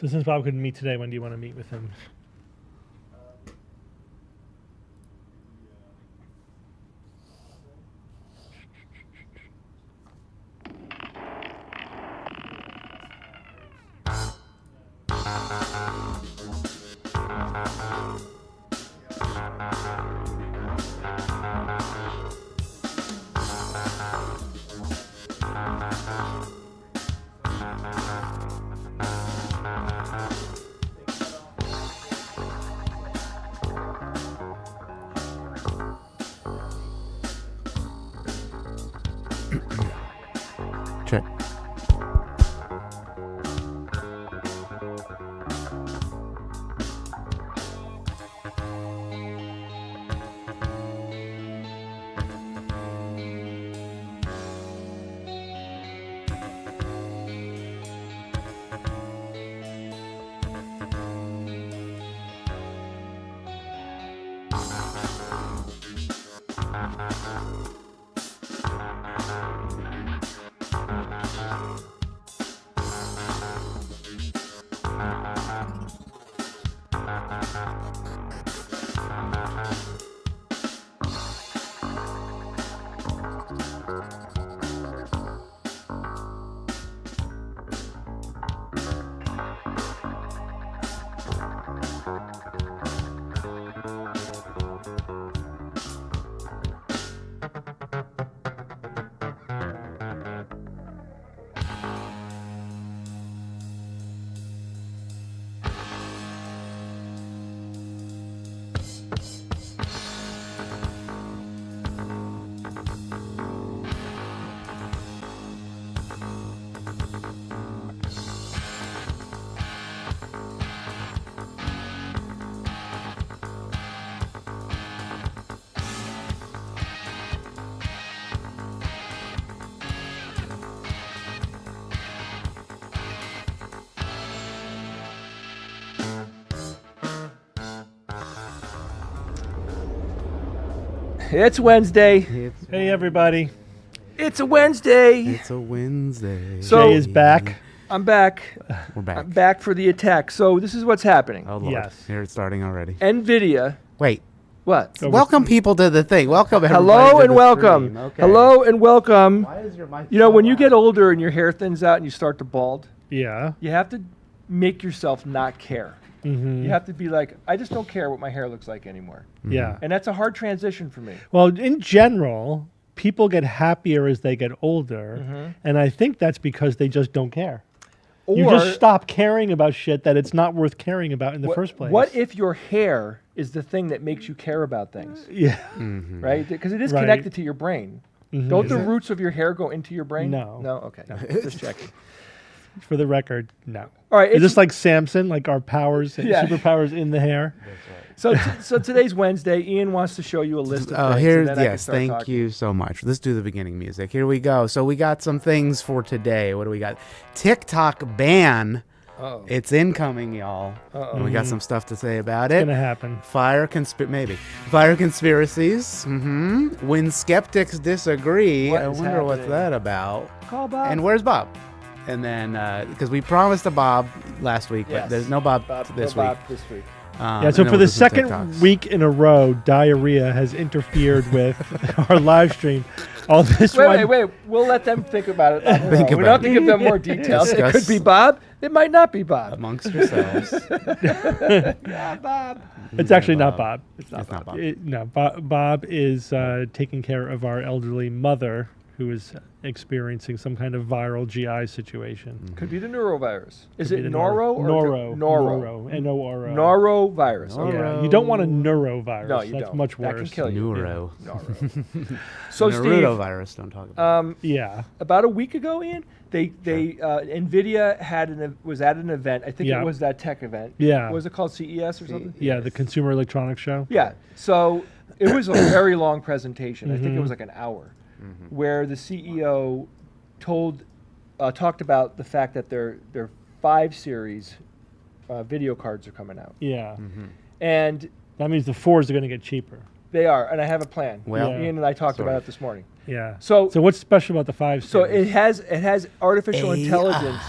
So since Bob couldn't meet today, when do you want to meet with him? Check. It's Wednesday. Hey, everybody. It's a Wednesday. It's a Wednesday. So- Jay is back. I'm back. We're back. I'm back for the attack. So this is what's happening. Oh, Lord. Yes. Here it's starting already. NVIDIA. Wait. What? So Welcome people to the thing. Welcome everybody Hello to and the welcome. stream. Okay. Hello and welcome. Why is your mic You know, so when you loud? get older and your hair thins out and you start to bald, Yeah. you have to make yourself not care. Mm-hmm. You have to be like, I just don't care what my hair looks like anymore. Yeah. And that's a hard transition for me. Well, in general, people get happier as they get older, and I think that's because they just don't care. You just stop caring about shit that it's not worth caring about in the first place. What if your hair is the thing that makes you care about things, Yeah. right? Because it is Right. connected to your brain. Mhm. Don't the roots of your hair go into your brain? No. No? Okay. Just checking. For the record, no. All right. Is this like Samson, like our powers, Yeah. superpowers in the hair? So today's Wednesday. Ian wants to show you a list of Oh, things. here, and then I can yes, start thank talking. you so much. Let's do the beginning music. Here we go. So we got some things for today. What do we got? TikTok ban. Uh-oh. It's incoming, y'all. Uh-oh. And we got some stuff to say about It's it. gonna happen. Fire conspiracies. When skeptics disagree. What I is wonder what's happening? that about. Call Bob. And where's Bob? And then, because we promised a Bob last week, Yes. but there's no Bob, Bob, this no week. Bob this week. Yeah, And so then for we'll the do some second TikToks. week in a row, diarrhea has interfered with our live stream. All this Wait. We'll let them think about it. on their Think own. We don't about have to it. give them more details. It Discuss. could be Bob. It might not be Bob. Amongst yourselves. Yeah, Bob. It's actually not Bob. It's not It's Bob. not Bob. No, Bob is taking care of our elderly mother who is experiencing some kind of viral GI situation. Could be the neurovirus. Is Could it be the noro or Noro? Noro? N-O-R-O. Norovirus. Noro. Yeah, you don't want a neurovirus. No, you That's don't. much That worse. can kill you. Neuro. Noro. So Steve, Naruto-virus, don't talk about Yeah. about a week ago, Ian, NVIDIA was at an event. I think Yeah. it was that tech event. Yeah. Was it called CES or something? Yeah, the Consumer Electronics Show. Yeah. So it was a very long presentation. I think it Mhm. was like an hour, where the CEO talked about the fact that their 5 series video cards are coming out, Yeah. and That means the 4s are going to get cheaper. they are. And I have a plan. Well, Ian and I talked sort about of. it this morning. Yeah. So what's special about the 5 So series? it has artificial AI. intelligence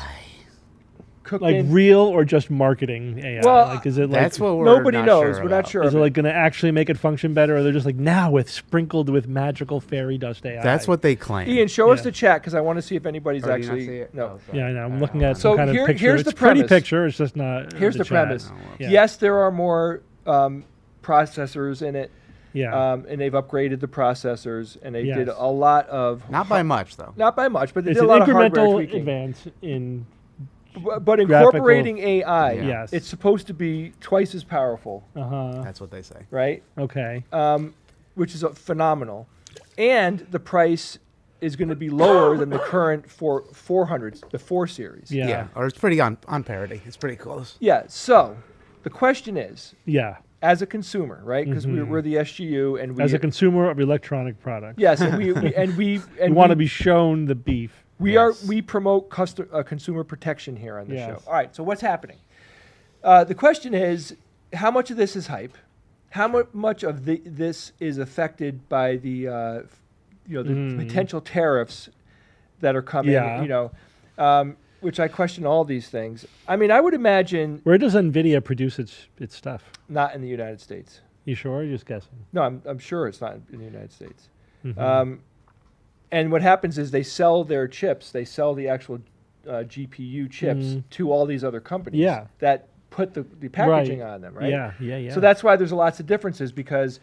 cooked Like in. real or just marketing AI? Well, like, is it That's like what we're nobody not knows. Sure We're not about. sure. is of it like going to actually make it function better, or they're just like now with sprinkled with magical fairy dust AI? That's what they claim. Ian, show us Yeah. the chat because I want to see if anybody's Oh, do you not actually see it? no. Oh, sorry. Yeah, I know. I'm I looking don't at know. some So kind of picture. here's It's the a pretty premise. picture. It's just not. Here's the chat. premise. Oh, well. Yeah. Yes, there are more processors in it, Yeah. and they've upgraded the processors, and they did Yes. a lot of Not by much, though. not by much, but they It's did an a lot of hardware incremental tweaking. advance in. But incorporating AI, Yeah. Yes. it's supposed to be twice as powerful, Uh huh. That's what they say. right? Okay. Which is phenomenal, and the price is going to be lower than the current 400s, the 4 series. Yeah. Or it's pretty on parity. It's pretty close. Yeah. So the question is, Yeah. as a consumer, right? Because we're the SGU, and we As a consumer of electronic products, yes, and we you want to be shown the beef. we promote consumer protection here on this Yes. show. All right. So what's happening? The question is, how much of this is hype? How much of this is affected by the the potential tariffs that are coming? Yeah. Which I question all these things. I mean, I would imagine Where does NVIDIA produce its stuff? not in the United States. You sure? Or just guessing. No, I'm sure it's not in the United States. Mhm. And what happens is they sell their chips. They sell the actual GPU chips to all these other companies Yeah. that put the packaging on them, right? Yeah. So that's why there's lots of differences, because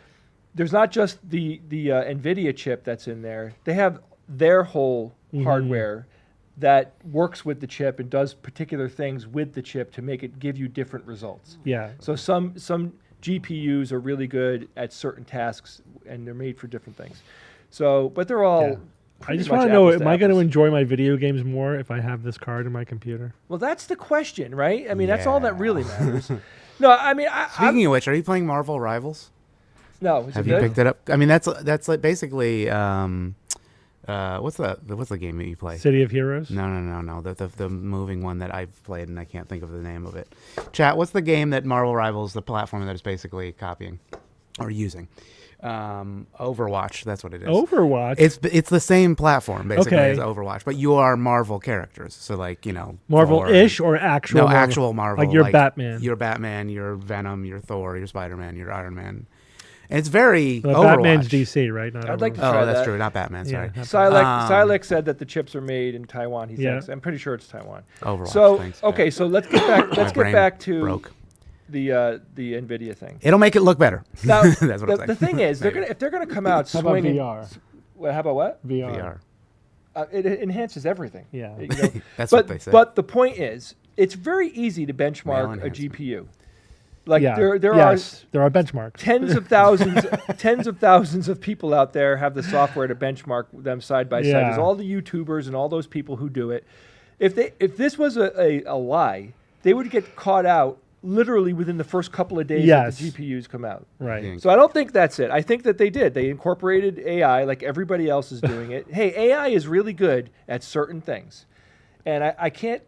there's not just the NVIDIA chip that's in there. They have their whole hardware that works with the chip and does particular things with the chip to make it give you different results. Yeah. So some GPUs are really good at certain tasks, and they're made for different things. So, but they're all. Yeah. I pretty just much want to know: apples am I going to apples. enjoy my video games more if I have this card in my computer? Well, that's the question, right? I mean, that's all that Yeah. really matters. No, I mean, Speaking of which, are you playing Marvel Rivals? no. Is Have it you good? picked it up? I mean, that's like basically what's the game that you play? City of Heroes. No. The moving one that I've played and I can't think of the name of it. Chat. What's the game that Marvel Rivals, the platform that is basically copying or using? Overwatch. That's what it is. Overwatch. It's the same platform basically Okay. as Overwatch, but you are Marvel characters. So like Marvel-ish Thor, or actual? no, Marvel? actual Marvel. Like you're Batman. You're Batman. You're Venom. You're Thor. You're Spider-Man. You're Iron Man. And it's very Well, Overwatch. Batman's DC, right? Not I'd like to Overwatch. try Oh, that's that. true. Not Batman. Sorry. Yeah. Silex said that the chips are made in Taiwan. He Yeah. thinks. I'm pretty sure it's Taiwan. Overwatch. So thanks. okay, so let's get back. My Let's get brain back to broke. the NVIDIA thing. It'll make it look better. Now, That's what I'm the saying. thing is, Maybe. if they're gonna come out How about swinging. VR? Well, how about what? VR. VR. It enhances everything. Yeah. You know? That's but, what they say. But the point is, it's very easy to Male benchmark a enhancement. GPU. Like Yeah. there Yes, there are benchmarks. tens of thousands of people out there have the software to benchmark them side by side. Yeah. There's all the YouTubers and all those people who do it. If this was a lie, they would get caught out literally within the first couple of days Yes. that the GPUs come out. Right. Yeah. So I don't think that's it. I think that they did. They incorporated AI like everybody else is doing it. Hey, AI is really good at certain things. And I can't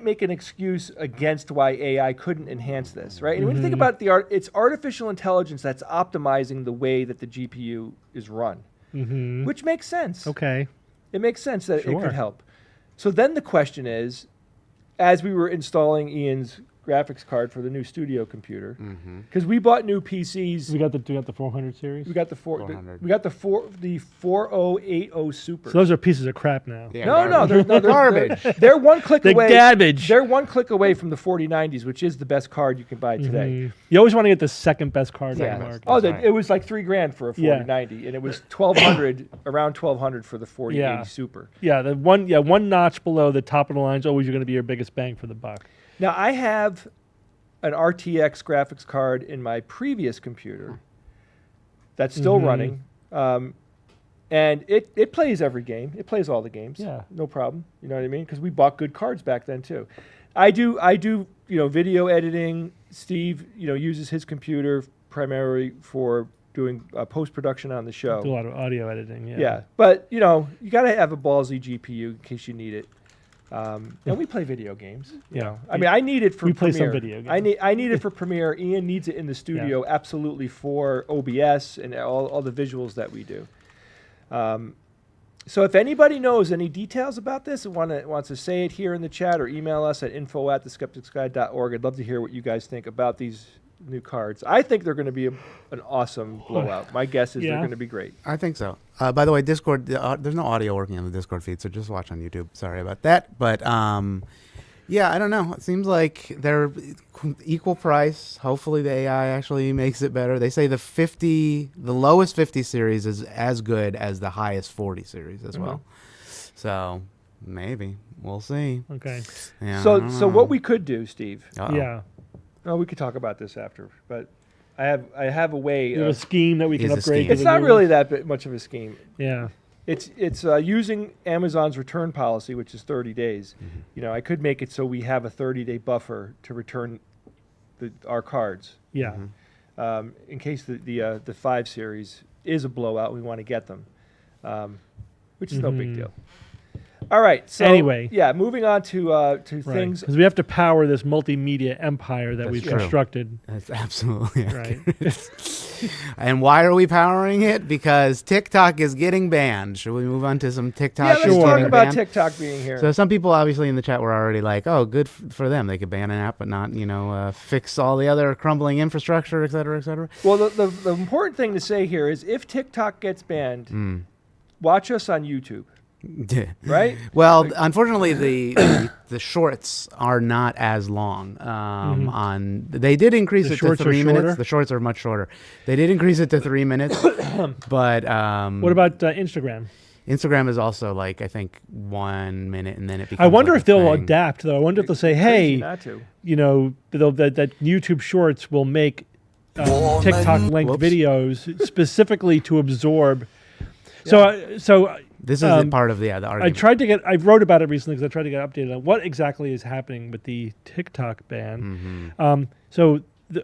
make an excuse against why AI couldn't enhance this, right? And when you think about it's artificial intelligence that's optimizing the way that the GPU is run, which makes sense. Okay. It makes sense that it Sure. could help. So then the question is, as we were installing Ian's graphics card for the new studio computer, because we bought new PCs. We got the 400 series. We got the 400. we got the 4080 Super. So those are pieces of crap now. Yeah, no, they're garbage. They're one click The away. garbage. They're one click away from the 4090s, which is the best card you can buy today. Mhm. You always want to get the second best card Yeah. on the market. Oh, That's right. it was like $3,000 for a 4090, and it was around 1200 for the 4080 Yeah. Super. Yeah, one notch below the top of the line is always going to be your biggest bang for the buck. Now I have an RTX graphics card in my previous computer that's still running, and it plays every game. It plays all the games. Yeah. No problem. You know what I mean? Because we bought good cards back then too. I do video editing. Steve uses his computer primarily for doing post production on the show. Do a lot of audio editing. Yeah. Yeah, but you got to have a ballsy GPU in case you need it. And we play video games. You Yeah. know. I mean, I need it for We play Premiere. some video games. I need it for Premiere. Ian needs it in the studio absolutely for OBS and all the visuals that we do. So if anybody knows any details about this and wants to say it here in the chat or email us at info@theskepticsguide.org, I'd love to hear what you guys think about these new cards. I think they're going to be an awesome blowout. My guess is they're going to be great. I think so. By the way, Discord, there's no audio working on the Discord feed, so just watch on YouTube. Sorry about that. But yeah, I don't know. It seems like they're equal price. Hopefully the AI actually makes it better. They say the lowest 50 series is as good as the highest 40 series as well. So maybe we'll see. Okay. Yeah, So what we could do, Steve? Uh-oh. Yeah. No, we could talk about this after, but I have a way. You have a scheme that we can Is a upgrade. scheme. It's not really that much of a scheme. Yeah. It's using Amazon's return policy, which is 30 days. You know, I could make it so we have a 30-day buffer to return our cards. Yeah. In case the 5 series is a blowout, we want to get them, which is no big deal. All right. So Anyway. yeah, moving on to things. Because we have to power this multimedia empire that That's we've true. constructed. That's absolutely Right. accurate. And why are we powering it? Because TikTok is getting banned. Should we move on to some TikTok? Yeah, let's is talk getting about banned? TikTok being here. So some people obviously in the chat were already like, oh, good for them. They could ban an app but not, fix all the other crumbling infrastructure, et cetera, et cetera. Well, the important thing to say here is if TikTok gets banned, watch us on YouTube. Right? Well, unfortunately, the shorts are not as long. They did increase The it to shorts are 3 minutes. shorter? The shorts are much shorter. They did increase it to 3 minutes, but What about Instagram? Instagram is also like I think 1 minute, and then it becomes. I wonder like if they'll a thing. adapt, though. I wonder if they'll say, Crazy hey, not to. that YouTube Shorts will make TikTok-linked Whoops. videos specifically to absorb. So This is part of the argument. I wrote about it recently because I tried to get updated on what exactly is happening with the TikTok ban. So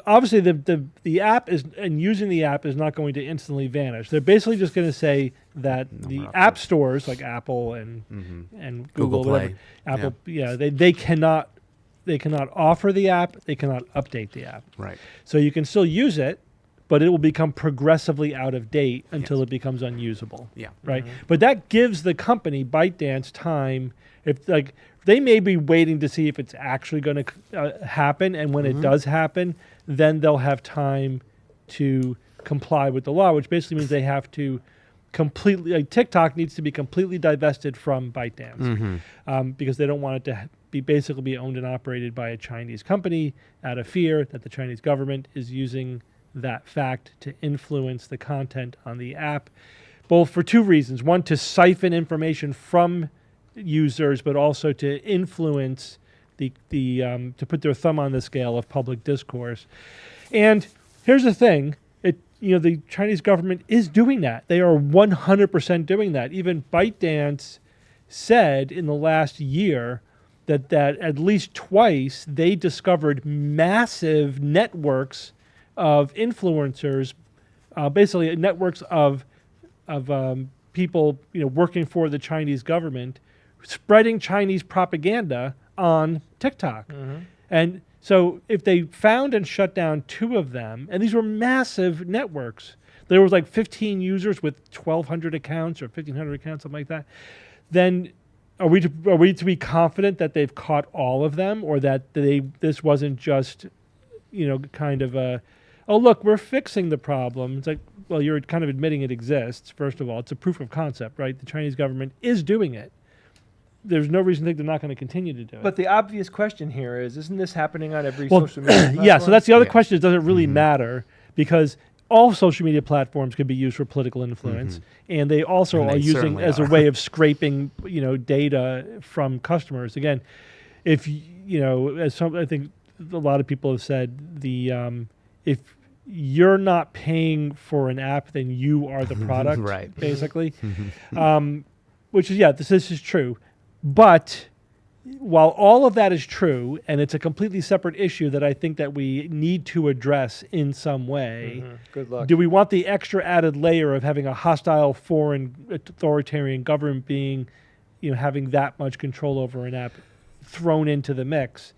obviously the app is, and using the app is not going to instantly vanish. They're basically just going to say that the app stores like Apple and Google, Play. whatever, Apple, they cannot offer the app, they cannot update the app. Right. So you can still use it, but it will become progressively out of date until it becomes unusable. Yeah. Right. But that gives the company ByteDance time. If they may be waiting to see if it's actually going to happen, and when it does happen, then they'll have time to comply with the law, which basically means they have to completely. TikTok needs to be completely divested from ByteDance because they don't want it to be owned and operated by a Chinese company out of fear that the Chinese government is using that fact to influence the content on the app, both for two reasons. One, to siphon information from users, but also to influence to put their thumb on the scale of public discourse. And here's the thing, the Chinese government is doing that. They are 100% doing that. Even ByteDance said in the last year that at least twice they discovered massive networks of influencers, basically networks of people working for the Chinese government, spreading Chinese propaganda on TikTok. And so if they found and shut down 2 of them, and these were massive networks, there was like 15 users with 1,200 accounts or 1,500 accounts, something like that, then are we to be confident that they've caught all of them, or that this wasn't just kind of a, oh, look, we're fixing the problem. It's like, well, you're kind of admitting it exists. First of all, it's a proof of concept, right? The Chinese government is doing it. There's no reason to think they're not going to continue to do it. But the obvious question here is, isn't this happening on every social media platform? Yeah, so that's the other question. Is, does it really matter? Because all social media platforms can be used for political influence, and they also are using as a way of scraping, data from customers. Again, if I think a lot of people have said, if you're not paying for an app, then you are the product, right? Basically, which is this is true. But while all of that is true, and it's a completely separate issue that I think that we need to address in some way, Good luck. do we want the extra added layer of having a hostile foreign authoritarian government being, having that much control over an app thrown into the mix?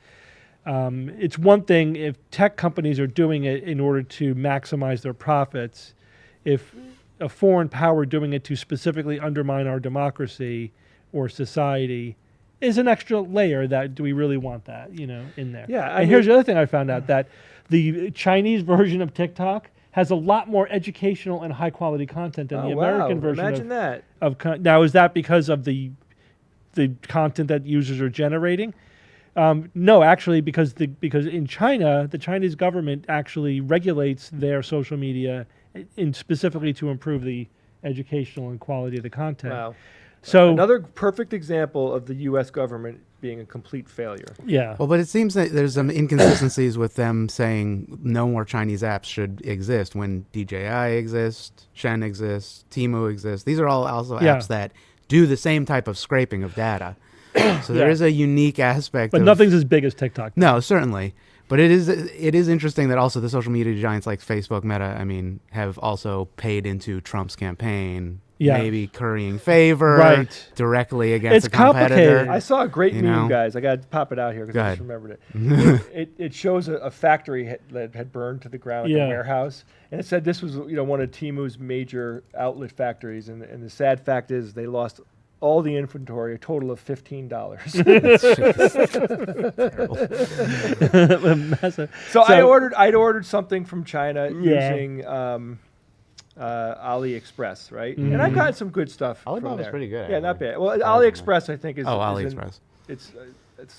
It's one thing if tech companies are doing it in order to maximize their profits. If a foreign power doing it to specifically undermine our democracy or society is an extra layer that do we really want that, in there? Yeah, and here's the other thing I found out, that the Chinese version of TikTok has a lot more educational and high quality content than the American version. Imagine that. Now, is that because of the content that users are generating? No, actually, because in China, the Chinese government actually regulates their social media specifically to improve the educational and quality of the content. Wow. So another perfect example of the U.S. government being a complete failure. Yeah. Well, but it seems that there's some inconsistencies with them saying no more Chinese apps should exist when DJI exists, Shen exists, Temu exists. These are all also apps that do the same type of scraping of data. So there is a unique aspect. But nothing's as big as TikTok. No, certainly. But it is interesting that also the social media giants like Facebook, Meta, have also paid into Trump's campaign. Yeah. Maybe currying favor directly against a competitor. Complicated. I saw a great meme, guys. I got to pop it out here because I just remembered it. It shows a factory that had burned to the ground, like a warehouse. And it said this was one of Temu's major outlet factories. And the sad fact is they lost all the inventory, a total of $15. So I'd ordered something from China using AliExpress, right? And I've gotten some good stuff from there. Alibaba's pretty good. Yeah, not bad. Well, AliExpress, I think, is... AliExpress. It's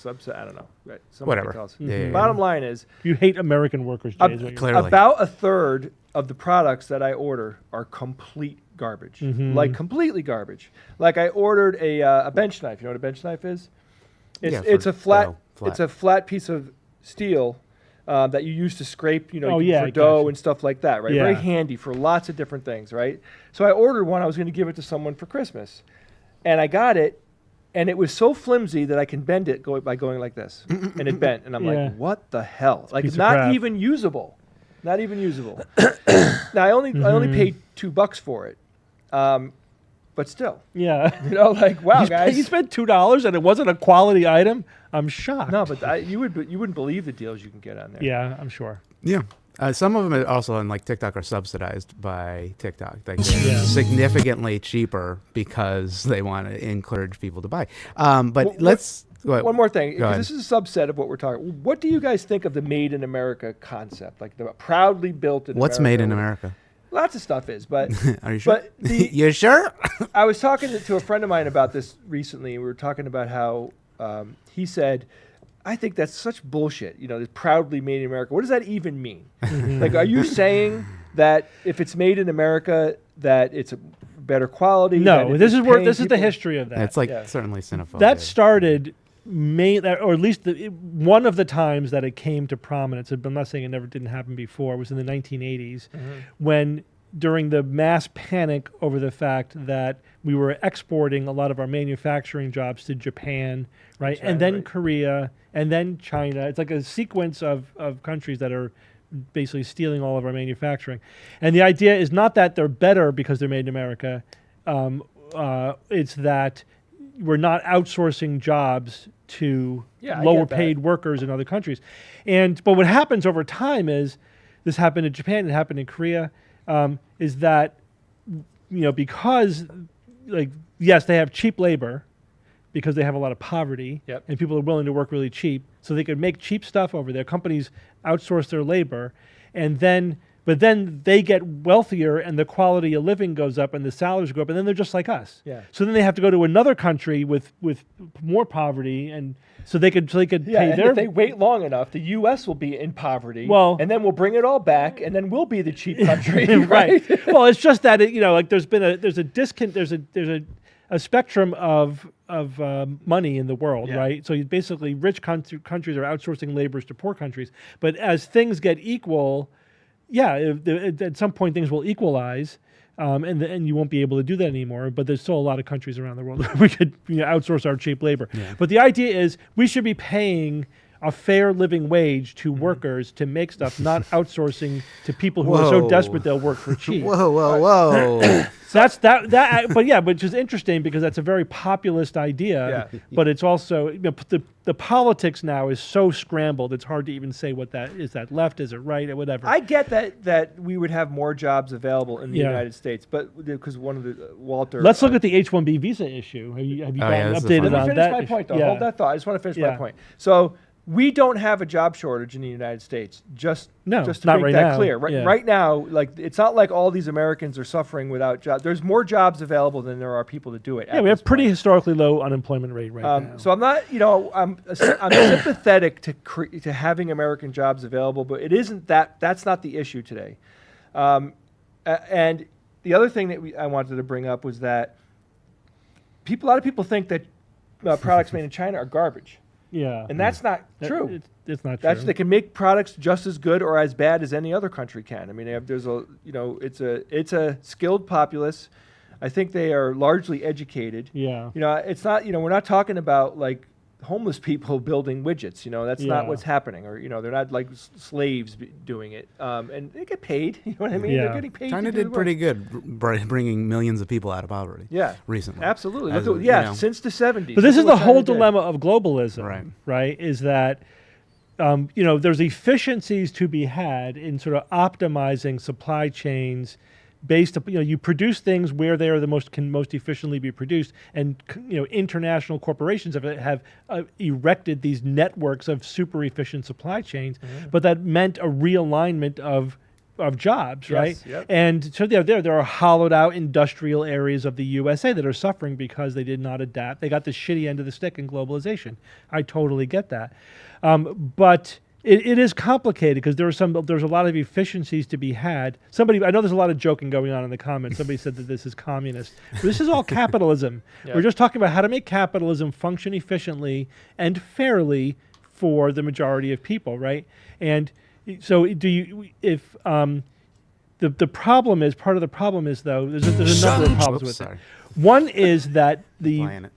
subset. I don't know. Right. Whatever. Yeah. Bottom line is... You hate American workers, Jay. Clearly. About a third of the products that I order are complete garbage. Like, completely garbage. Like, I ordered a bench knife. You know what a bench knife is? It's a flat piece of steel that you use to scrape, for dough and stuff like that, right? Yeah. Very handy for lots of different things, right? So I ordered one. I was going to give it to someone for Christmas. And I got it, and it was so flimsy that I can bend it by going like this. And it bent. And I'm like, what the hell? Like, it's not even usable. Not even usable. Now, I only paid $2 for it. But still. Yeah. Wow, guys. You spent $2 and it wasn't a quality item? I'm shocked. No, but you wouldn't believe the deals you can get on there. Yeah, I'm sure. Yeah. Some of them are also on TikTok are subsidized by TikTok. They're significantly cheaper because they want to encourage people to buy. But let's... One more thing, because this is a subset of what we're talking. What do you guys think of the Made in America concept? Like the proudly built in America. What's Made in America? Lots of stuff is, but... Are you sure? You sure? I was talking to a friend of mine about this recently. We were talking about how he said, I think that's such bullshit, this proudly made in America. What does that even mean? Like, are you saying that if it's made in America, that it's a better quality? No, this is the history of that. It's certainly xenophobia. That started... or at least one of the times that it came to prominence, I'm not saying it didn't happen before, was in the 1980s when during the mass panic over the fact that we were exporting a lot of our manufacturing jobs to Japan, right? And then Korea, and then China. It's like a sequence of countries that are basically stealing all of our manufacturing. And the idea is not that they're better because they're made in America. It's that we're not outsourcing jobs to lower paid workers in other countries. But what happens over time is, this happened in Japan, it happened in Korea, is that, because yes, they have cheap labor because they have a lot of poverty and people are willing to work really cheap. So they could make cheap stuff over there. Companies outsource their labor but then they get wealthier and the quality of living goes up and the salaries go up, and then they're just like us. Yeah. So then they have to go to another country with more poverty, and so they could pay their... if they wait long enough, the U.S. will be in poverty, and then we'll bring it all back, and then we'll be the cheap country, right? Well, it's just that there's a spectrum of money in the world, right? So basically, rich countries are outsourcing labors to poor countries, but as things get equal. At some point things will equalize, and you won't be able to do that anymore. But there's still a lot of countries around the world where we could outsource our cheap labor. Yeah. But the idea is we should be paying a fair living wage to workers to make stuff, not outsourcing to people who are so Whoa. desperate they'll work for cheap. Whoa. So that's that. But yeah, which is interesting because that's a very populist idea. Yeah. But it's also the politics now is so scrambled. It's hard to even say what that is. That left? Is it right? Or whatever. I get that we would have more jobs available in the Yeah. United States, but because one of the Walter. Let's look at the H-1B visa issue. Have you Oh, yeah, gotten this is updated fun. Let me on finish that? my point, though. Yeah. Hold that thought. I just want to finish Yeah. my point. So we don't have a job shortage in the United States. Just to not make right that now. clear. Yeah. Right now, like it's not like all these Americans are suffering without jobs. There's more jobs available than there are people to do it. Yeah, we have pretty historically low unemployment rate right now. So I'm not, I'm sympathetic to having American jobs available, but it isn't that. That's not the issue today. And the other thing that I wanted to bring up was that a lot of people think that products made in China are garbage, Yeah. and that's not true. It's not true. They can make products just as good or as bad as any other country can. I mean, it's a skilled populace. I think they are largely educated. Yeah. It's not, we're not talking about like homeless people building widgets. That's not Yeah. what's happening. Or, they're not like slaves doing it. And they get paid. You know what I mean? Yeah. They're getting paid. China to do did the pretty work. good bringing millions of people out of poverty. Yeah. Recently. Absolutely. As Look a, at- you yeah, know. since the 70s. But this Look is at the what whole China did. dilemma of globalism, right? Is that, there's efficiencies to be had in sort of optimizing supply chains based up, you produce things where they are can most efficiently be produced, and international corporations have erected these networks of super efficient supply chains, but that meant a realignment of jobs, right? Yes, yep. And so there are hollowed out industrial areas of the USA that are suffering because they did not adapt. They got the shitty end of the stick in globalization. I totally get that. But it is complicated because there's a lot of efficiencies to be had. I know there's a lot of joking going on in the comments. Somebody said that this is communist. But this is all capitalism. Yeah. We're just talking about how to make capitalism function efficiently and fairly for the majority of people, right? And so the problem is, part of the problem is, though, there's a number of problems with it. One is that Playing it.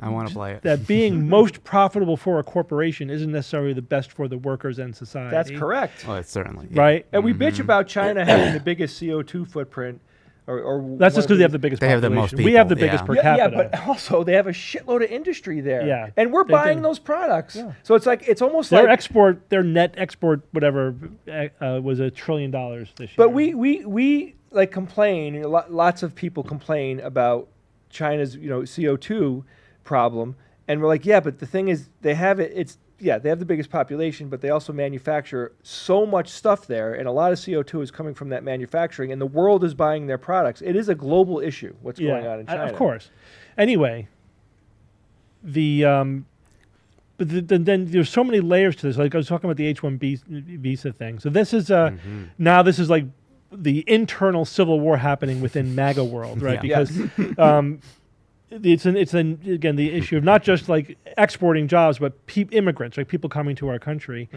I want to play it. that being most profitable for a corporation isn't necessarily the best for the workers and society. That's correct. Oh, it's certainly. Right? And we bitch about China having the biggest CO2 footprint. Or That's just because they have the biggest They have population. the most We have the people, biggest yeah. per yeah, capita. but also they have a shitload of industry there. Yeah, and we're they buying do. those products. Yeah. So it's like it's almost their like their net export, whatever, was $1 trillion this year. But we like complain. Lots of people complain about China's CO2 problem, and we're like, yeah, but the thing is, they have it. They have the biggest population, but they also manufacture so much stuff there, and a lot of CO2 is coming from that manufacturing, and the world is buying their products. It is a global issue. What's going on in China? Of course. Anyway, then there's so many layers to this. Like I was talking about the H-1B visa thing. So this is now this is like the internal civil war happening within MAGA world, right? Yeah. Because it's again the issue of not just like exporting jobs, but immigrants, like people coming to our country.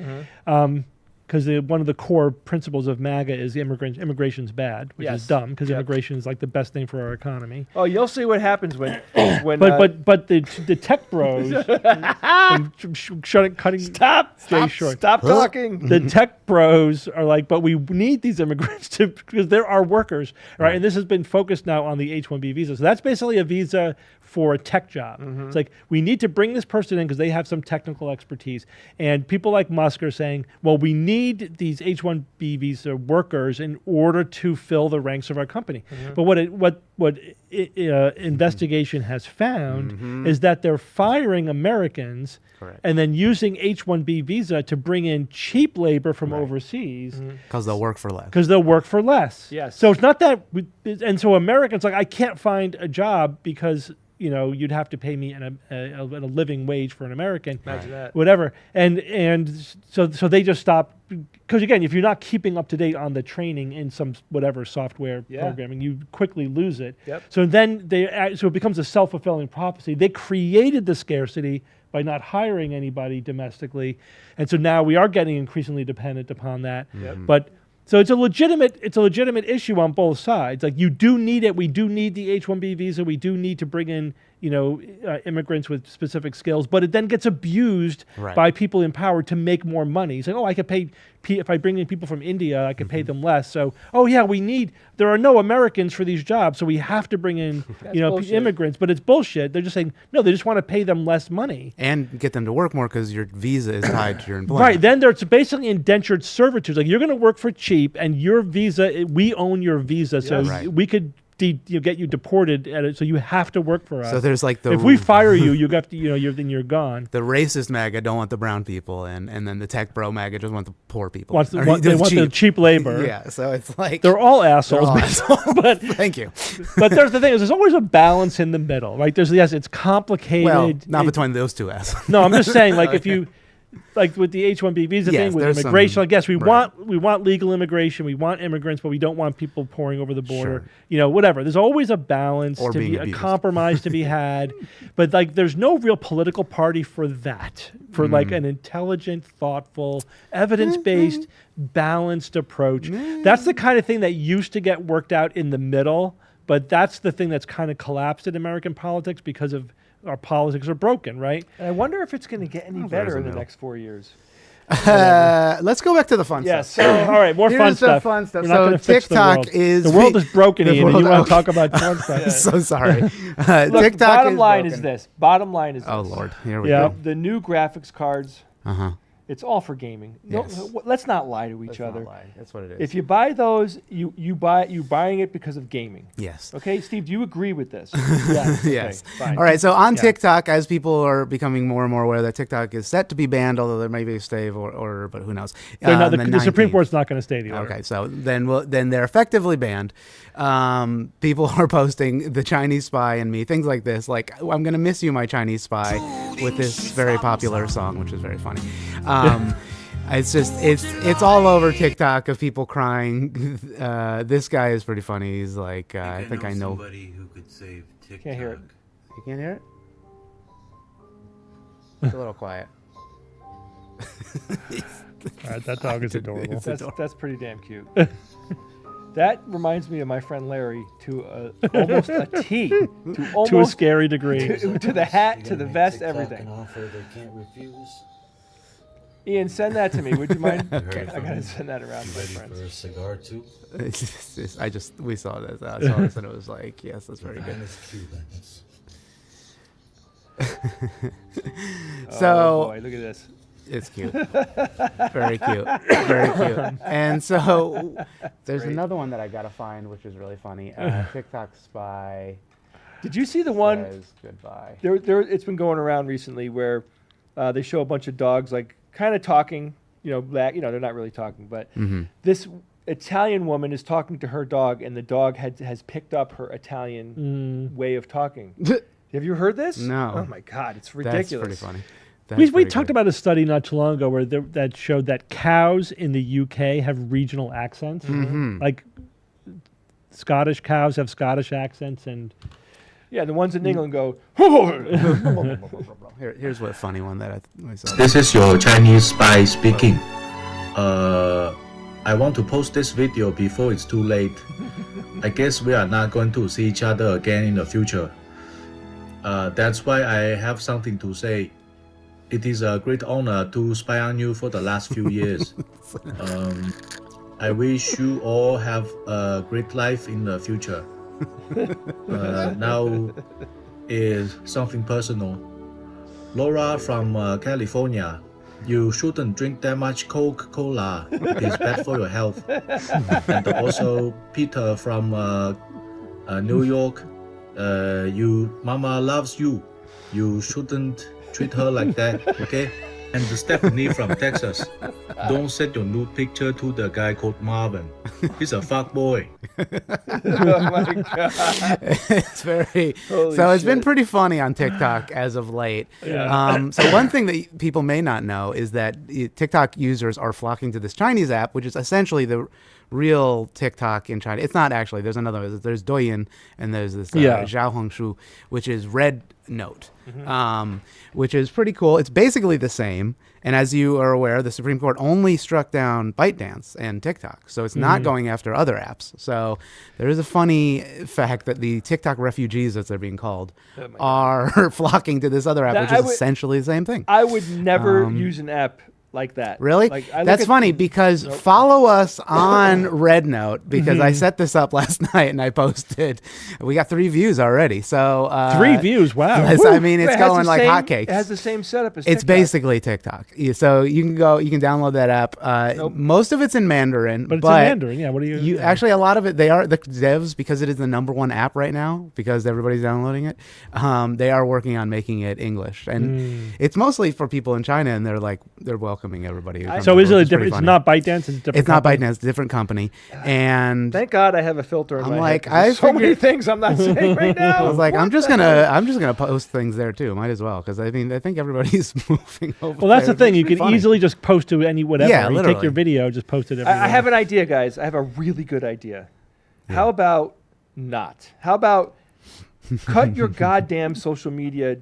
Because one of the core principles of MAGA is immigration's bad, which is dumb because immigration is like the best thing for our economy. Oh, you'll see what happens when But the tech bros cutting stop short. Stop talking. The tech bros are like, but we need these immigrants because they're our workers, right? And this has been focused now on the H-1B visa. So that's basically a visa for a tech job. It's like, we need to bring this person in because they have some technical expertise. And people like Musk are saying, well, we need these H-1B visa workers in order to fill the ranks of our company. But what investigation has found is that they're firing Americans and then using H-1B visa to bring in cheap labor from overseas. Because they'll work for less. Because they'll work for less. Yes. So it's not that, and so Americans like, I can't find a job because you'd have to pay me a living wage for an American. Imagine that. Whatever. And so they just stop. Because again, if you're not keeping up to date on the training in some whatever software programming, you quickly lose it. Yep. So then so it becomes a self-fulfilling prophecy. They created the scarcity by not hiring anybody domestically, and so now we are getting increasingly dependent upon that. But so it's a legitimate issue on both sides. Like, you do need it. We do need the H-1B visa. We do need to bring in immigrants with specific skills, but it then gets abused Right. by people in power to make more money. It's like, I could pay if I bring in people from India, I could pay them less. So, there are no Americans for these jobs, so we have to bring in bullshit. immigrants. But it's bullshit. They're just saying no. They just want to pay them less money. And get them to work more because your visa is tied to your employment. Right. Then there's basically indentured servitude. Like, you're going to work for cheap, and your visa, we own your visa, so Right. we could get you deported at it. So you have to work for us. So there's like if we fire you, you have to, then you're gone. the racist MAGA don't want the brown people, and then the tech bro MAGA just want the poor people. They want the cheap labor. Yeah, so it's like They're all assholes. but Thank you. but there's the thing is, there's always a balance in the middle, right? It's complicated. Well, not between those two assholes. No, I'm just saying, like, if you, like with the H-1B visa Yes, thing, with there's immigration, some- I guess we right. want legal immigration, we want immigrants, but we don't want people pouring over the border. Sure. Whatever. There's always a balance Or to being be a abused. compromise to be had, but like, there's no real political party for that. For like an intelligent, thoughtful, evidence-based, balanced approach. That's the kind of thing that used to get worked out in the middle, but that's the thing that's kind of collapsed in American politics because of our politics are broken, right? And I wonder if it's going to get any there's better a in the middle. next 4 years. Let's go back to the fun Yes. stuff. So, all right, more Here's fun the stuff. fun stuff. We're not So gonna fix TikTok the world. is The world is broken, the Ian, and world- you want to talk about fun stuff. So sorry. Look, TikTok bottom line broken. is this. Bottom line is Oh this. Lord, here we Yeah. go. The new graphics cards, Uh-huh. it's all for gaming. Yes. Let's not lie to each other. That's what it is. If you buy those, you're buying it because of gaming. Yes. Okay, Steve, do you agree with this? Yes. Yes. Okay, fine. All right. So on Yeah. TikTok, as people are becoming more and more aware that TikTok is set to be banned, although there may be a stay order, but who knows? They're not- On the Supreme 19th. Court's not going to stay the order. Okay, so then they're effectively banned. People are posting the Chinese Spy and me, things like this, like I'm gonna miss you, my Chinese spy, with this very popular song, which is very funny. It's just it's all over TikTok of people crying. This guy is pretty funny. He's like, I think I know. Somebody who could save TikTok. Can't hear it. You can't hear it. It's a little quiet. All right, that dog is adorable. That's pretty damn cute. That reminds me of my friend Larry to almost a T. To To a almost scary degree. to the hat, to the vest, everything. An offer they can't refuse. Ian, send that to me. Would you mind? I Very gotta funny. send that around You to my ready for a friends. cigar too? We saw this. I saw this and it was like, yes, that's very good. Minus Cubans. So Oh boy, look at this. it's cute, very cute, very cute. And so there's great. another one that I gotta find, which is really funny. TikTok spy Did you see the one? says goodbye. It's been going around recently where they show a bunch of dogs like kind of talking. They're not really talking, but this Italian woman is talking to her dog, and the dog has picked up her Italian way of talking. Have you heard this? No. Oh my God, it's ridiculous. That's pretty funny. We Pretty talked good. about a study not too long ago where that showed that cows in the UK have regional accents. Like Scottish cows have Scottish accents, and Yeah, the ones in England go. Here's what funny one that I saw. This is your Chinese spy speaking. I want to post this video before it's too late. I guess we are not going to see each other again in the future. That's why I have something to say. It is a great honor to spy on you for the last few years. I wish you all have a great life in the future. Now is something personal. Laura from California, you shouldn't drink that much Coca-Cola. It is bad for your health. And also Peter from New York, you mama loves you. You shouldn't treat her like that, okay? And Stephanie from Texas, don't send your nude picture to the guy called Marvin. He's a fuck boy. Oh my God. It's very Holy so it's been shit. pretty funny on TikTok as of late. So one thing that people may not know is that TikTok users are flocking to this Chinese app, which is essentially the real TikTok in China. It's not actually. There's another. There's Douyin and there's this Yeah. Xiaohongshu, which is red note, which is pretty cool. It's basically the same. And as you are aware, the Supreme Court only struck down ByteDance and TikTok. So it's not going after other apps. So there is a funny fact that the TikTok refugees, as they're being called, are flocking to this other app, which is essentially the same thing. I would never use an app like that. Really? Like, That's funny because follow us on RedNote because I set this up last night and I posted. We got 3 views already. So 3 views. Wow. I mean, it's going like hotcakes. It has the same setup as TikTok. It's basically TikTok. So you can download that app. Most of it's in Mandarin. But it's in Mandarin. Yeah. What do you actually, a lot of it, they are the devs because it is the #1 app right now because everybody's downloading it. They are working on making it English. And it's mostly for people in China and they're welcoming everybody. So is it a different? It's not ByteDance. It's a different. It's not ByteDance. It's a different company. And thank God I have a filter. In I'm my like, head, so many things I'm not saying right now. I was like, I'm just gonna post things there too. Might as well because I think everybody's moving over. Well, that's the thing. You can easily just post to any whatever. Yeah, you literally. take your video, just post it everywhere. I have an idea, guys. I have a really good idea. Yeah. How about not? How about cut your goddamn social media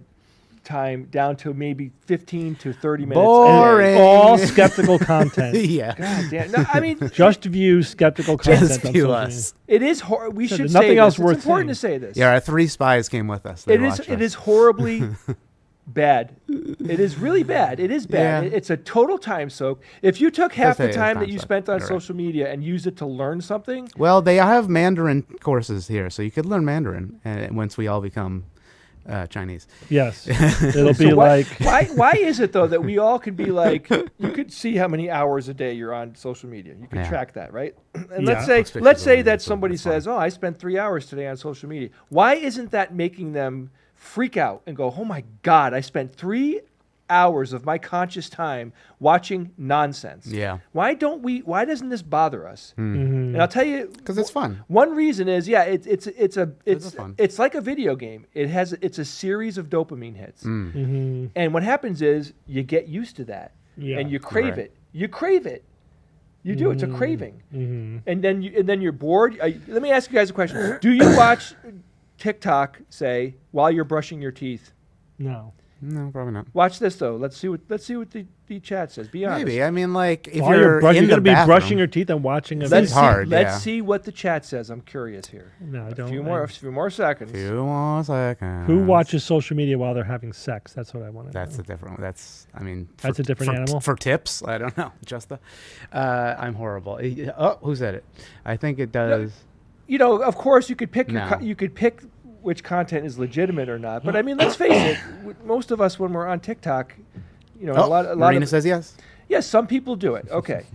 time down to maybe 15 to 30 minutes. Boring. All skeptical content. Yeah. God damn. No, I mean, just view skeptical content. Just view us. It is. We should say nothing else this. worth It's important saying. to say this. Yeah, our 3 spies came with us. They watched It us. is horribly bad. It is really bad. It is bad. Yeah. It's a total time soak. If you took half the It's time that time you suck. spent on You're social media and used it to learn something, Well, they have Mandarin courses here, so you could learn Mandarin once we all become Chinese. Yes. It'll be So like. why is it though that we all could be like, you could see how many hours a day you're on social media. You can track that, right? And Yeah. let's say that so somebody that's fine. says, "Oh, I spent 3 hours today on social media." Why isn't that making them freak out and go, "Oh my God, I spent 3 hours of my conscious time watching nonsense"? Yeah. Why doesn't this bother us? Mhm. And I'll tell you, Because it's fun. one reason is, it's fun. it's like a video game. It's a series of dopamine hits. Mhm. And what happens is you get used to that, Yeah. and you crave Right. it. You crave it. You do. It's a craving, Mhm. and then you're bored. Let me ask you guys a question: do you watch TikTok, say, while you're brushing your teeth? No. No, probably not. Watch this though. Let's see what the chat says. Be honest. Maybe. I mean, like, if While you're brushing, in you're the going to be bathroom, brushing your teeth and watching a That's video. hard. Let's yeah. see what the chat says. I'm curious here. No, I don't. A few more seconds. Few more seconds. Who watches social media while they're having sex? That's what I want to know. That's a different. I mean, That's a different animal? For tips, I don't know. Just the. I'm horrible. Oh, who said it? I think it does. You know, of course, you could pick. No. You could pick which content is legitimate or not. But I mean, let's face it. Most of us, when we're on TikTok, you know, a lot Marina of says yes. yes, some people do it. Okay,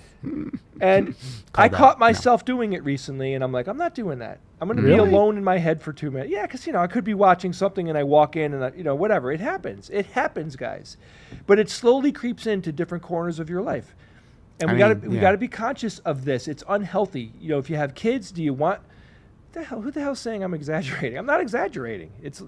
and I caught myself doing it recently, and I'm like, I'm not doing that. I'm going to be Really? alone in my head for 2 minutes. Yeah, because I could be watching something, and I walk in, and whatever. It happens. It happens, guys. But it slowly creeps into different corners of your life, and we got to be conscious of this. It's unhealthy. You know, if you have kids, do you want? Who the hell's saying I'm exaggerating? I'm not exaggerating. It's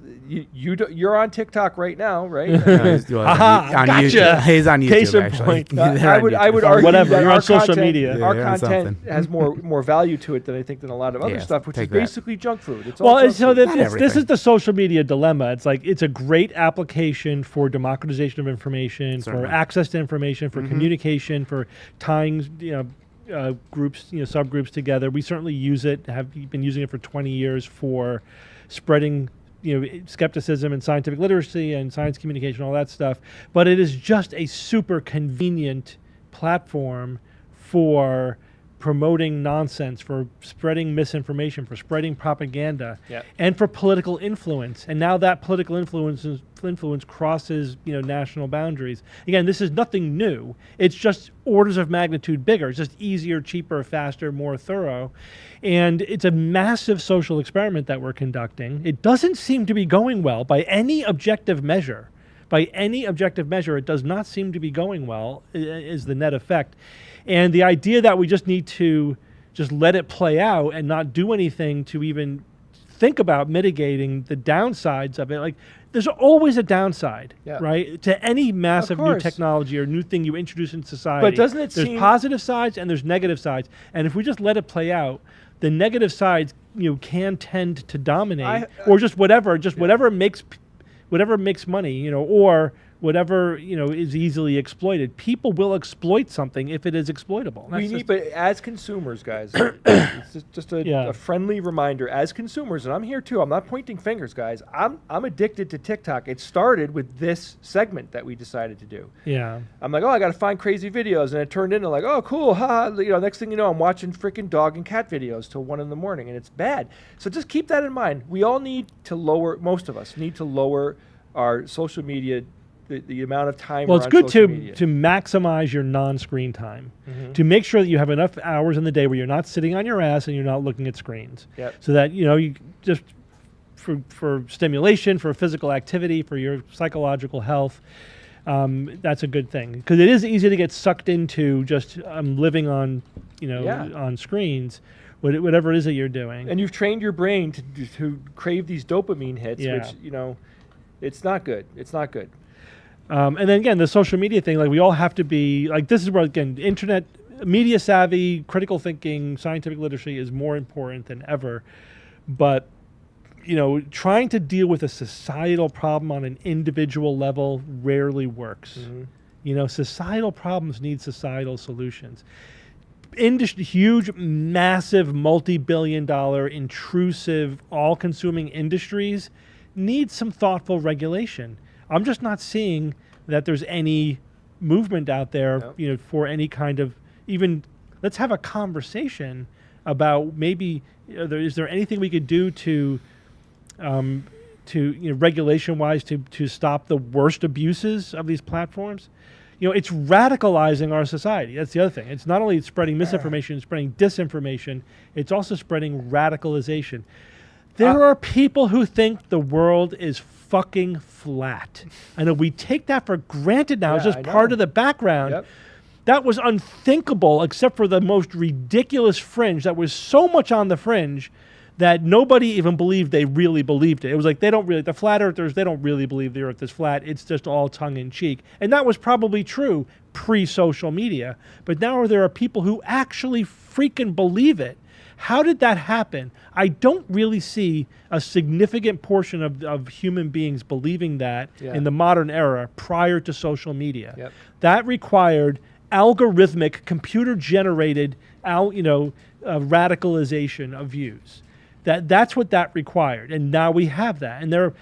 you're on TikTok right now, right? Aha, on gotcha. YouTube. He's on YouTube. Case in actually. point. I would argue Whatever, that you're our on social content- media. Yeah, Our you're on content something. has more value to it than I think than a lot of other Yeah, stuff, which is take that. basically junk food. It's all Well, junk so food. that Not this everything. is the social media dilemma. It's like it's a great application for democratization of information, Certainly. for access to information, for communication, for tying groups, subgroups together. We certainly use it. Have been using it for 20 years for spreading skepticism and scientific literacy and science communication, all that stuff. But it is just a super convenient platform for promoting nonsense, for spreading misinformation, for spreading propaganda, Yep. and for political influence. And now that political influence crosses national boundaries. Again, this is nothing new. It's just orders of magnitude bigger. It's just easier, cheaper, faster, more thorough. And it's a massive social experiment that we're conducting. It doesn't seem to be going well by any objective measure. By any objective measure, it does not seem to be going well, is the net effect. And the idea that we just need to just let it play out and not do anything to even think about mitigating the downsides of it, like there's always a downside, Yeah. right? To any massive new course. technology or new thing you introduce in society. But doesn't it there's seem- positive sides and there's negative sides. And if we just let it play out, the negative sides, can tend to dominate, or just whatever whatever makes money, or whatever, is easily exploited. People will exploit something if it is exploitable. But as consumers, guys, it's just a friendly reminder. As consumers, and I'm here too. I'm not pointing fingers, guys. I'm addicted to TikTok. It started with this segment that we decided to do. Yeah. I'm like, I got to find crazy videos, and it turned into like, oh, cool, haha. Next thing you know, I'm watching freaking dog and cat videos till 1 a.m, and it's bad. So just keep that in mind. We all need to lower. Most of us need to lower our social media. The amount of time. Well, it's good to maximize your non-screen time, to make sure that you have enough hours in the day where you're not sitting on your ass and you're not looking at screens. Yep. So that you just for stimulation, for physical activity, for your psychological health, that's a good thing, because it is easy to get sucked into just living on on screens. Whatever it is that you're doing, and you've trained your brain to crave these dopamine hits, which it's not good. It's not good. And then again, the social media thing, like we all have to be like, this is where again, internet, media savvy, critical thinking, scientific literacy is more important than ever. But, trying to deal with a societal problem on an individual level rarely works. Societal problems need societal solutions. Huge, massive, multi-billion-dollar, intrusive, all-consuming industries need some thoughtful regulation. I'm just not seeing that there's any movement out there, for any kind of even. Let's have a conversation about maybe is there anything we could do to regulation-wise to stop the worst abuses of these platforms. It's radicalizing our society. That's the other thing. It's not only spreading misinformation, it's spreading disinformation. It's also spreading radicalization. There are people who think the world is fucking flat. I know we take that for granted now. It's just part of the background. Yep. That was unthinkable, except for the most ridiculous fringe. That was so much on the fringe that nobody even believed they really believed it. It was like the flat earthers, they don't really believe the earth is flat. It's just all tongue in cheek. And that was probably true pre-social media. But now there are people who actually freaking believe it. How did that happen? I don't really see a significant portion of human beings believing that in the modern era prior to social media. Yep. That required algorithmic, computer-generated, radicalization of views. That's what that required, and now we have that. And the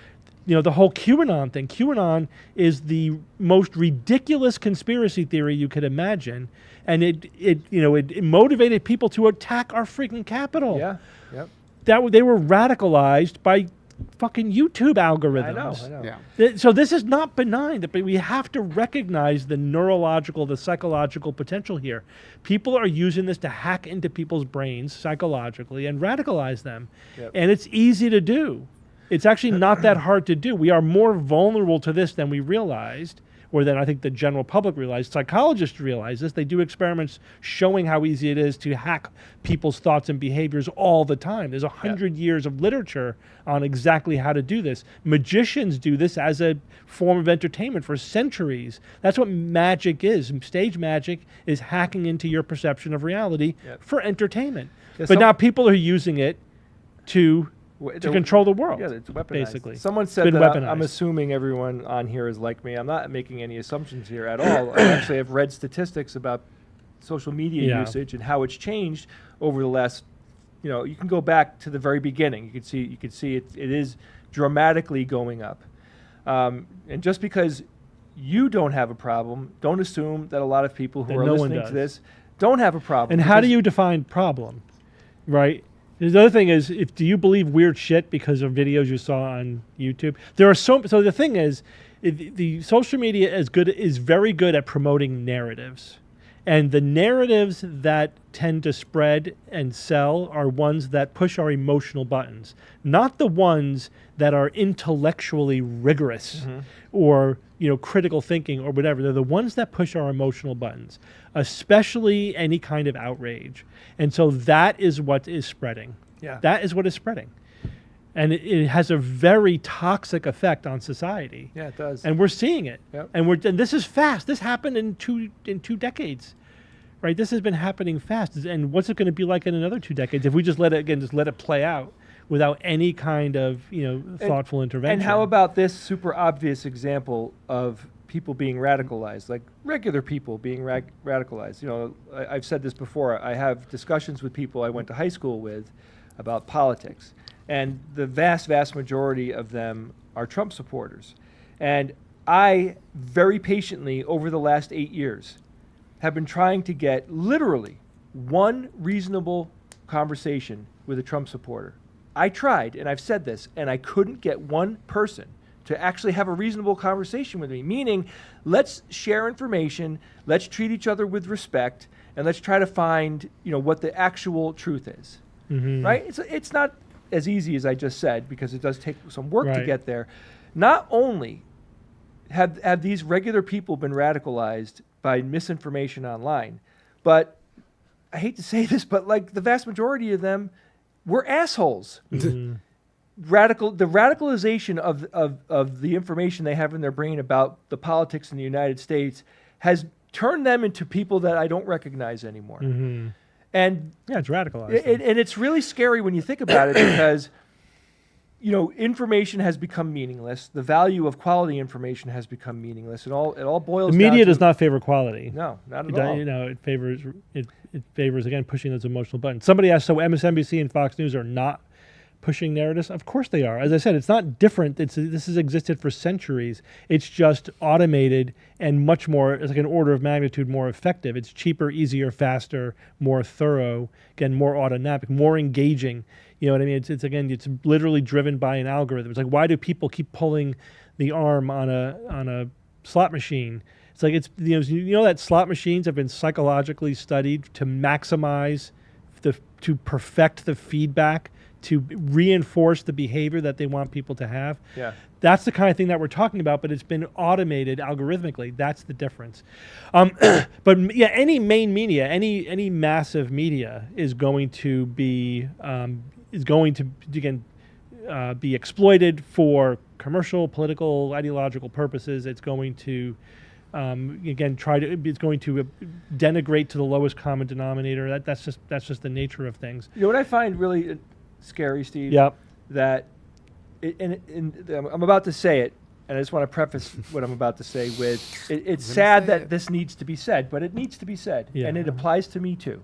whole QAnon thing. QAnon is the most ridiculous conspiracy theory you could imagine, and it motivated people to attack our freaking Capitol. Yeah. Yep. They were radicalized by fucking YouTube algorithms. I know. Yeah. So this is not benign, but we have to recognize the neurological, the psychological potential here. People are using this to hack into people's brains psychologically and radicalize them. Yep. And it's easy to do. It's actually not that hard to do. We are more vulnerable to this than we realized, or than I think the general public realized. Psychologists realize this. They do experiments showing how easy it is to hack people's thoughts and behaviors all the time. There's 100 years of literature on exactly how to do this. Magicians do this as a form of entertainment for centuries. That's what magic is. Stage magic is hacking into your perception of reality for entertainment. Yeah, but now people are using it to control the world. Yeah, it's weaponized. Basically. Someone said Been that weaponized. I'm assuming everyone on here is like me. I'm not making any assumptions here at all. I actually have read statistics about social media usage and how it's changed over the last, you can go back to the very beginning. You can see it is dramatically going up. And just because you don't have a problem, don't assume that a lot of people who That are no one listening to does. this don't have a problem. And how do you define problem, right? The other thing is, do you believe weird shit because of videos you saw on YouTube? There are so the thing is, the social media is very good at promoting narratives, and the narratives that tend to spread and sell are ones that push our emotional buttons, not the ones that are intellectually rigorous or critical thinking or whatever. They're the ones that push our emotional buttons, especially any kind of outrage. And so that is what is spreading. Yeah. That is what is spreading. And it has a very toxic effect on society. Yeah, it does. And we're seeing it. Yep. And this is fast. This happened in two decades. Right? This has been happening fast. And what's it going to be like in another 2 decades if we just let it play out? without any kind of thoughtful intervention. And how about this super obvious example of people being radicalized, like regular people being radicalized? I've said this before. I have discussions with people I went to high school with about politics, and the vast majority of them are Trump supporters. And I very patiently, over the last 8 years, have been trying to get literally one reasonable conversation with a Trump supporter. I tried, and I've said this, and I couldn't get one person to actually have a reasonable conversation with me, meaning let's share information, let's treat each other with respect, and let's try to find what the actual truth is. Right? It's not as easy as I just said, because it does take some work to get there. Not only have these regular people been radicalized by misinformation online, but I hate to say this, but like the vast majority of them were assholes. The radicalization of the information they have in their brain about the politics in the United States has turned them into people that I don't recognize anymore. And it's radicalized. And it's really scary when you think about it, because information has become meaningless. The value of quality information has become meaningless. It all boils down to... The media does not favor quality. No, not at all. It favors again pushing those emotional buttons. Somebody asked, so MSNBC and Fox News are not pushing narratives? Of course they are. As I said, it's not different. This has existed for centuries. It's just automated and much more, it's like an order of magnitude more effective. It's cheaper, easier, faster, more thorough, again, more automatic, more engaging. You know what I mean? It's literally driven by an algorithm. It's like, why do people keep pulling the arm on a slot machine? It's like, that slot machines have been psychologically studied to maximize to perfect the feedback, to reinforce the behavior that they want people to have. Yeah. That's the kind of thing that we're talking about, but it's been automated algorithmically. That's the difference. But yeah, any main media, any massive media is going to be be exploited for commercial, political, ideological purposes. It's going to it's going to denigrate to the lowest common denominator. That's just the nature of things. What I find really scary, Steve. Yep. That, I'm about to say it, and I just want to preface what I'm about to say with, it's sad that this needs to be said, but it needs to be said, and it applies to me too.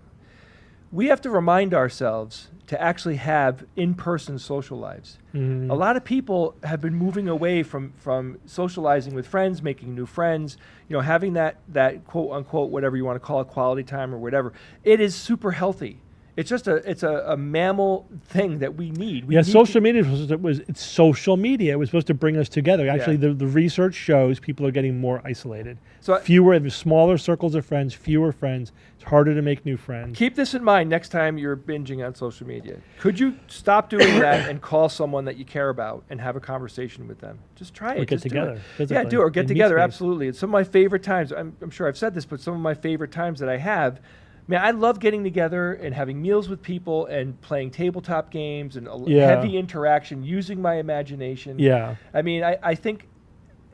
We have to remind ourselves to actually have in-person social lives. A lot of people have been moving away from socializing with friends, making new friends, having that quote unquote, whatever you want to call it, quality time or whatever. It is super healthy. It's just a mammal thing that we need. Social media it's social media. It was supposed to bring us together. Actually, the research shows people are getting more isolated. So smaller circles of friends, fewer friends. It's harder to make new friends. Keep this in mind next time you're binging on social media. Could you stop doing that and call someone that you care about and have a conversation with them? Just try it. Or get together. Yeah, do it. Or get together. Absolutely. It's some of my favorite times. I'm sure I've said this, but some of my favorite times that I have. Man, I love getting together and having meals with people and playing tabletop games and heavy interaction, using my imagination. Yeah. I mean, I think,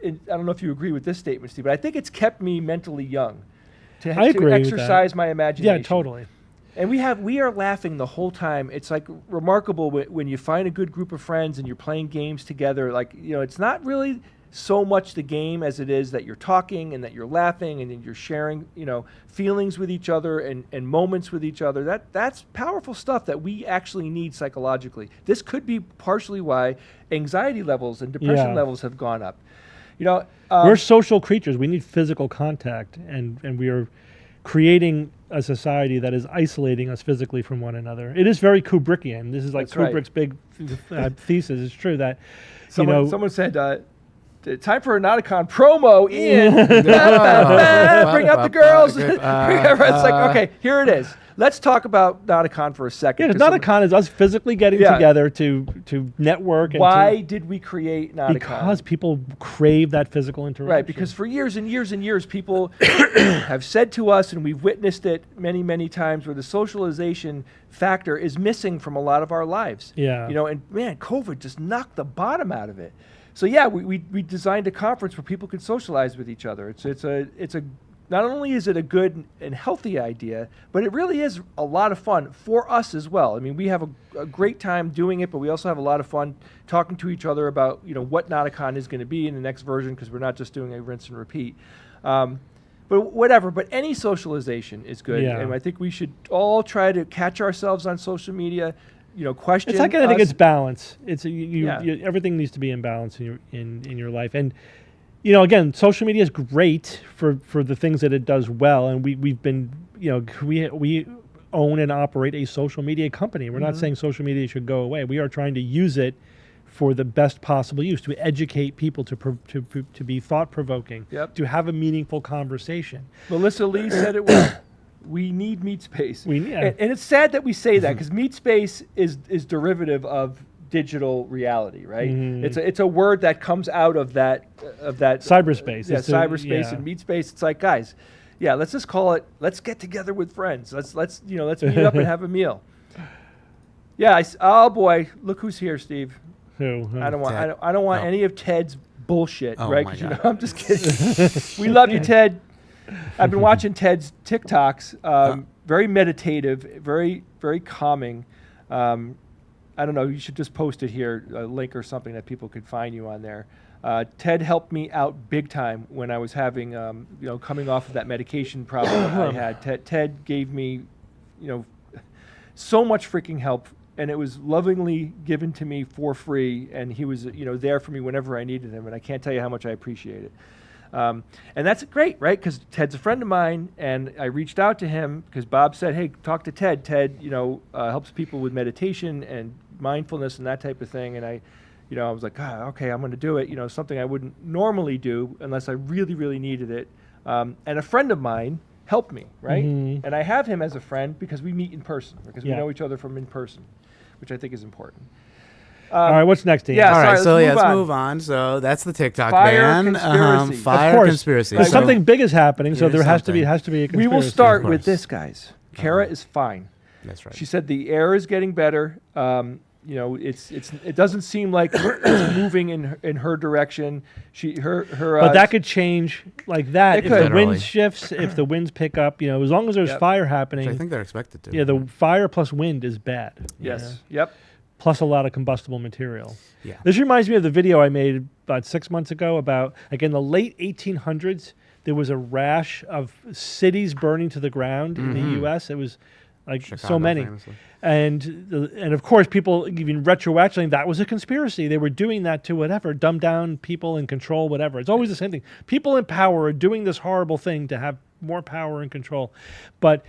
I don't know if you agree with this statement, Steve, but I think it's kept me mentally young to exercise my imagination. Yeah, totally. And we are laughing the whole time. It's like remarkable when you find a good group of friends and you're playing games together. Like, it's not really so much the game as it is that you're talking and that you're laughing and that you're sharing, feelings with each other and moments with each other. That's powerful stuff that we actually need psychologically. This could be partially why anxiety levels and depression levels have gone up. We're social creatures. We need physical contact, and we are creating a society that is isolating us physically from one another. It is very Kubrickian. This is like Kubrick's big thesis. It's true that someone said. Time for a Nauticon promo in. Bring up the girls. It's like, okay, here it is. Let's talk about Nauticon for a second. Yeah, Nauticon is us physically getting together to network. Why did we create Nauticon? Because people crave that physical interaction. Right, because for years and years and years, people have said to us, and we've witnessed it many, many times, where the socialization factor is missing from a lot of our lives. Yeah. And man, COVID just knocked the bottom out of it. So yeah, we designed a conference where people can socialize with each other. It's a not only is it a good and healthy idea, but it really is a lot of fun for us as well. I mean, we have a great time doing it, but we also have a lot of fun talking to each other about, what Nauticon is going to be in the next version, because we're not just doing a rinse and repeat. But whatever, but any socialization is good. Yeah. And I think we should all try to catch ourselves on social media, question. It's like I think us. it's balance. It's Yeah. everything needs to be in balance in your life. And again, social media is great for the things that it does well. And we've been we own and operate a social media company. We're not saying social media should go away. We are trying to use it for the best possible use, to educate people, to be thought-provoking, Yep. to have a meaningful conversation. Melissa Lee said it well. We need meat space. We need- and it's sad that we say that, because meat space is derivative of digital reality, right? It's a word that comes out of that Cyberspace. Yeah, It's a- cyberspace yeah. and meat space. It's like, guys, yeah, let's just call it. Let's get together with friends. Let's meet up and have a meal. Yeah. Oh boy, look who's here, Steve. Who? I don't want. Ted. I don't want Oh. any of Ted's bullshit, Oh right? my 'Cause, God. I'm just kidding. We love you, Ted. I've been watching Ted's TikToks. Very meditative, very very calming. I don't know. You should just post it here, a link or something that people could find you on there. Ted helped me out big time when I was having, coming off of that medication problem I had. Ted gave me, so much freaking help, and it was lovingly given to me for free. And he was, there for me whenever I needed him. And I can't tell you how much I appreciate it. And that's great, right? Because Ted's a friend of mine, and I reached out to him because Bob said, "Hey, talk to Ted. Ted, helps people with meditation and mindfulness and that type of thing." And I was like, okay, I'm going to do it. Something I wouldn't normally do unless I really, really needed it. And a friend of mine helped me, right? Mhm. And I have him as a friend because we meet in person, because we Yeah. know each other from in person, which I think is important. All right, what's next, Ian? yeah, All right, sorry, so let's move let's on. move on. So that's the TikTok Fire ban. conspiracy. Fire Of course. conspiracy. But So something big is happening, so Here's there has to be something. a We conspiracy. will start Of with course. this, guys. Kara is fine. That's right. She said the air is getting better. It doesn't seem like it's moving in her direction. But that could change like that It if could. the Literally. wind shifts, if the winds pick up. As long as there's Yep. fire Which happening. I think they're expected to. Yeah, the fire plus wind is bad. Yes. Yep. Plus a lot of combustible material. Yeah. This reminds me of the video I made about 6 months ago about, like, in the late 1800s, there was a rash of cities burning to the ground in the U.S. It was like so Chicago, many. famously. And of course, people even retroactively, that was a conspiracy. They were doing that to whatever, dumb down people and control whatever. It's always the same thing. People in power are doing this horrible thing to have more power and control. But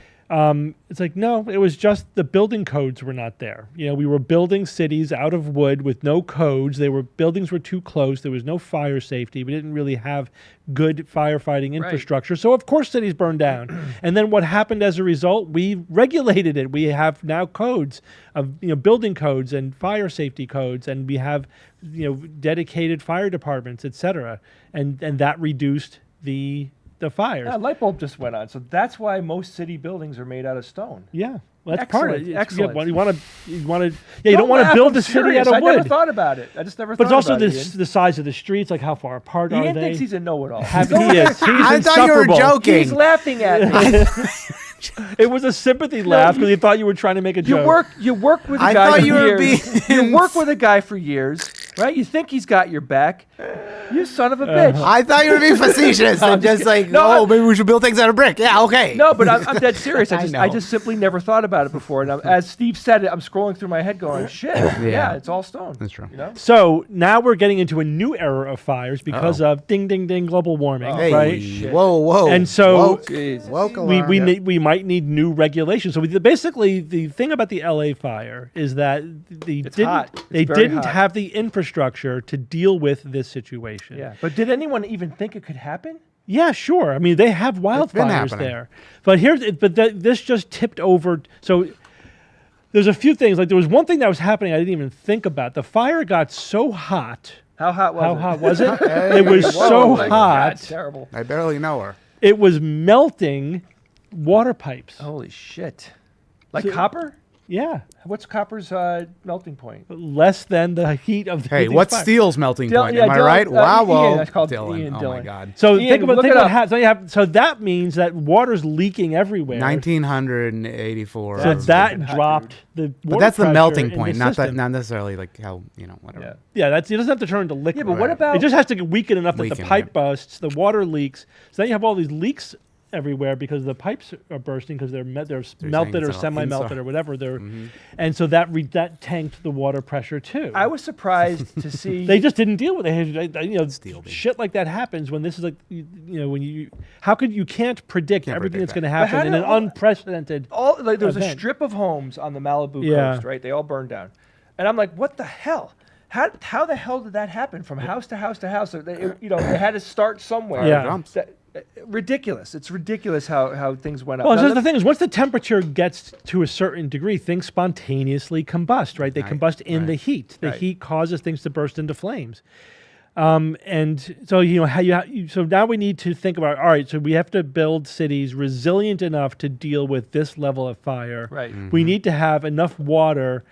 it's like, no, it was just the building codes were not there. We were building cities out of wood with no codes. Buildings were too close. There was no fire safety. We didn't really have good firefighting infrastructure. So of course cities burned down. And then what happened as a result? We regulated it. We have now codes of building codes and fire safety codes, and we have dedicated fire departments, etc. And that reduced the fires. Yeah, a light bulb just went on. So that's why most city buildings are made out of stone. Yeah, well, that's part of it. Excellent. You want to. You don't want to build the city out of I wood. never thought about it. I just never But thought it's also about it. the size of the streets, like how far apart are Ian they? thinks he's a know-it-all. He is. He's I thought you were insufferable. joking. He's laughing at me. It was a sympathy laugh because he thought you were trying to make a joke. You work with a I guy thought for you were years. being- You work with a guy for years, right? You think he's got your back. You son of a bitch. I thought you were being facetious and just like, No, maybe we should build things out of brick. Yeah, okay. No, but I'm dead serious. I I know. just simply never thought about it before. And as Steve said it, I'm scrolling through my head going, shit, yeah, it's all stone. That's true. So now we're getting into a new era of fires because of ding, ding, ding, global warming, Hey, right? shit. whoa. And so Woke. Jesus. Woke we alarm. we might need new regulations. So basically, the thing about the LA fire is that they hot. It's they very didn't hot. have the infrastructure to deal with this situation. Yeah. But did anyone even think it could happen? Yeah, sure. I mean, they have been wildfires happening. there, but this just tipped over. So there's a few things. Like there was one thing that was happening I didn't even think about. The fire got so hot. How hot was How it? hot was it? Hey, It was whoa, so my hot. That's terrible. I barely know her. It was melting water pipes. Holy shit. Like copper? Yeah, What's copper's melting point? less than the heat of the. Hey, these what's fires. steel's melting Dylan- point? yeah, Am I Dylan- right? Ian, Wow, that's called Dylan. Ian Oh my Dylan. God. So Ian, think about look think it what up. happens. So that means that water's leaking everywhere. 1984. So That's that freaking hot, dropped the. But water that's the pressure melting in point, the not system. not necessarily like how whatever. Yeah. Yeah, that's it doesn't have to turn into liquid. Yeah, but what Right. about It just has to get weaken enough that the Weaken, pipe yeah. busts, the water leaks. So then you have all these leaks everywhere because the pipes are bursting because they're saying melted or it's all semi-melted inside. or whatever. They're and so that tanked the water pressure too. I was surprised to see. They just didn't deal with it. You know, Steel beam. shit like that happens when this is like when you how could you can't predict Can't everything predict that's going to But how happen in did an all- unprecedented. all like there was a event. strip of homes on the Malibu Yeah. coast, right? They all burned down, and I'm like, what the hell? How the hell did that happen from house to house to house? They had to start somewhere. Yeah. Jumps. Ridiculous. It's ridiculous how things went up. Well, Now, so let- the thing is, once the temperature gets to a certain degree, things spontaneously combust, right? They Right, combust in the right. heat. The Right. heat causes things to burst into flames. And so, so now we need to think about, all right, so we have to build cities resilient enough to deal with this level of fire. Right. We need to have enough water.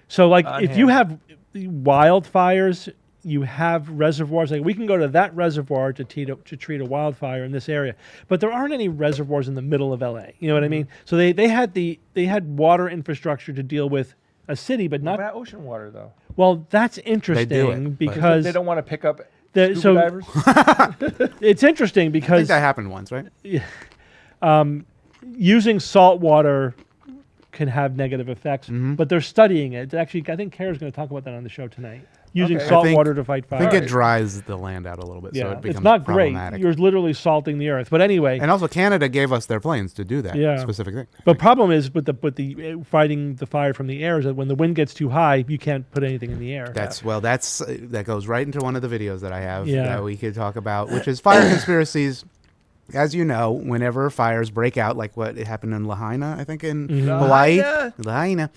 So, like, On if you hand. have wildfires, you have reservoirs. Like, we can go to that reservoir to treat a wildfire in this area, but there aren't any reservoirs in the middle of LA. You know what I mean? So they had water infrastructure to deal with a city, but What not. about ocean water though? Well, that's interesting but- because They don't want to pick up The- scuba so- divers. it's interesting I think because that happened once, right? using salt water can have negative effects, Mm-hmm. but they're studying it. Actually, I think Kara's going to talk about that on the show tonight. Using Okay. salt I think- water to fight I fire. think it dries the land out a little bit, so yeah, it becomes it's not great. problematic. You're literally salting the earth. But anyway, And also, Canada gave us their planes to do that Yeah. specific thing. the problem is with the fighting the fire from the air is that when the wind gets too high, you can't put anything in the air. That goes right into one of the videos that I have Yeah. that we could talk about, which is fire conspiracies. As you know, whenever fires break out, like what it happened in Lahaina, I think in Hawaii, Lahaina,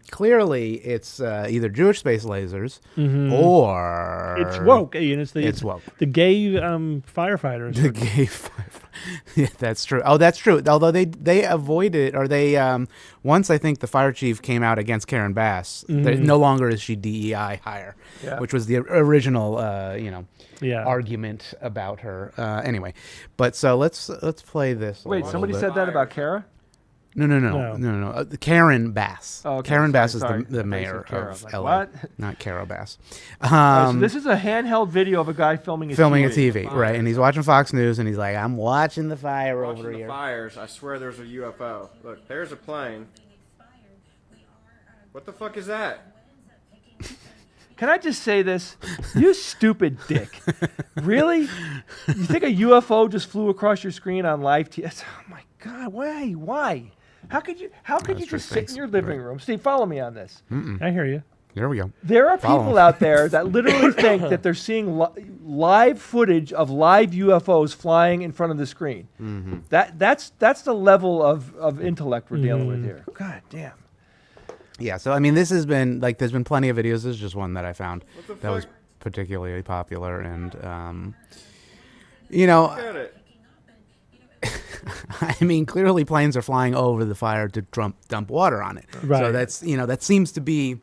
clearly it's either Jewish space lasers or It's woke, and it's woke. the gay firefighters. The gay yeah, that's true. Oh, that's true. Although they avoided, or they once I think the fire chief came out against Karen Bass. No longer is she DEI hire, Yeah. which was the original Yeah. argument about her. Anyway, but so let's play this. a Wait, little somebody bit. said that about Kara? No. Karen Bass. Oh, okay. Karen Bass Sorry. is the I thought you mayor said Kara. I was of like, LA, what? not Kara Bass. All right, so this is a handheld video of a guy filming a Filming a TV. TV, right? And he's watching Fox News, and he's like, "I'm watching the fire over Watching the here." fires, I swear there's a UFO. Look, there's a plane. What the fuck is that? Can I just say this? You stupid dick. Really? You think a UFO just flew across your screen on live TV? Oh my God, why? Why? How could you That's just true. sit in your living room? Steve, follow me on this. I hear you. There we go. There are Follow people him. out there that literally think that they're seeing live footage of live UFOs flying in front of the screen. Mm-hmm. That's the level of intellect we're dealing with here. God damn. Yeah, so I mean, this has been like there's been plenty of videos. This is just one that I found What the that was fuck? particularly popular, and Look at it. I mean, clearly planes are flying over the fire to dump water on it. Right. So that's that seems to be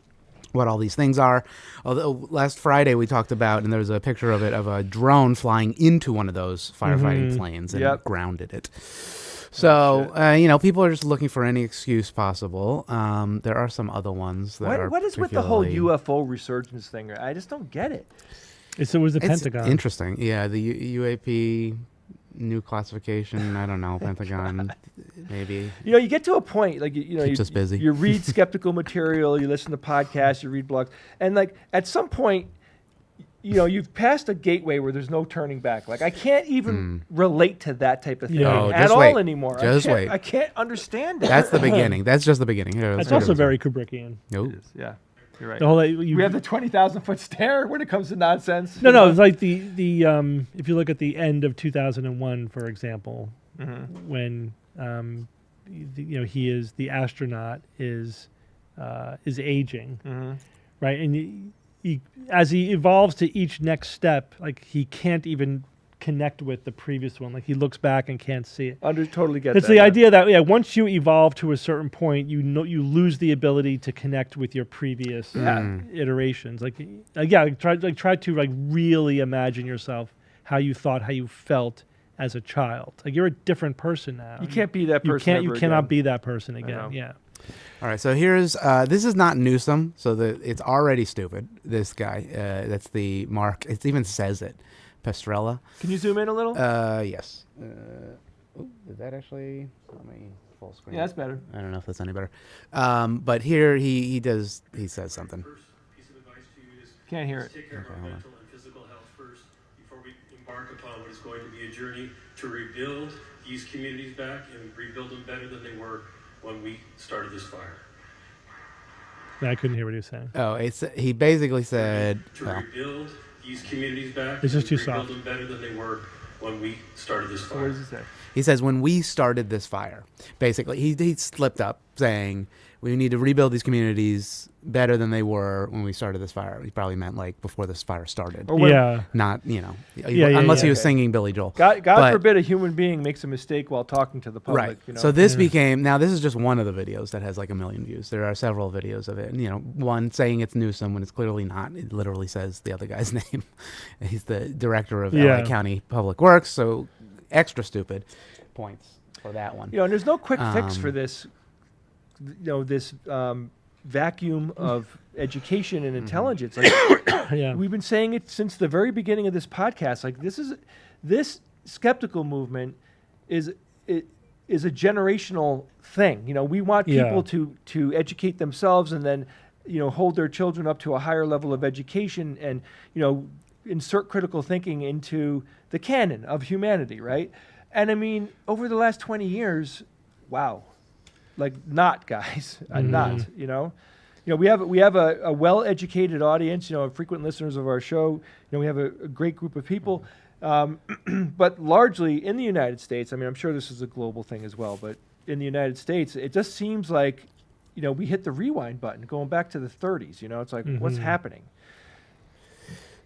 what all these things are. Although last Friday we talked about, and there was a picture of it of a drone flying into one of those firefighting planes and Yep. grounded it. So people are just looking for any excuse possible. There are some other ones that are. What is with the whole particularly- UFO resurgence thing? I just don't get it. It was the It's Pentagon. interesting. Yeah, the UAP new classification. I don't know, Pentagon, maybe. You get to a point like Keeps us busy. You read skeptical material, you listen to podcasts, you read blogs, and like at some point, you've passed a gateway where there's no turning back. Like I can't even relate to that type of thing Yeah. Oh, at just all wait. anymore. Just wait. I can't understand it. That's the beginning. That's just the beginning. Here, let's That's hear also this very one. Kubrickian. Nope. Yeah, you're right. The whole We have the 20,000-foot stare when it comes to nonsense. No, it's like the if you look at the end of 2001, for example, when the astronaut is aging, right, and he, as he evolves to each next step, like he can't even connect with the previous one. Like he looks back and can't see it. Totally get It's that. the idea that once you evolve to a certain point, you lose the ability to connect with your previous iterations. Try to really imagine yourself how you thought, how you felt as a child. Like you're a different person now. You can't be that person. You cannot be that person again. Yeah. All right, so here's this is not Newsom, so it's already stupid. This guy, that's the mark. It even says it, Pastrella. Can you zoom in a little? Yes. Is that actually? Let me full screen. Yeah, that's better. I don't know if that's any better. But here he says something. First piece of advice to you is Can't hear it. take care of our mental and physical health first before we embark upon what is going to be a journey to rebuild these communities back and rebuild them better than they were when we started this fire. I couldn't hear what he was saying. Oh, he basically said. To rebuild these communities back It's just and too rebuild soft. them better than they were when we started this So what fire. does it say? He says when we started this fire, basically he slipped up saying we need to rebuild these communities better than they were when we started this fire. He probably meant like before this fire started, Or when- Yeah. not Yeah, unless he was okay. singing Billy Joel. God But- forbid a human being makes a mistake while talking to the public. Right. You know? So this became now. This is just one of the videos that has like 1 million views. There are several videos of it. And, one saying it's Newsom when it's clearly not. It literally says the other guy's name. He's the director of Yeah. LA County Public Works. So extra stupid points for that one. and there's no quick fix for Um, this. This vacuum of education and intelligence. Like, Yeah. we've been saying it since the very beginning of this podcast. Like this skeptical movement is a generational thing. We want people to educate themselves and then hold their children up to a higher level of education and insert critical thinking into the canon of humanity, right? And I mean, over the last 20 years, wow, like not guys, not we have a well-educated audience, frequent listeners of our show. We have a great group of people, but largely in the United States. I mean, I'm sure this is a global thing as well, but in the United States, it just seems like we hit the rewind button, going back to the 30s. It's like what's happening?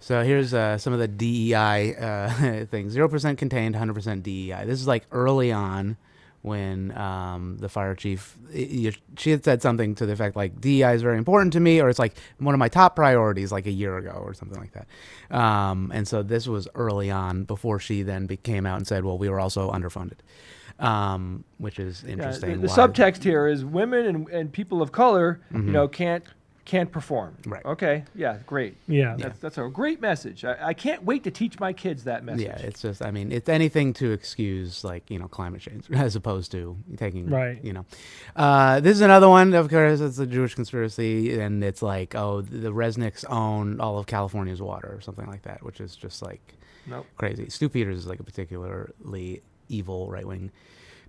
So here's some of the DEI things. 0% contained, 100% DEI. This is like early on when the fire chief, she had said something to the effect like DEI is very important to me, or it's like one of my top priorities like a year ago or something like that. And so this was early on before she then came out and said, well, we were also underfunded, which is interesting. The Why- subtext here is women and people of color, can't perform. Right. Okay. Yeah. Great. Yeah. That's a great message. I can't wait to teach my kids that message. Yeah, it's just, I mean, it's anything to excuse, like, climate change as opposed to taking, Right. This is another one, of course, it's a Jewish conspiracy, and it's like, oh, the Resnicks own all of California's water or something like that, which is just, like, Nope. crazy. Stu Peters is, like, a particularly evil right-wing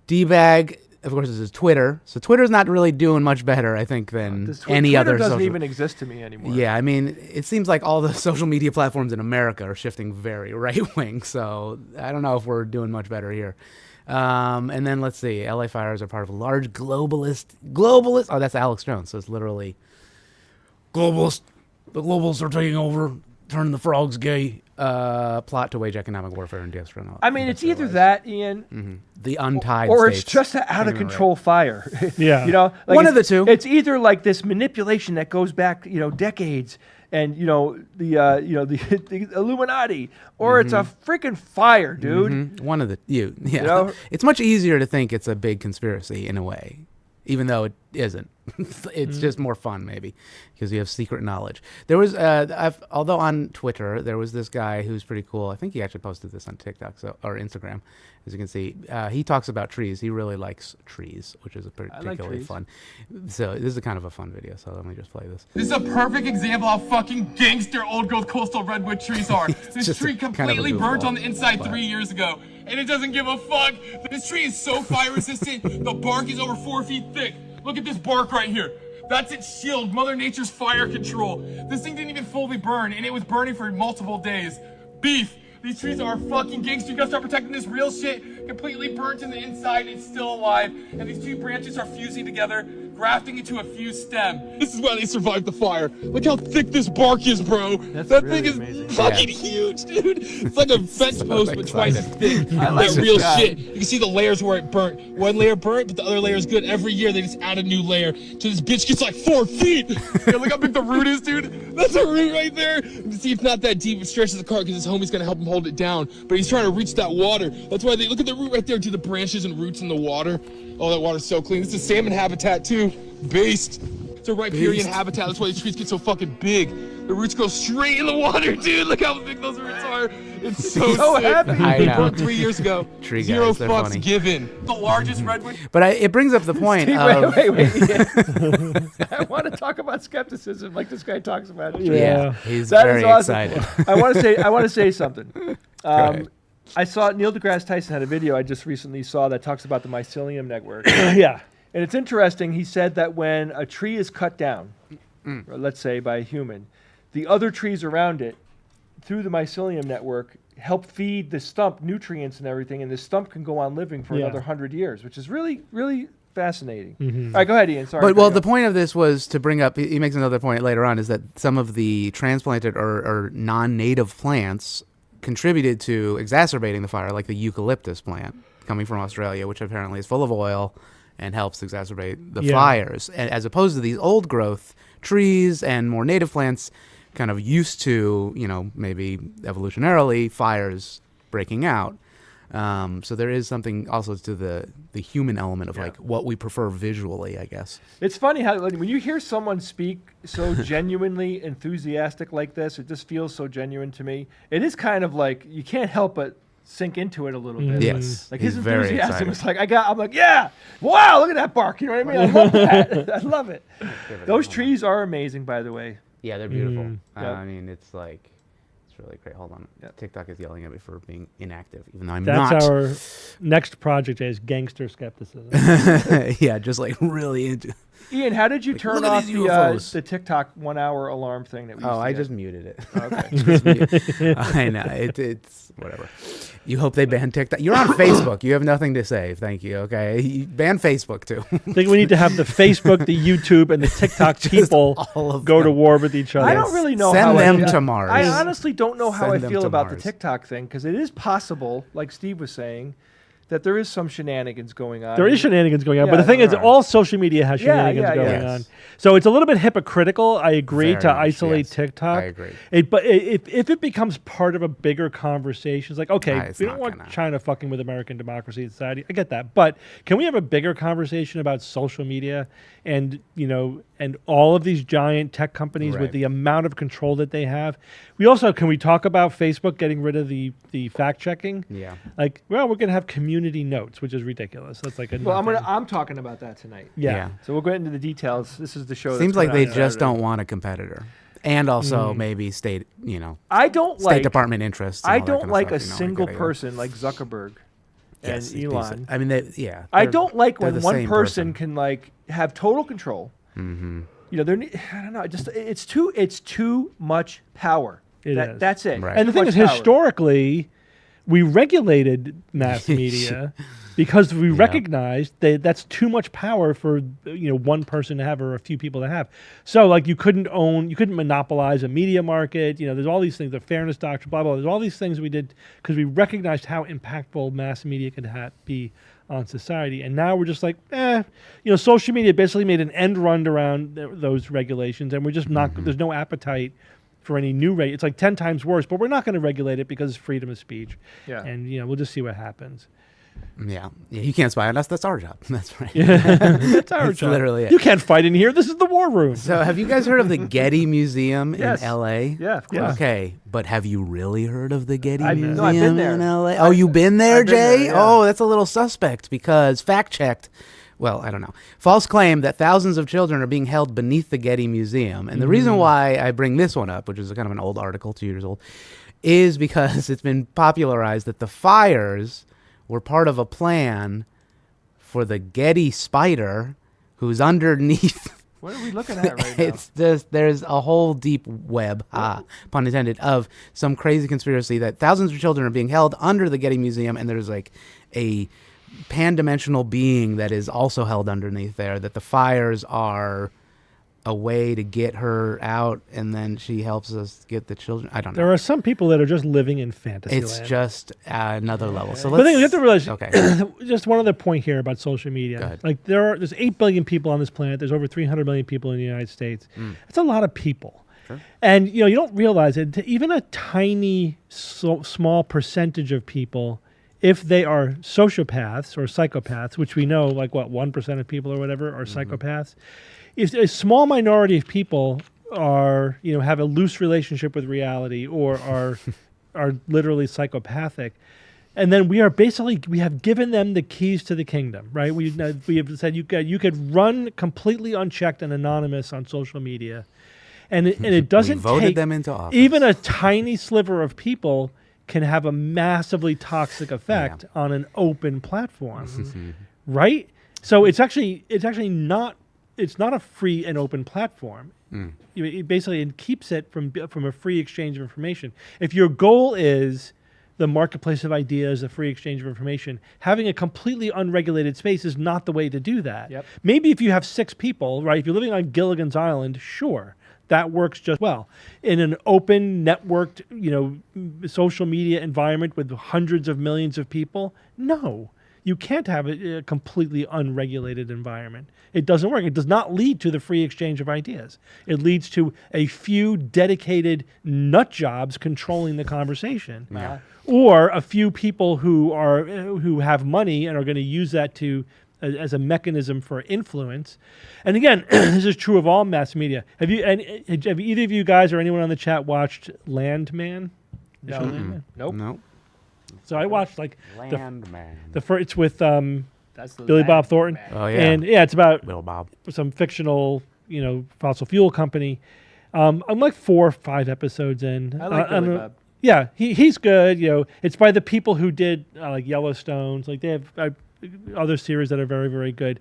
D-bag. Of course, this is Twitter. So Twitter's not really doing much better, I think, than any Twitter other doesn't social... even exist to me anymore. Yeah, I mean, it seems like all the social media platforms in America are shifting very right-wing, so I don't know if we're doing much better here. And then let's see, LA fires are part of a large globalist, oh, that's Alex Jones, so it's literally globalist, the globalists are taking over, turning the frogs gay, plot to wage economic warfare and industrial. I mean, it's either that, Ian, The untied or states. it's just an out of control fire. Yeah. Like One of it's- the two. It's either like this manipulation that goes back, decades, and the Illuminati, or it's a freaking fire, dude. One of the yeah. know? It's much easier to think it's a big conspiracy in a way, even though it isn't. It's just more fun maybe because you have secret knowledge. There was although on Twitter there was this guy who's pretty cool. I think he actually posted this on TikTok or Instagram, as you can see. He talks about trees. He really likes trees, which is particularly trees. fun. So this is kind of a fun video. So let me just play this. This is a perfect example of how fucking gangster old growth coastal redwood trees are. This just tree a kind of a completely burnt goofball, on the inside but- 3 years ago, and it doesn't give a fuck. This tree is so fire resistant, the bark is over 4 feet thick. Look at this bark right here. That's its shield, Mother Nature's fire control. This thing didn't even fully burn, and it was burning for multiple days. Beef. These trees are fucking gangster. You gotta start protecting this real shit. Completely burnt in the inside, it's still alive. And these two branches are fusing together, grafting it to a fused stem. This is why they survived the fire. Look how thick this bark is, bro. That really thing is amazing. fucking huge, dude. It's like a fence post, but twice as thick. I like That this real guy. shit. You can see the layers where it burnt. One layer burnt, but the other layer is good. Every year they just add a new layer. So this bitch gets like 4 feet. Yeah, look how big the root is, dude. That's a root right there. You can see it's not that deep. It stretches the car because his homie's gonna help him hold it down. But he's trying to reach that water. That's why they look at the root right there, to the branches and roots in the water. Oh, that water's so clean. This is salmon habitat too. Based. It's a riparian habitat. That's why these trees get so fucking big. The roots go straight in the water, dude. Look how big those roots are. It's so sick. happy. I They know. broke 3 years ago. Tree Zero guys, they're fucks funny. given. The largest redwood. But it brings up the point of Wait. Yeah. I want to talk about skepticism like this guy talks about it. yeah, he's That very is awesome. excited. I want to say something. ahead. I saw Neil deGrasse Tyson had a video I just recently saw that talks about the mycelium network. Yeah. And it's interesting. He said that when a tree is cut down, or let's say by a human, the other trees around it, through the mycelium network, help feed the stump nutrients and everything, and the stump can go on living for Yeah. another 100 years, which is really, really fascinating. All right, go ahead, Ian. Sorry. But well, Carry the on. point of this was to bring up. He makes another point later on, is that some of the transplanted or non-native plants contributed to exacerbating the fire, like the eucalyptus plant coming from Australia, which apparently is full of oil and helps exacerbate the Yeah. fires, as opposed to these old growth trees and more native plants kind of used to, maybe evolutionarily, fires breaking out. So there is something also to the human element of like what we prefer visually, I guess. It's funny how when you hear someone speak so genuinely enthusiastic like this, it just feels so genuine to me. It is kind of like you can't help but sink into it a little bit. Yes, Like he's his very enthusiasm excited. is like I'm like, yeah, wow, look at that bark. You know what I mean? I love that. I love it. Those trees are amazing, by the way. Yeah, they're beautiful. Yep. I mean, it's really great. Hold on. Yep. TikTok is yelling at me for being inactive, even though I'm That's not. our next project is gangster skepticism. Yeah, just like really into. Ian, how did you turn look at off these UFOs. the TikTok 1 hour alarm thing that we used Oh, to I get? just muted it. Okay. Just I know it's whatever. You hope they ban TikTok. You're on Facebook. You have nothing to say. Thank you. Okay, you ban Facebook too. I think we need to have the Facebook, the YouTube, and the TikTok people all of go to them. war with each other. I don't really know Send how them I feel. to Mars. I honestly don't know how Send I them feel to about the Mars. TikTok thing, because it is possible, like Steve was saying, that there is some shenanigans going on. There is shenanigans going on, but Yeah, the thing is, there are. all social media has Yeah, shenanigans yeah, going yes. on. So it's a little bit hypocritical. I agree Very to much, isolate yes. TikTok. I agree. But if it becomes part of a bigger conversation, it's like, okay, It's we don't not want gonna. China fucking with American democracy and society. I get that, but can we have a bigger conversation about social media and and all of these giant tech companies Right. with the amount of control that they have? Can we talk about Facebook getting rid of the fact checking? Yeah. Like, well, we're gonna have community notes, which is ridiculous. That's like a Well, nothing. I'm talking about that tonight. Yeah. So we'll go into the details. This is the show. Seems that's like coming they out just Saturday. don't want a competitor, and also maybe state I don't State like. Department interests. and I all that don't kind of like stuff, a I single get it. person like Zuckerberg Yes, and he's Elon. decent. I mean, yeah. I they're- don't like they're when the one same person can like have total control. Mm-hmm. I don't know. It's too much power. It is. That's it. Right. And the Too thing much is, power. historically, we regulated mass media because we recognized that that's too much power for one person to have or a few people to have. So like you couldn't monopolize a media market. There's all these things, the fairness doctrine, blah blah. There's all these things we did because we recognized how impactful mass media could be on society. And now we're just like, social media basically made an end run around those regulations, and we're just not. There's no appetite for any new It's like 10 times worse, but we're not going to regulate it because it's freedom of speech. Yeah. And we'll just see what happens. Yeah, you can't spy on us. That's our job. That's right. That's our That's job. literally it. You can't fight in here. This is the war room. So, have you guys heard of the Getty Museum Yes. in L.A.? Yeah, of course. Okay, but have you really heard of the Getty I've- Museum no, I've been there. in L.A.? Oh, you've been there, I've been Jay? there, yeah. Oh, that's a little suspect because fact-checked. Well, I don't know. False claim that thousands of children are being held beneath the Getty Museum. And the reason why I bring this one up, which is kind of an old article, 2 years old, is because it's been popularized that the fires were part of a plan for the Getty spider who's underneath. What are we looking at right now? It's just, there's a whole deep web, pun intended, of some crazy conspiracy that thousands of children are being held under the Getty Museum, and there's like a pan-dimensional being that is also held underneath there, that the fires are a way to get her out, and then she helps us get the children. I don't know. There are some people that are just living in fantasy It's land. just another level. So But then you have to realize, okay. just one other point here about social Go media. ahead. Like there's 8 billion people on this planet. There's over 300 million people in the United States. That's a lot of people. Sure. And you don't realize it. Even a tiny, small percentage of people, if they are sociopaths or psychopaths, which we know, like 1% of people or whatever are psychopaths. If a small minority of people are, have a loose relationship with reality or are literally psychopathic, and then we have given them the keys to the kingdom, right? We have said you could run completely unchecked and anonymous on social media, and it doesn't We voted take them into office. even a tiny sliver of people can have a massively toxic effect on an open platform, right? So it's actually not. It's not a free and open platform. It keeps it from a free exchange of information. If your goal is the marketplace of ideas, the free exchange of information, having a completely unregulated space is not the way to do that. Yep. Maybe if you have 6 people, right? If you're living on Gilligan's Island, sure, that works just well. In an open, networked, social media environment with hundreds of millions of people, no. You can't have a completely unregulated environment. It doesn't work. It does not lead to the free exchange of ideas. It leads to a few dedicated nut jobs controlling the conversation, or a few people who have money and are going to use that as a mechanism for influence. And again, this is true of all mass media. Have either of you guys or anyone on the chat watched Landman? No. Nope. No. So I watched Landman. it's with That's the Billy land Bob Thornton. man. Oh, yeah. And it's about Little Bob. some fictional, fossil fuel company. I'm like 4 or 5 episodes in. I like Billy Bob. Yeah, he's good. It's by the people who did like Yellowstones. Like they have other series that are very, very good.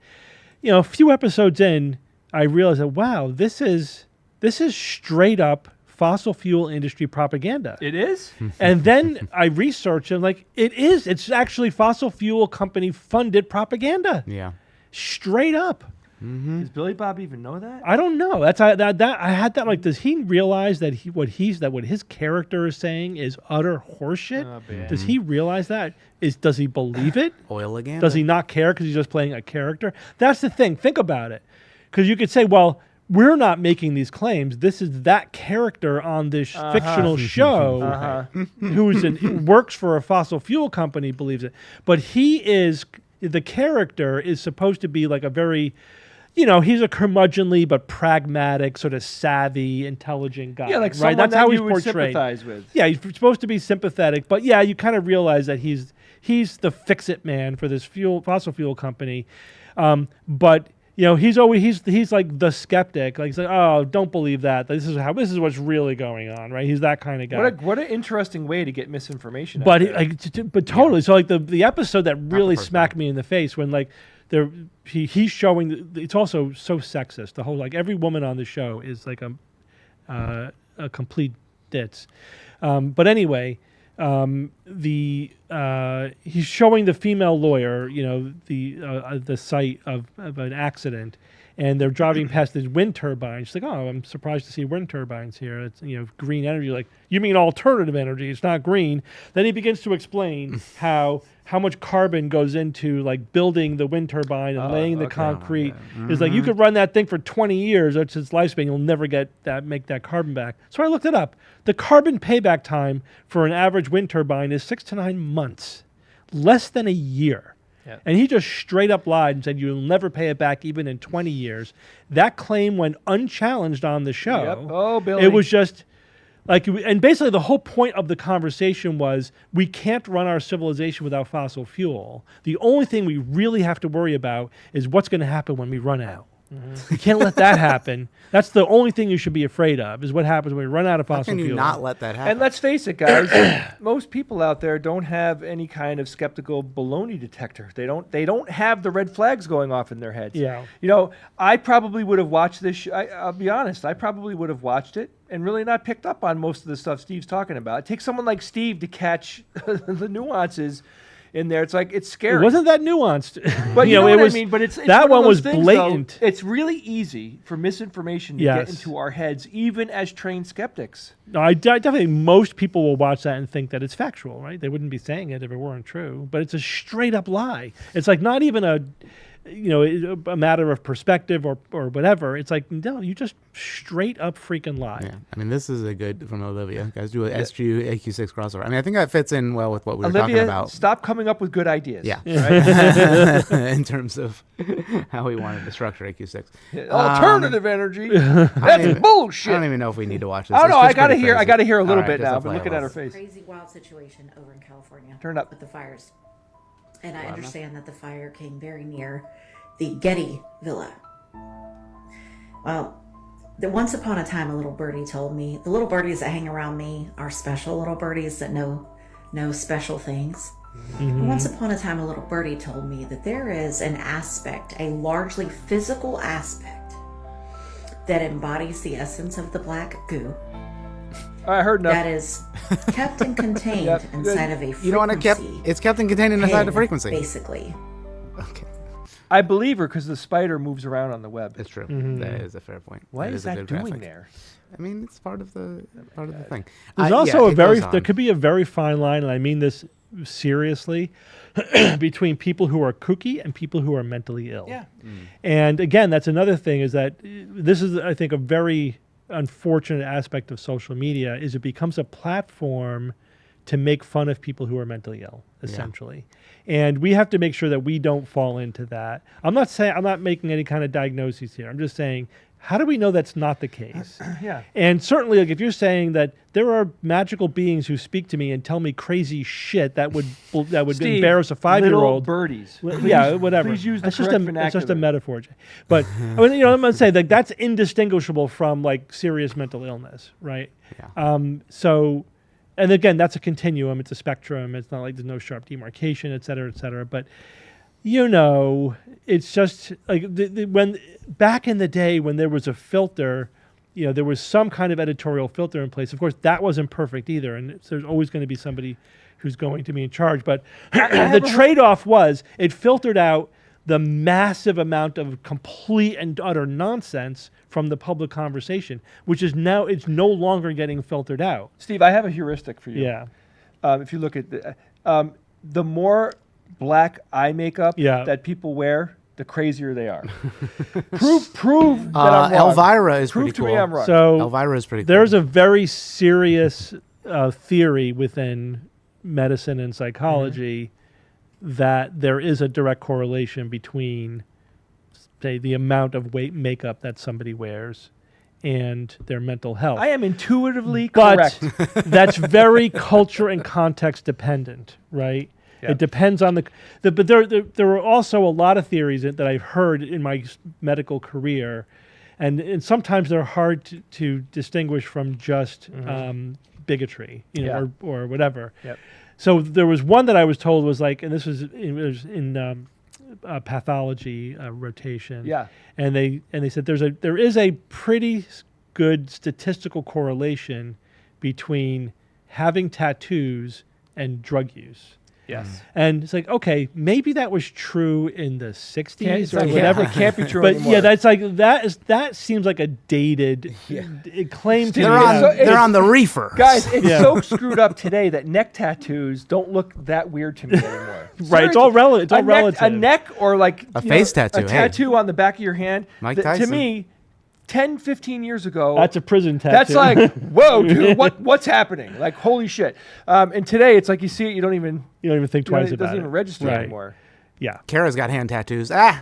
A few episodes in, I realized that wow, this is straight up fossil fuel industry propaganda. It is? And then I researched and it's actually fossil fuel company funded propaganda. Yeah. Straight up. Does Billy Bob even know that? I don't know. That's I had that like. Does he realize that what his character is saying is utter horseshit? Oh, man. Does he realize that? Does he believe it? Oil again. Does he not care because he's just playing a character? That's the thing. Think about it, because you could say, well, we're not making these claims. This is that character on this fictional show who works for a fossil fuel company believes it, but the character is supposed to be like a very. He's a curmudgeonly but pragmatic, sort of savvy, intelligent guy. Yeah, like right? someone That's that how you he's would portrayed. sympathize with. Yeah, he's supposed to be sympathetic, but yeah, you kind of realize that he's the fix-it man for this fossil fuel company. But he's like the skeptic. Like he's like, oh, don't believe that. This is what's really going on, right? He's that kind of guy. What an interesting way to get misinformation. But out there. but totally. So like the episode that really smacked me in the face when like he's showing it's also so sexist. The whole like every woman on the show is like a complete ditz. But anyway, he's showing the female lawyer, the site of an accident. And they're driving past this wind turbine. She's like, "Oh, I'm surprised to see wind turbines here. It's green energy." Like, you mean alternative energy? It's not green. Then he begins to explain how much carbon goes into like building the wind turbine and laying the concrete. It's like you could run that thing for 20 years. That's its lifespan. You'll never make that carbon back. So I looked it up. The carbon payback time for an average wind turbine is 6 to 9 months, less than a year. Yep. And he just straight up lied and said you'll never pay it back even in 20 years. That claim went unchallenged on the show. Yep. Oh, Billy. It was just like, and basically the whole point of the conversation was we can't run our civilization without fossil fuel. The only thing we really have to worry about is what's going to happen when we run out. You can't let that happen. That's the only thing you should be afraid of, is what happens when we run out of fossil How can you fuel. not let that happen? And let's face it, guys, most people out there don't have any kind of skeptical baloney detector. They don't have the red flags going off in their heads. Yeah. I probably would have watched this. I'll be honest. I probably would have watched it and really not picked up on most of the stuff Steve's talking about. It takes someone like Steve to catch the nuances in there. It's like it's scary. It wasn't that nuanced. But you know it what was, I mean. But it's that one one was things, though, blatant. it's really easy for misinformation to get Yes. into our heads, even as trained skeptics. No, definitely most people will watch that and think that it's factual, right? They wouldn't be saying it if it weren't true. But it's a straight up lie. It's like not even a matter of perspective or whatever. It's like, no, you just straight up freaking lie. Yeah, I mean, this is a good from Olivia. Guys, do a SGU AQ6 crossover. I mean, I think that fits in well with what we were talking Olivia, about. stop coming up with good ideas. Yeah, Right? in terms of how we wanted to structure AQ6. Alternative energy. I That's don't even- bullshit. I don't even know if we need to watch this. I don't It's know. I just gotta pretty hear. I crazy. gotta hear a little All right, bit just now. a But looking at her playlist. face. Crazy wild situation over in California. Turn up. With the fires. And I understand that the fire came very near the Getty Villa. Well, once upon a time, a little birdie told me, the little birdies that hang around me are special little birdies that know special things. And once upon a time, a little birdie told me that there is an aspect, a largely physical aspect, that embodies the essence of the black goo. I heard enough. That is kept and contained Yep, good. inside of a frequency. You don't want to keep. It's kept and contained inside the pin, frequency. Basically. Okay, I believe her because the spider moves around on the web. that's true. Mm-hmm. That is a fair point. What is a that good doing graphic. there? I mean, it's part of the thing. There's also there could be a very fine line, and I mean this seriously, between people who are kooky and people who are mentally ill. Yeah. And again, that's another thing is that this is, I think, a very unfortunate aspect of social media is it becomes a platform to make fun of people who are mentally ill, essentially. And we have to make sure that we don't fall into that. I'm not making any kind of diagnoses here. I'm just saying, how do we know that's not the case? Yeah. And certainly, like if you're saying that there are magical beings who speak to me and tell me crazy shit that would Steve, embarrass a little 5-year-old. birdies. Yeah, whatever. Please use the It's just correct a vernacular. metaphor. Jay. But I mean, I'm gonna say like that's indistinguishable from like serious mental illness, right? Yeah. So, and again, that's a continuum. It's a spectrum. It's not like there's no sharp demarcation, et cetera, et cetera. But it's just like when back in the day when there was a filter, there was some kind of editorial filter in place. Of course, that wasn't perfect either, and there's always going to be somebody who's going to be in charge. But the trade-off was it filtered out the massive amount of complete and utter nonsense from the public conversation, which is now it's no longer getting filtered out. Steve, I have a heuristic for you. Yeah. If you look at the more black eye makeup Yeah. that people wear, the crazier they are. prove that I'm wrong. Elvira is Prove pretty to cool. me I'm wrong. So Elvira is pretty cool. there's a very serious theory within medicine and psychology that there is a direct correlation between, say, the amount of makeup that somebody wears and their mental health. I am intuitively but correct. that's very culture and context dependent, right? Yeah. It depends on but there are also a lot of theories that I've heard in my medical career, and sometimes they're hard to distinguish from just bigotry, Yeah. or whatever. Yep. So there was one that I was told was like, and this was in pathology rotation. Yeah. And they said there is a pretty good statistical correlation between having tattoos and drug use. Yes. And it's like, okay, maybe that was true in the 60s or It whatever. can't be true But anymore. yeah, that's like that seems like a dated claim to Steve, They're be- on. so it's- They're on the reefer. Guys, it's Yeah. so screwed up today that neck tattoos don't look that weird to me anymore. Right, it's all relative. It's all relative. A neck or like A you face know, tattoo, a hey. tattoo on the back of your hand. Mike To Tyson. me, 10, 15 years ago, That's a prison tattoo. that's like, whoa, dude, what's happening? Like, holy shit. And today, it's like you see it, you don't even you don't even think twice it about doesn't it. even register Right. anymore. Yeah. Kara's got hand tattoos. Ah.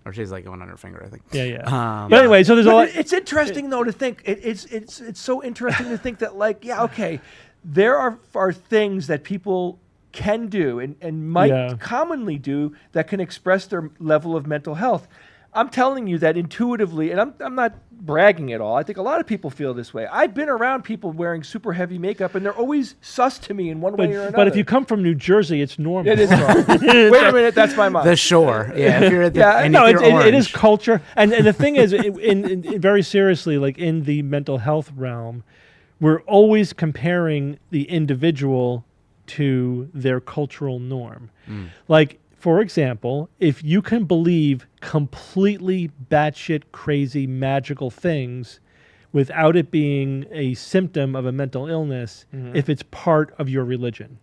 Or she's like going on her finger, I think. Yeah. But anyway, so there's a lot. But it's interesting though to think it's so interesting to think that like okay, there are things that people can do and might Yeah. commonly do that can express their level of mental health. I'm telling you that intuitively, and I'm not bragging at all. I think a lot of people feel this way. I've been around people wearing super heavy makeup, and they're always sus to me in one way or another. But if you come from New Jersey, it's normal. it is wrong. Wait a minute, that's my mom. The shore. Yeah. If you're at the, Yeah, and No, if you're it is orange. culture, and the thing is, in very seriously, like in the mental health realm, we're always comparing the individual to their cultural norm. Like, for example, if you can believe completely batshit crazy magical things without it being a symptom of a mental illness, if it's part of your religion,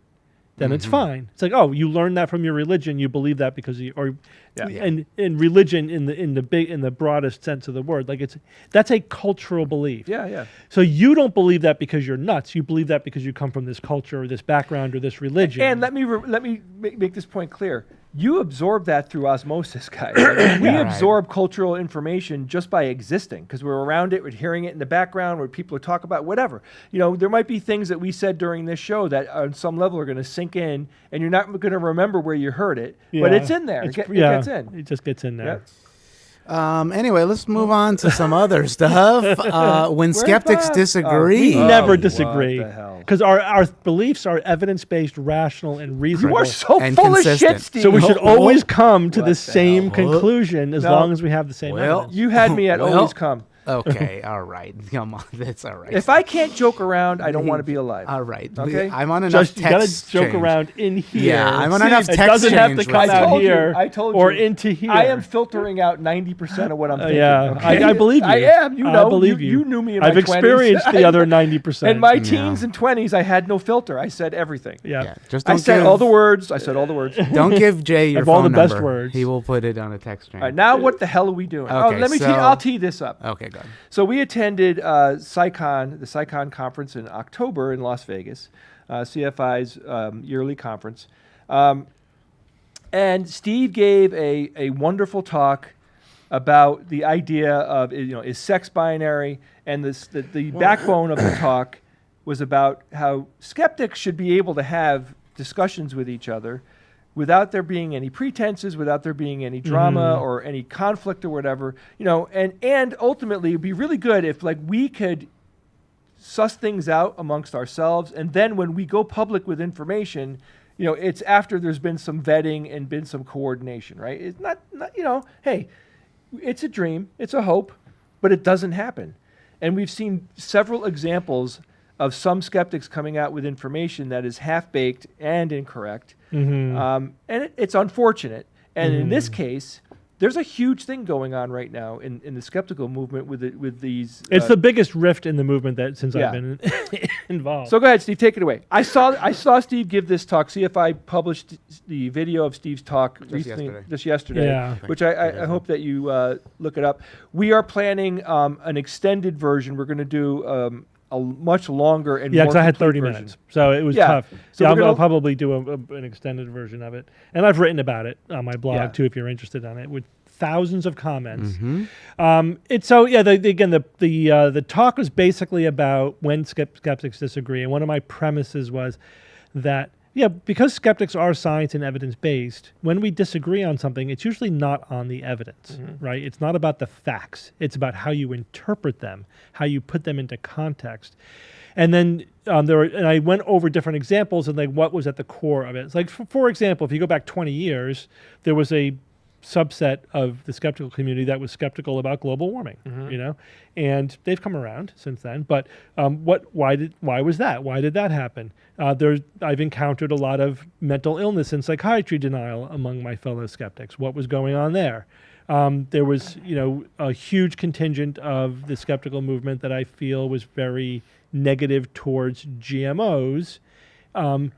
then it's fine. It's like, oh, you learned that from your religion, you believe that because you, or and in religion in the broadest sense of the word, like that's a cultural belief. Yeah. So you don't believe that because you're nuts. You believe that because you come from this culture or this background or this religion. And let me make this point clear. You absorb that through osmosis, guys. Like, we absorb cultural information just by existing because we're around it, we're hearing it in the background, where people talk about whatever. You know, there might be things that we said during this show that on some level are going to sink in, and you're not going to remember where you heard it, but it's in there. It gets in. It just gets in there. Yep. Anyway, let's move on to some other stuff. When skeptics disagree. We never disagree What the hell? because our beliefs are evidence-based, rational, and reasonable. You are so And full of consistent. shit, Steve. So we should always come to What the the same hell? conclusion as No. long as we have the same Well, evidence. You had me at Well, always come. Okay, all right. Come on, that's all right. If I can't joke around, I don't want to be alive. All right. Okay. I'm on enough Just you gotta text joke change. around in here. Yeah, I'm on enough It text doesn't have to change come with out you. here I told or you. into here. I am filtering out 90% of what I'm thinking. yeah, okay? I believe you. I am. You know, I believe you. You knew me in I've my 20s. experienced the other 90%. In my teens and 20s, I had no filter. I said everything. yeah. Yeah, just I don't said give, all the words. I said all the words. All Don't give Jay your Of all phone the best number. words. He will put it on a text chain. right, now what the hell are we doing? Okay, let me so- I'll tee this up. Okay, good. So we attended the SciCon conference in October in Las Vegas, CFI's yearly conference. And Steve gave a wonderful talk about the idea of, is sex binary, and the backbone of the talk was about how skeptics should be able to have discussions with each other without there being any pretenses, without there being any drama or any conflict or whatever, and ultimately it'd be really good if like we could suss things out amongst ourselves, and then when we go public with information, it's after there's been some vetting and been some coordination, right? It's not hey, it's a dream, it's a hope, but it doesn't happen. And we've seen several examples of some skeptics coming out with information that is half-baked and incorrect. And it's unfortunate. And in this case, there's a huge thing going on right now in the skeptical movement with these. It's the biggest rift in the movement since Yeah. I've been involved. So go ahead, Steve, take it away. I saw Steve give this talk. CFI published the video of Steve's talk just yesterday, Yeah. which I hope that you look it up. We are planning an extended version. We're going to do a much longer and yeah, more because I had complete 30 version. minutes, so it was Yeah. tough. So Yeah, we're I'll gonna- probably do an extended version of it, and I've written about it on my blog Yeah. too, if you're interested on it, with thousands of comments. Mm-hmm. It's so yeah. The talk was basically about when skeptics disagree, and one of my premises was that because skeptics are science and evidence based, when we disagree on something, it's usually not on the evidence, right? It's not about the facts. It's about how you interpret them, how you put them into context. And then and I went over different examples and like what was at the core of it. It's like, for example, if you go back 20 years, there was a subset of the skeptical community that was skeptical about global warming, and they've come around since then. But why was that? Why did that happen? I've encountered a lot of mental illness and psychiatry denial among my fellow skeptics. What was going on there? There was, a huge contingent of the skeptical movement that I feel was very negative towards GMOs. I've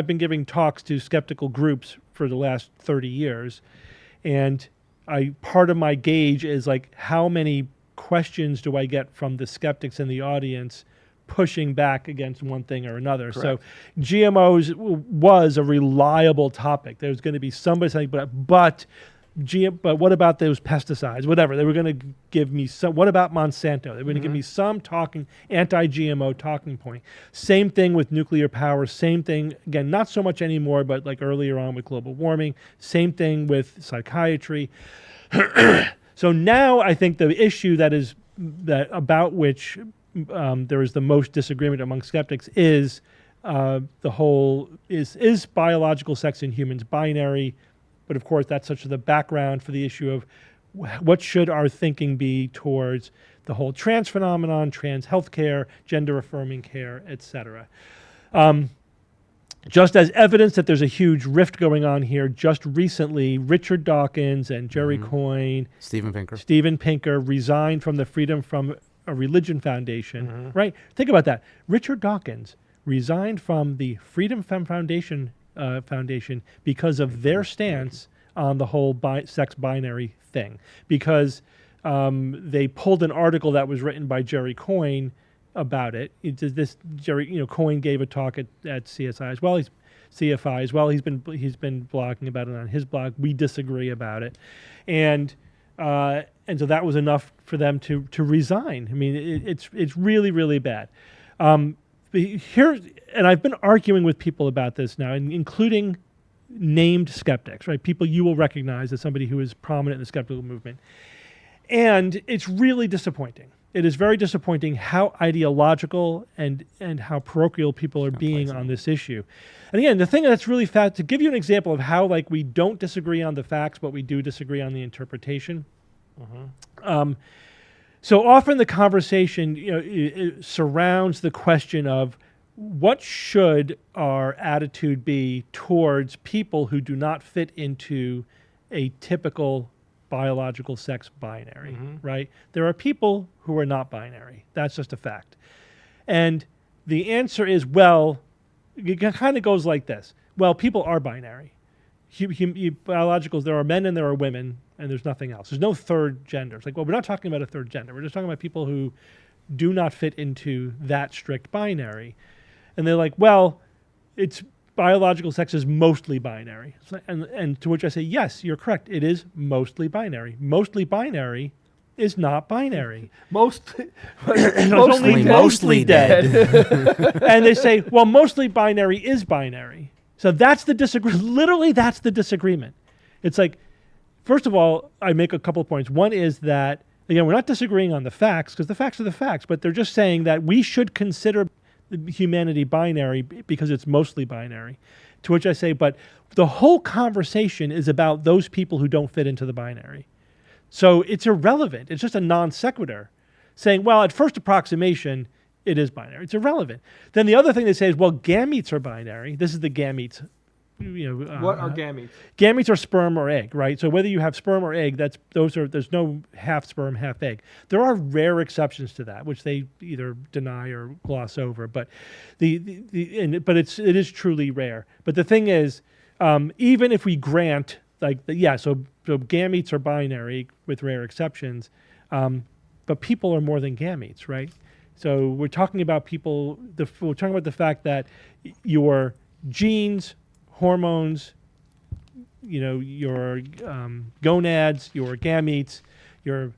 been giving talks to skeptical groups for the last 30 years, and part of my gauge is like, how many questions do I get from the skeptics in the audience pushing back against one thing or another? Correct. So GMOs was a reliable topic. There's going to be somebody saying, but what about those pesticides? Whatever. They were going to give me some. What about Monsanto? They were going to give me some anti-GMO talking point. Same thing with nuclear power. Same thing, again, not so much anymore, but like earlier on with global warming. Same thing with psychiatry. So now I think the issue about which there is the most disagreement among skeptics is is biological sex in humans binary? But of course, that's such the background for the issue of what should our thinking be towards the whole trans phenomenon, trans healthcare, gender affirming care, etc. Just as evidence that there's a huge rift going on here, just recently, Richard Dawkins and Jerry Coyne, Steven Pinker resigned from the Freedom from a Religion Foundation, right? Think about that. Richard Dawkins resigned from the Freedom from Foundation because of their stance on the whole sex binary thing, because they pulled an article that was written by Jerry Coyne about it. Coyne gave a talk at CSI as well. CFI as well. He's been blogging about it on his blog. We disagree about it, and so that was enough for them to resign. I mean, it's really, really bad. Here, and I've been arguing with people about this now, including named skeptics, right? People you will recognize as somebody who is prominent in the skeptical movement, and it's really disappointing. It is very disappointing how ideological and how parochial people are being on this issue. And again, the thing that's really fast, to give you an example of how we don't disagree on the facts, but we do disagree on the interpretation. So often the conversation it surrounds the question of what should our attitude be towards people who do not fit into a typical biological sex binary, right? There are people who are not binary. That's just a fact. And the answer is, well, it kind of goes like this. Well, people are binary. Biologicals, there are men and there are women, and there's nothing else. There's no third gender. It's like, well, we're not talking about a third gender. We're just talking about people who do not fit into that strict binary. And they're like, well, it's biological sex is mostly binary. And to which I say, yes, you're correct. It is mostly binary. Mostly binary is not binary. Mostly dead. And they say, well, mostly binary is binary. So that's the disagreement. Literally, that's the disagreement. It's like, first of all, I make a couple of points. One is that, again, we're not disagreeing on the facts, because the facts are the facts, but they're just saying that we should consider humanity binary because it's mostly binary. To which I say, but the whole conversation is about those people who don't fit into the binary. So it's irrelevant. It's just a non sequitur saying, well, at first approximation, it is binary. It's irrelevant. Then the other thing they say is, well, gametes are binary. This is the gametes. What are gametes? Gametes are sperm or egg, right? So whether you have sperm or egg, there's no half sperm, half egg. There are rare exceptions to that, which they either deny or gloss over. But it is truly rare. But the thing is, even if we grant so gametes are binary with rare exceptions, but people are more than gametes, right? So we're talking about people. We're talking about the fact that your genes, hormones, your gonads, your gametes, your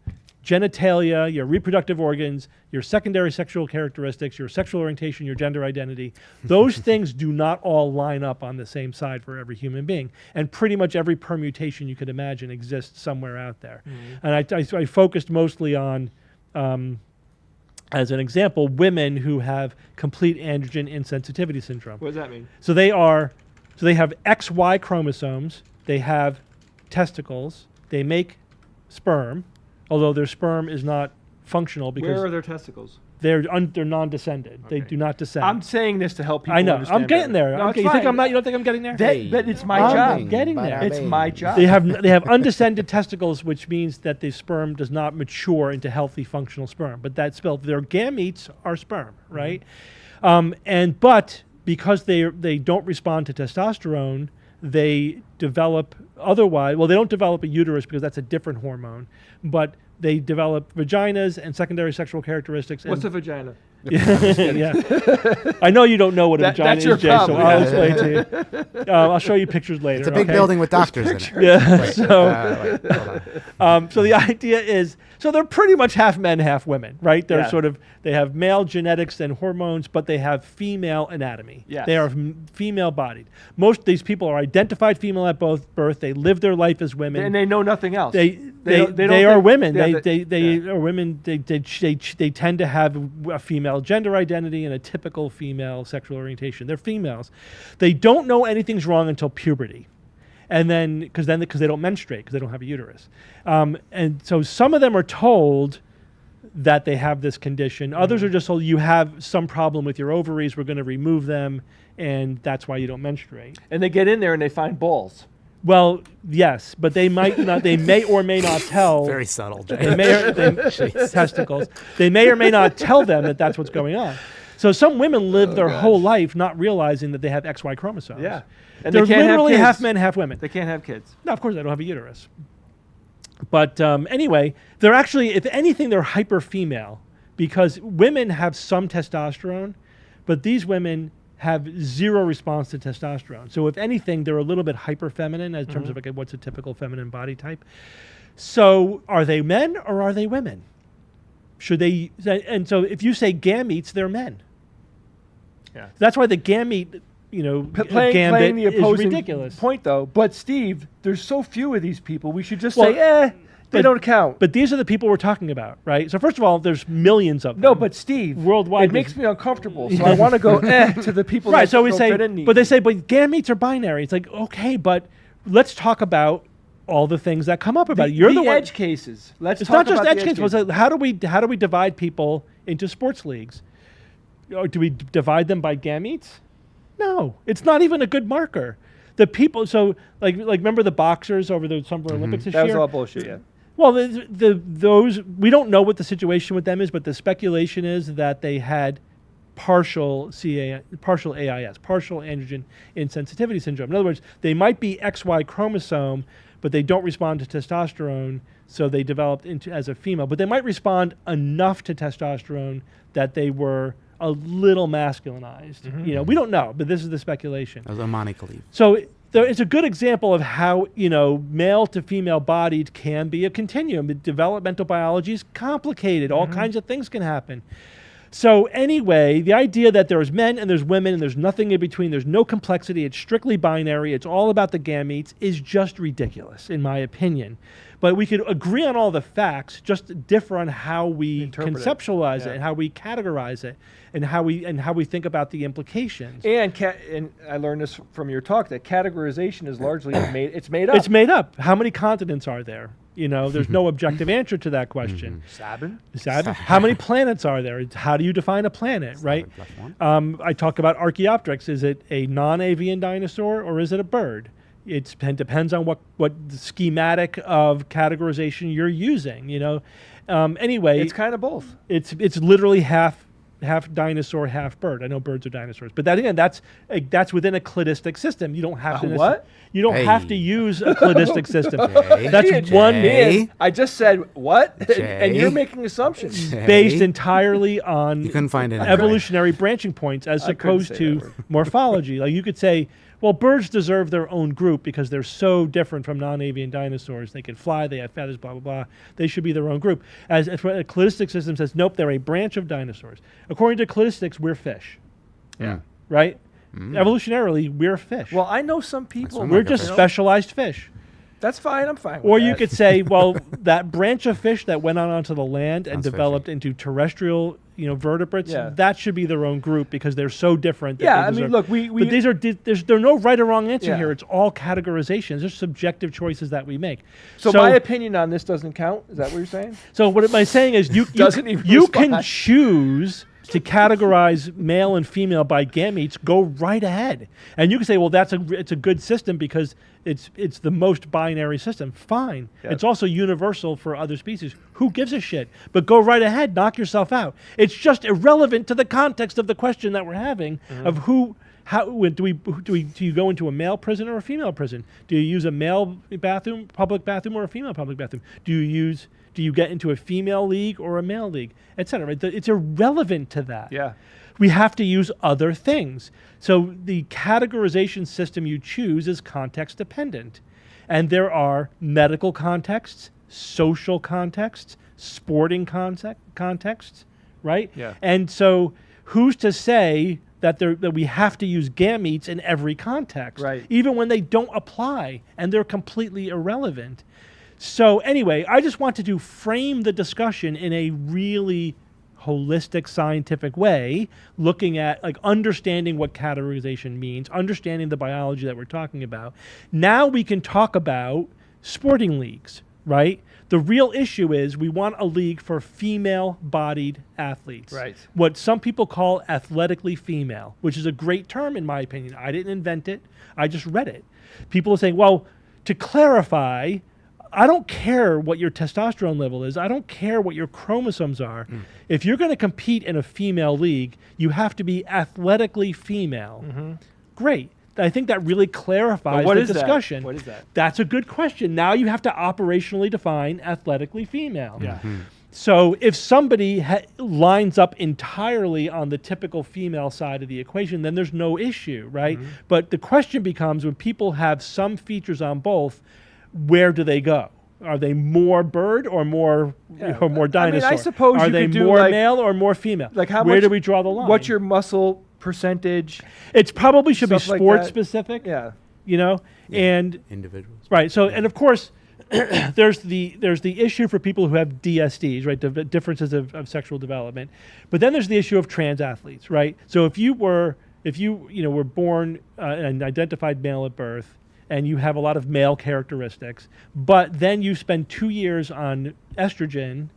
genitalia, your reproductive organs, your secondary sexual characteristics, your sexual orientation, your gender identity, those things do not all line up on the same side for every human being. And pretty much every permutation you could imagine exists somewhere out there. And I focused mostly on, as an example, women who have complete androgen insensitivity syndrome. What does that mean? So they have XY chromosomes, they have testicles, they make sperm, although their sperm is not functional because where are their testicles? They're non-descended. Okay. They do not descend. I'm saying this to help people. I know. Understand I'm getting better. there. No, okay, you don't think I'm getting there? But it's my job. I'm getting there. It's my job. They have undescended testicles, which means that the sperm does not mature into healthy, functional sperm. But that's spelled. Their gametes are sperm, right? But because they don't respond to testosterone, they develop otherwise. Well, they don't develop a uterus because that's a different hormone, but they develop vaginas and secondary sexual characteristics. What's a vagina? Yeah. I know you don't know what a vagina is, Jay, so I'll explain to you. I'll show you pictures later. It's a big building with doctors in it. Yeah. Hold So the idea is, so they're pretty much half men, half women, right? They're Yeah. they have male genetics and hormones, but they have female anatomy. Yes. They are female-bodied. Most of these people are identified female at birth. They live their life as women. And they know nothing else. They are women. They are women. They tend to have a female gender identity and a typical female sexual orientation. They're females. They don't know anything's wrong until puberty, and because they don't menstruate because they don't have a uterus, and so some of them are told that they have this condition. Others are just, oh, you have some problem with your ovaries, we're going to remove them, and that's why you don't menstruate. And they get in there and they find balls. Well, yes, but they might not. They may or may not tell. Very subtle, Jay. They may testicles. They may or may not tell them that that's what's going on. So some women live their whole life not realizing that they have XY chromosomes. Yeah. And They're they can't literally have half kids. men, half women. They can't have kids. No, of course they don't have a uterus. But anyway, they're actually, if anything, they're hyper female because women have some testosterone, but these women have zero response to testosterone. So if anything, they're a little bit hyper feminine in terms of like what's a typical feminine body type. So are they men or are they women? Should they? And so if you say gametes, they're men. Yeah. That's why the gamete, Playing gambit the is opposing ridiculous. point, though. But Steve, there's so few of these people. We should just Well, say, they don't count. But these are the people we're talking about, right? So first of all, there's millions of them. No, but Steve, Worldwide, it makes me uncomfortable. So I want to go to the people right. that So we don't say, fit in but they neatly. say, but gametes are binary. It's like, okay, but let's talk about all the things that come up about it. You're the one. edge cases. Let's It's talk not just about edge the cases. It's like, how do we divide people into sports leagues? Or do we divide them by gametes? No, it's not even a good marker. The people, so like remember the boxers over the Summer Olympics this That was year? all bullshit, yeah. Well, those we don't know what the situation with them is, but the speculation is that they had partial AIS, partial androgen insensitivity syndrome. In other words, they might be XY chromosome, but they don't respond to testosterone, so they developed into as a female. But they might respond enough to testosterone that they were a little masculinized. We don't know, but this is the speculation. That was Omani Khalif. So it's a good example of how, male to female bodied can be a continuum. Developmental biology is complicated. All kinds of things can happen. So anyway, the idea that there's men and there's women and there's nothing in between, there's no complexity, it's strictly binary, it's all about the gametes, is just ridiculous, in my opinion. But we could agree on all the facts, just differ on how we Interpret it. conceptualize Yeah. it and how we categorize it and how we think about the implications. And I learned this from your talk that categorization is largely made. It's made up. It's made up. How many continents are there? There's no objective answer to that question. Sabin. How many planets are there? How do you define a planet, right? I talk about Archaeopteryx. Is it a non-avian dinosaur or is it a bird? It depends on what schematic of categorization you're using. Anyway, It's kind of both. it's literally half dinosaur, half bird. I know birds are dinosaurs, but that's within a cladistic system. You don't have to what? You don't have to use a cladistic system. Jay. That's Jay. one Jay. I just said what, Jay. and you're making assumptions. Jay. based entirely on You couldn't find it. evolutionary branching points as I couldn't opposed say to that word. morphology. Like you could say, well, birds deserve their own group because they're so different from non-avian dinosaurs. They can fly, they have feathers, blah, blah, blah. They should be their own group. As a cladistic system says, nope, they're a branch of dinosaurs. According to cladistics, we're fish, Yeah. right? Evolutionarily, we're fish. Well, I know some people. we're just specialized fish. That's fine. I'm fine. Or with you that. could say, well, that branch of fish that went on onto the land and Sounds developed into terrestrial, vertebrates, Yeah. that should be their own group because they're so different. That Yeah, they I mean, deserve- look, we but these are there's no right or wrong answer Yeah. here. It's all categorizations. There's subjective choices that we make. So my opinion on this doesn't count. Is that what you're saying? So what am I saying is you Doesn't even you can respond. choose to categorize male and female by gametes. Go right ahead, and you can say, well, it's a good system because it's the most binary system. Fine, Yep. it's also universal for other species. Who gives a shit? But go right ahead, knock yourself out. It's just irrelevant to the context of the question that we're having of who. Do you go into a male prison or a female prison? Do you use a male bathroom, public bathroom, or a female public bathroom? Do you get into a female league or a male league, etc.? It's irrelevant to that. Yeah. We have to use other things. So the categorization system you choose is context dependent. And there are medical contexts, social contexts, sporting contexts, right? Yeah. And so who's to say that we have to use gametes in every context, Right. even when they don't apply and they're completely irrelevant. So anyway, I just wanted to frame the discussion in a really holistic scientific way, looking at understanding what categorization means, understanding the biology that we're talking about. Now we can talk about sporting leagues, right? The real issue is we want a league for female-bodied athletes. Right. What some people call athletically female, which is a great term in my opinion. I didn't invent it. I just read it. People are saying, well, to clarify, I don't care what your testosterone level is. I don't care what your chromosomes are. If you're going to compete in a female league, you have to be athletically female. Great. I think that really clarifies what the is that? discussion. What is that? That's a good question. Now you have to operationally define athletically female. Yeah. So if somebody lines up entirely on the typical female side of the equation, then there's no issue, right? But the question becomes when people have some features on both, where do they go? Are they more bird or more or more dinosaur? I suppose are you they could do more like- male or more female? Like how where much, do we draw the line? What's your muscle percentage? It's probably should be Stuff like sport that. specific. Yeah. You know, and Individuals. right. So and of course, there's the issue for people who have DSDs, right? Differences of sexual development. But then there's the issue of trans athletes, right? So if you were born and identified male at birth, and you have a lot of male characteristics, but then you spend 2 years on estrogen,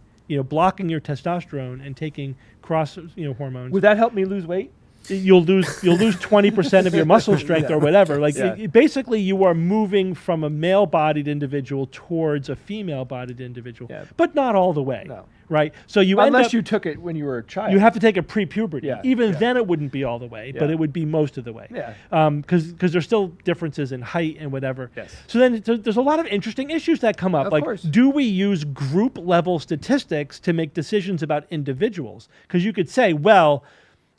blocking your testosterone and taking cross, hormones. Would that help me lose weight? You'll lose 20% of your muscle strength or whatever. Like Yeah. basically, you are moving from a male-bodied individual towards a female-bodied individual, Yeah. but not all the way, No. right? So you end Unless up, you took it when you were a child. you have to take a pre-puberty. Yeah, Even yeah. then, it wouldn't be all the way, but Yeah. it would be most of the way. Yeah. Because there's still differences in height and whatever. Yes. So then there's a lot of interesting issues that come up. Of Like, course. do we use group level statistics to make decisions about individuals? Because you could say, well,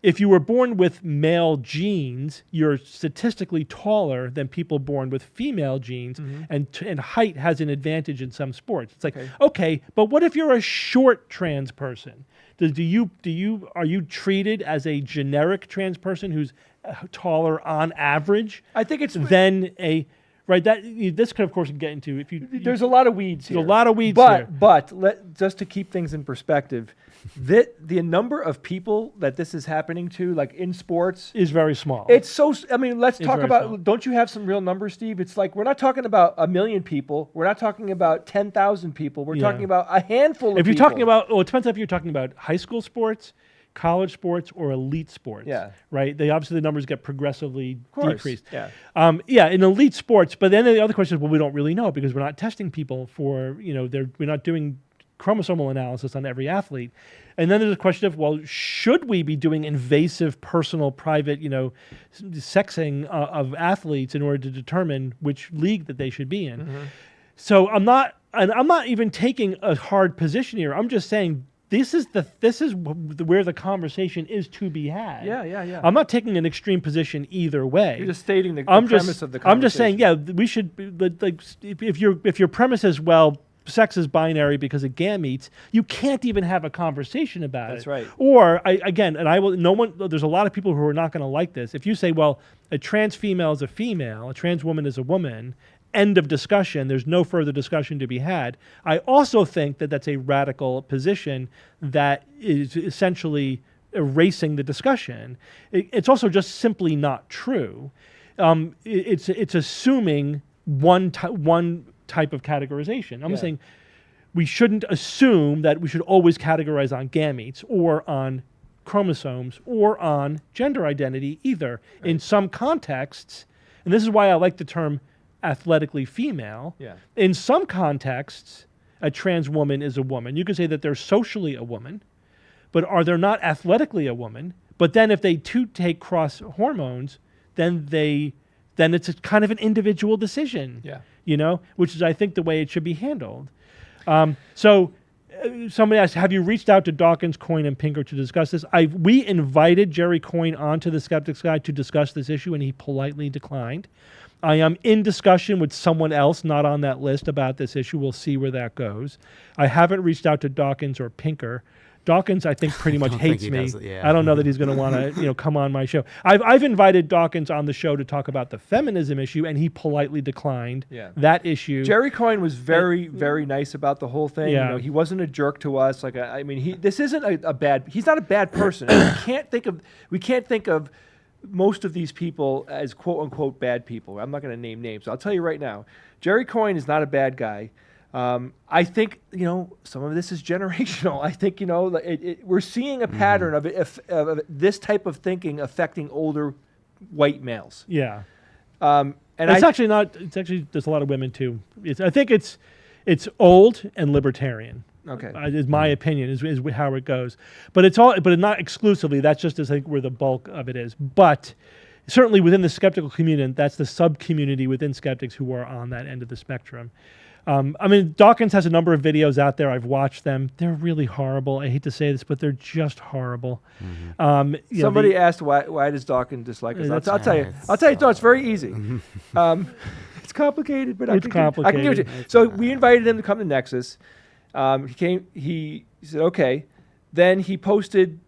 if you were born with male genes, you're statistically taller than people born with female genes, and height has an advantage in some sports. It's like, okay, but what if you're a short trans person? Are you treated as a generic trans person who's taller on average? I think it's Than a right. This could of course get into if you. There's a lot of weeds here. There's a lot of weeds but, here. But just to keep things in perspective, the number of people that this is happening to, like in sports, is very small. it's so. I mean, let's talk very about. small. Don't you have some real numbers, Steve? It's like we're not talking about 1 million people. We're not talking about 10,000 people. We're Yeah. talking about a handful of If you're people. talking about, it depends if you're talking about high school sports, college sports, or elite sports. Yeah. Right. Obviously the numbers get progressively course, decreased. yeah. In elite sports. But then the other question is, well, we don't really know because we're not testing people for, we're not doing chromosomal analysis on every athlete. And then there's a question of, well, should we be doing invasive, personal, private, sexing of athletes in order to determine which league that they should be in? So I'm not even taking a hard position here. I'm just saying this is where the conversation is to be had. Yeah. I'm not taking an extreme position either way. You're just stating the premise of the conversation. I'm just saying, yeah, we should like if your premise is, well, sex is binary because of gametes, you can't even have a conversation about it. That's right. Or there's a lot of people who are not going to like this. If you say, well, a trans female is a female, a trans woman is a woman, end of discussion, there's no further discussion to be had. I also think that that's a radical position that is essentially erasing the discussion. It's also just simply not true. It's assuming one type of categorization. I'm saying we shouldn't assume that we should always categorize on gametes or on chromosomes or on gender identity either. Right. In some contexts, and this is why I like the term athletically female. Yeah. In some contexts, a trans woman is a woman. You could say that they're socially a woman, but are they not athletically a woman? But then if they too take cross hormones, then it's a kind of an individual decision. Yeah. Which is, I think, the way it should be handled. Somebody asked, have you reached out to Dawkins, Coyne, and Pinker to discuss this? We invited Jerry Coyne onto the Skeptics Guide to discuss this issue, and he politely declined. I am in discussion with someone else not on that list about this issue. We'll see where that goes. I haven't reached out to Dawkins or Pinker. Dawkins, I think, pretty much hates me. I don't know that he's going to want to, come on my show. I've invited Dawkins on the show to talk about the feminism issue, and he politely declined that issue. Jerry Coyne was very, very nice about the whole thing. Yeah. He wasn't a jerk to us. Like, this isn't a bad. He's not a bad person. We can't think of most of these people as quote unquote bad people. I'm not going to name names. I'll tell you right now, Jerry Coyne is not a bad guy. I think, some of this is generational. I think, we're seeing a pattern of of this type of thinking affecting older white males. Yeah. And It's actually not. It's actually there's a lot of women too. I think it's old and libertarian. Okay. Is my opinion is how it goes. But it's all. But not exclusively. That's just I think where the bulk of it is. But certainly within the skeptical community, that's the sub community within skeptics who are on that end of the spectrum. Dawkins has a number of videos out there. I've watched them. They're really horrible. I hate to say this, but they're just horrible. Somebody asked why does Dawkins dislike us? I'll tell you. No, it's very easy. It's complicated, but I can give it to you. So we invited him to come to Nexus. He came. He said okay. Then he posted,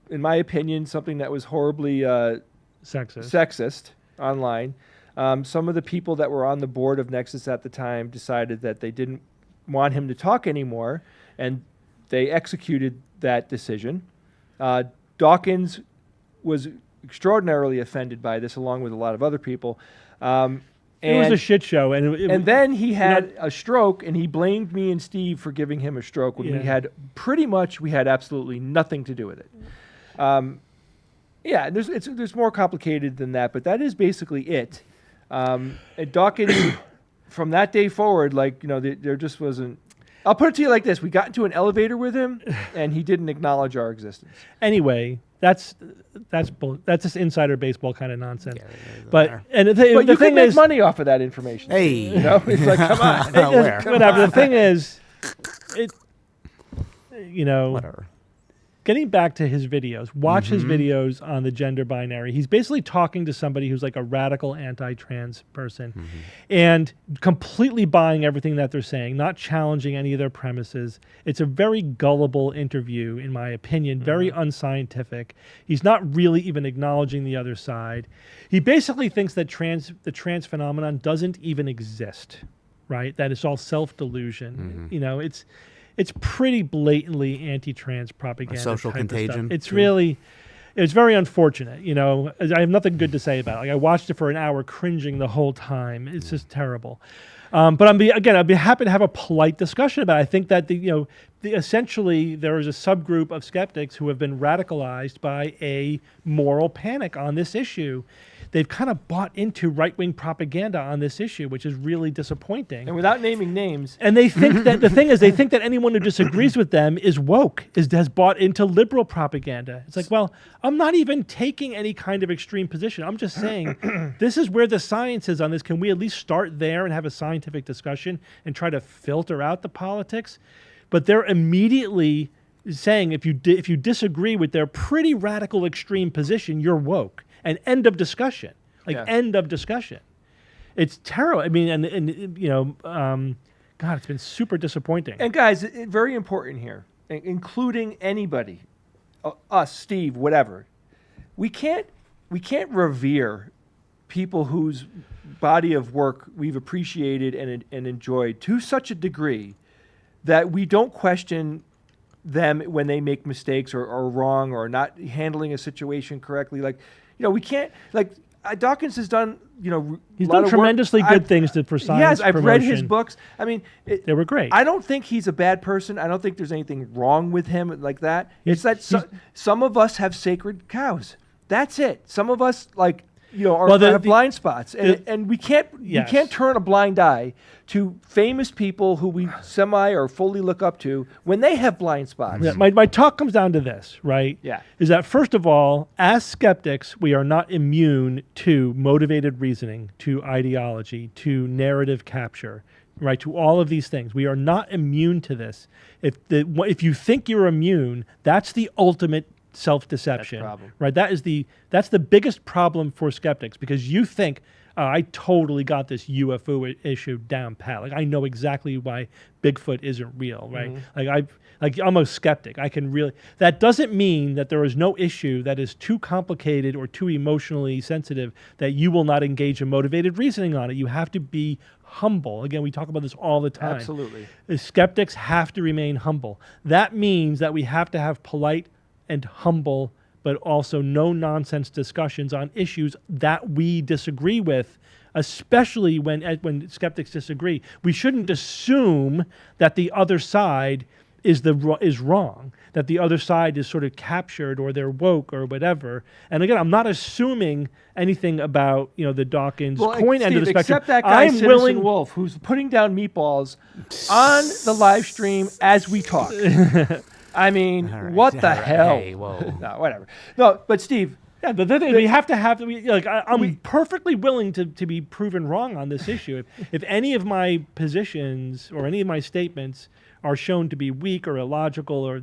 in my opinion, something that was horribly sexist online. Some of the people that were on the board of Nexus at the time decided that they didn't want him to talk anymore, and they executed that decision. Dawkins was extraordinarily offended by this, along with a lot of other people. It was a shit show. And then he had a stroke, and he blamed me and Steve for giving him a stroke when we had absolutely nothing to do with it. There's more complicated than that, but that is basically it. And Dawkins, from that day forward, there just wasn't. I'll put it to you like this: we got into an elevator with him, and he didn't acknowledge our existence. Anyway, that's just insider baseball kind of nonsense. Yeah, but you thing can make is, money off of that information. Hey, it's like, come on, whatever. The thing is, whatever. Getting back to his videos, watch his videos on the gender binary. He's basically talking to somebody who's like a radical anti-trans person and completely buying everything that they're saying, not challenging any of their premises. It's a very gullible interview, in my opinion, very unscientific. He's not really even acknowledging the other side. He basically thinks that the trans phenomenon doesn't even exist, right? That it's all self-delusion. It's pretty blatantly anti-trans propaganda. A social contagion. It's very unfortunate. I have nothing good to say about it. Like, I watched it for an hour, cringing the whole time. It's just terrible. But I'd be happy to have a polite discussion about it. I think that essentially there is a subgroup of skeptics who have been radicalized by a moral panic on this issue. They've kind of bought into right-wing propaganda on this issue, which is really disappointing. And without naming names. And they think that, the thing is, they think that anyone who disagrees with them is woke, has bought into liberal propaganda. It's like, well, I'm not even taking any kind of extreme position. I'm just saying, this is where the science is on this. Can we at least start there and have a scientific discussion and try to filter out the politics? But they're immediately saying, if you disagree with their pretty radical extreme position, you're woke. And end of discussion. End of discussion. It's terrible. I mean, God, it's been super disappointing. And guys, very important here, including anybody, us, Steve, whatever. We can't revere people whose body of work we've appreciated and enjoyed to such a degree that we don't question them when they make mistakes or are wrong or not handling a situation correctly. We can't, Dawkins has done, he's done tremendously good things for science. Yes, I've promotion. read his books. I mean, they were great. I don't think he's a bad person. I don't think there's anything wrong with him like that. It's that some of us have sacred cows. That's it. Some of us have blind spots, and we can't turn a blind eye to famous people who we semi or fully look up to when they have blind spots. Yeah, my talk comes down to this, right? Yeah. Is that, first of all, as skeptics, we are not immune to motivated reasoning, to ideology, to narrative capture, right? To all of these things. We are not immune to this. If you think you're immune, that's the ultimate self-deception, right? That's the biggest problem for skeptics, because you think, I totally got this UFO issue down pat. I know exactly why Bigfoot isn't real, right? I'm a skeptic. That doesn't mean that there is no issue that is too complicated or too emotionally sensitive that you will not engage in motivated reasoning on it. You have to be humble. Again, we talk about this all the time. Absolutely. The skeptics have to remain humble. That means that we have to have polite and humble but also no nonsense discussions on issues that we disagree with, especially when skeptics disagree. We shouldn't assume that the other side is wrong, that the other side is sort of captured or they're woke or whatever. And again, I'm not assuming anything about the Dawkins coin end of the spectrum. Except that guy, I'm Citizen willing. Wolf, who's putting down meatballs on the live stream as we talk. I mean, All right, what the all right. hell? Hey, whoa. No, whatever. No, but Steve, Yeah, but we have to have. I'm perfectly willing to be proven wrong on this issue. If any of my positions or any of my statements are shown to be weak or illogical or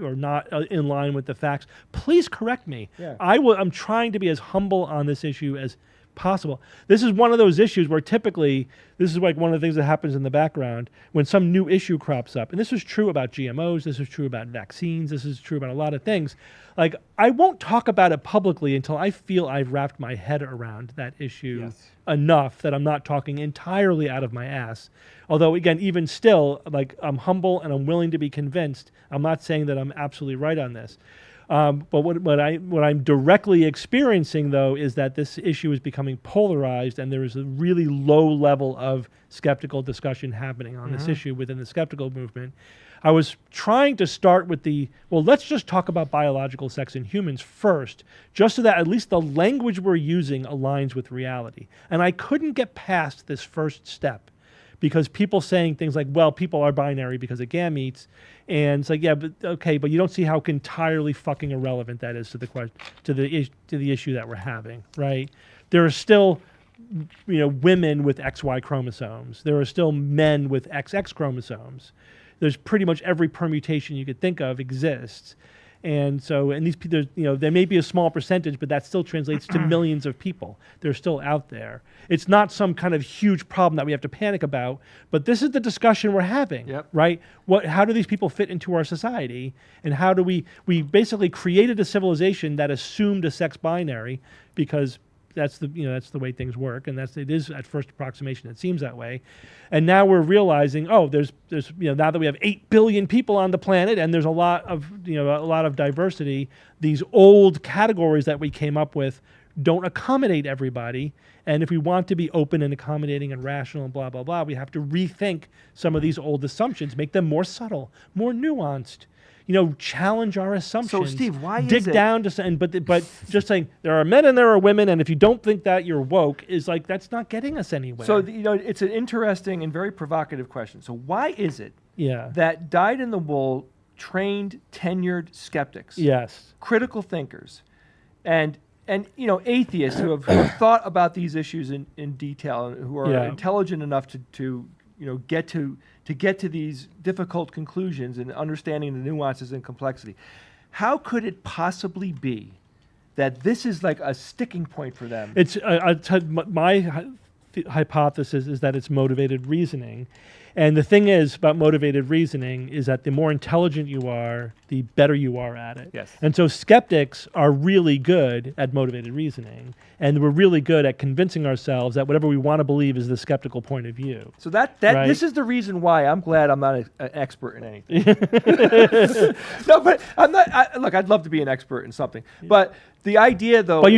or not in line with the facts, please correct me. Yeah. I'm trying to be as humble on this issue as possible. This is one of those issues where typically this is like one of the things that happens in the background when some new issue crops up. And this is true about GMOs, this is true about vaccines, this is true about a lot of things. Like, I won't talk about it publicly until I feel I've wrapped my head around that issue enough that I'm not talking entirely out of my ass. Although, again, even still, like, I'm humble and I'm willing to be convinced. I'm not saying that I'm absolutely right on this. But what I'm directly experiencing, though, is that this issue is becoming polarized, and there is a really low level of skeptical discussion happening on this issue within the skeptical movement. I was trying to start with let's just talk about biological sex in humans first, just so that at least the language we're using aligns with reality. And I couldn't get past this first step, because people saying things like, well, people are binary because of gametes, and it's like, yeah, but okay, but you don't see how entirely fucking irrelevant that is to the question, to the issue that we're having, right? There are still, women with XY chromosomes. There are still men with XX chromosomes. There's pretty much every permutation you could think of exists. And these people, there may be a small percentage, but that still translates to millions of people. They're still out there. It's not some kind of huge problem that we have to panic about, but this is the discussion we're having, right? How do these people fit into our society? And how do we basically created a civilization that assumed a sex binary, because that's the way things work, and it is at first approximation it seems that way. And now we're realizing, there's now that we have 8 billion people on the planet and there's a lot of diversity, these old categories that we came up with don't accommodate everybody. And if we want to be open and accommodating and rational and blah blah blah, we have to rethink some of these old assumptions, make them more subtle, more nuanced. Challenge our assumptions. So, Steve, why dig is it down to but just saying there are men and there are women, and if you don't think that, you're woke, is like, that's not getting us anywhere. So, it's an interesting and very provocative question. So why is it that dyed-in-the-wool, trained, tenured skeptics, critical thinkers, and atheists who have thought about these issues in detail and who are intelligent enough to get to these difficult conclusions and understanding the nuances and complexity, how could it possibly be that this is like a sticking point for them? It's my hypothesis is that it's motivated reasoning. And the thing is about motivated reasoning is that the more intelligent you are, the better you are at it. Yes. And so skeptics are really good at motivated reasoning, and we're really good at convincing ourselves that whatever we want to believe is the skeptical point of view. So that right? This is the reason why I'm glad I'm not an expert in anything. No, but I'm not. Look, I'd love to be an expert in something, but the idea, though, but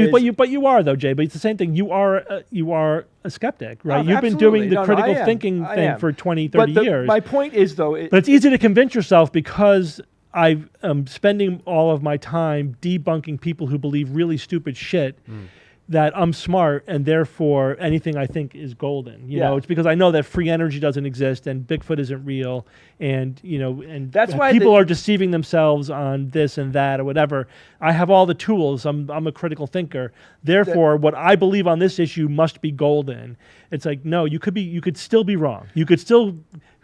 you are though, Jay. But it's the same thing. You are a skeptic, right? You've been doing the critical thinking thing for 20, 30 years. My point is, though, but it's easy to convince yourself because I'm spending all of my time debunking people who believe really stupid shit. That I'm smart and therefore anything I think is golden. You know, it's because I know that free energy doesn't exist and Bigfoot isn't real, and and that's why people are deceiving themselves on this and that or whatever. I have all the tools. I'm a critical thinker. Therefore, what I believe on this issue must be golden. It's like, no, you could still be wrong. You could still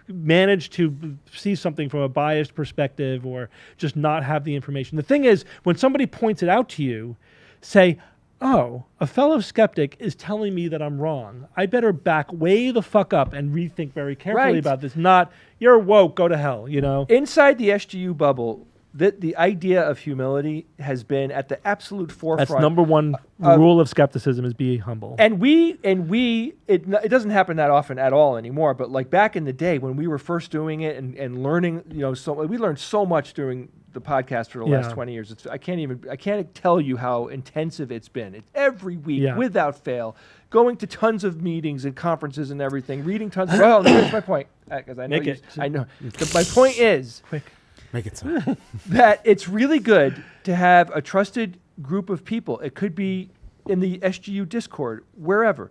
manage to see something from a biased perspective or just not have the information. The thing is, when somebody points it out to you, say, oh, a fellow skeptic is telling me that I'm wrong. I better back way the fuck up and rethink very carefully about this. Not, you're woke, go to hell, Inside the SGU bubble, the idea of humility has been at the absolute forefront. That's number one rule of skepticism, is be humble. And it doesn't happen that often at all anymore, but like back in the day when we were first doing it and learning, so we learned so much during the podcast for the last Yeah. 20 years. I can't tell you how intensive it's been. It's every week Yeah. without fail, going to tons of meetings and conferences and everything, reading tons. Well, here's my point, because I know Make it. I know. My point is Quick. Make it so. that it's really good to have a trusted group of people. It could be in the SGU Discord, wherever,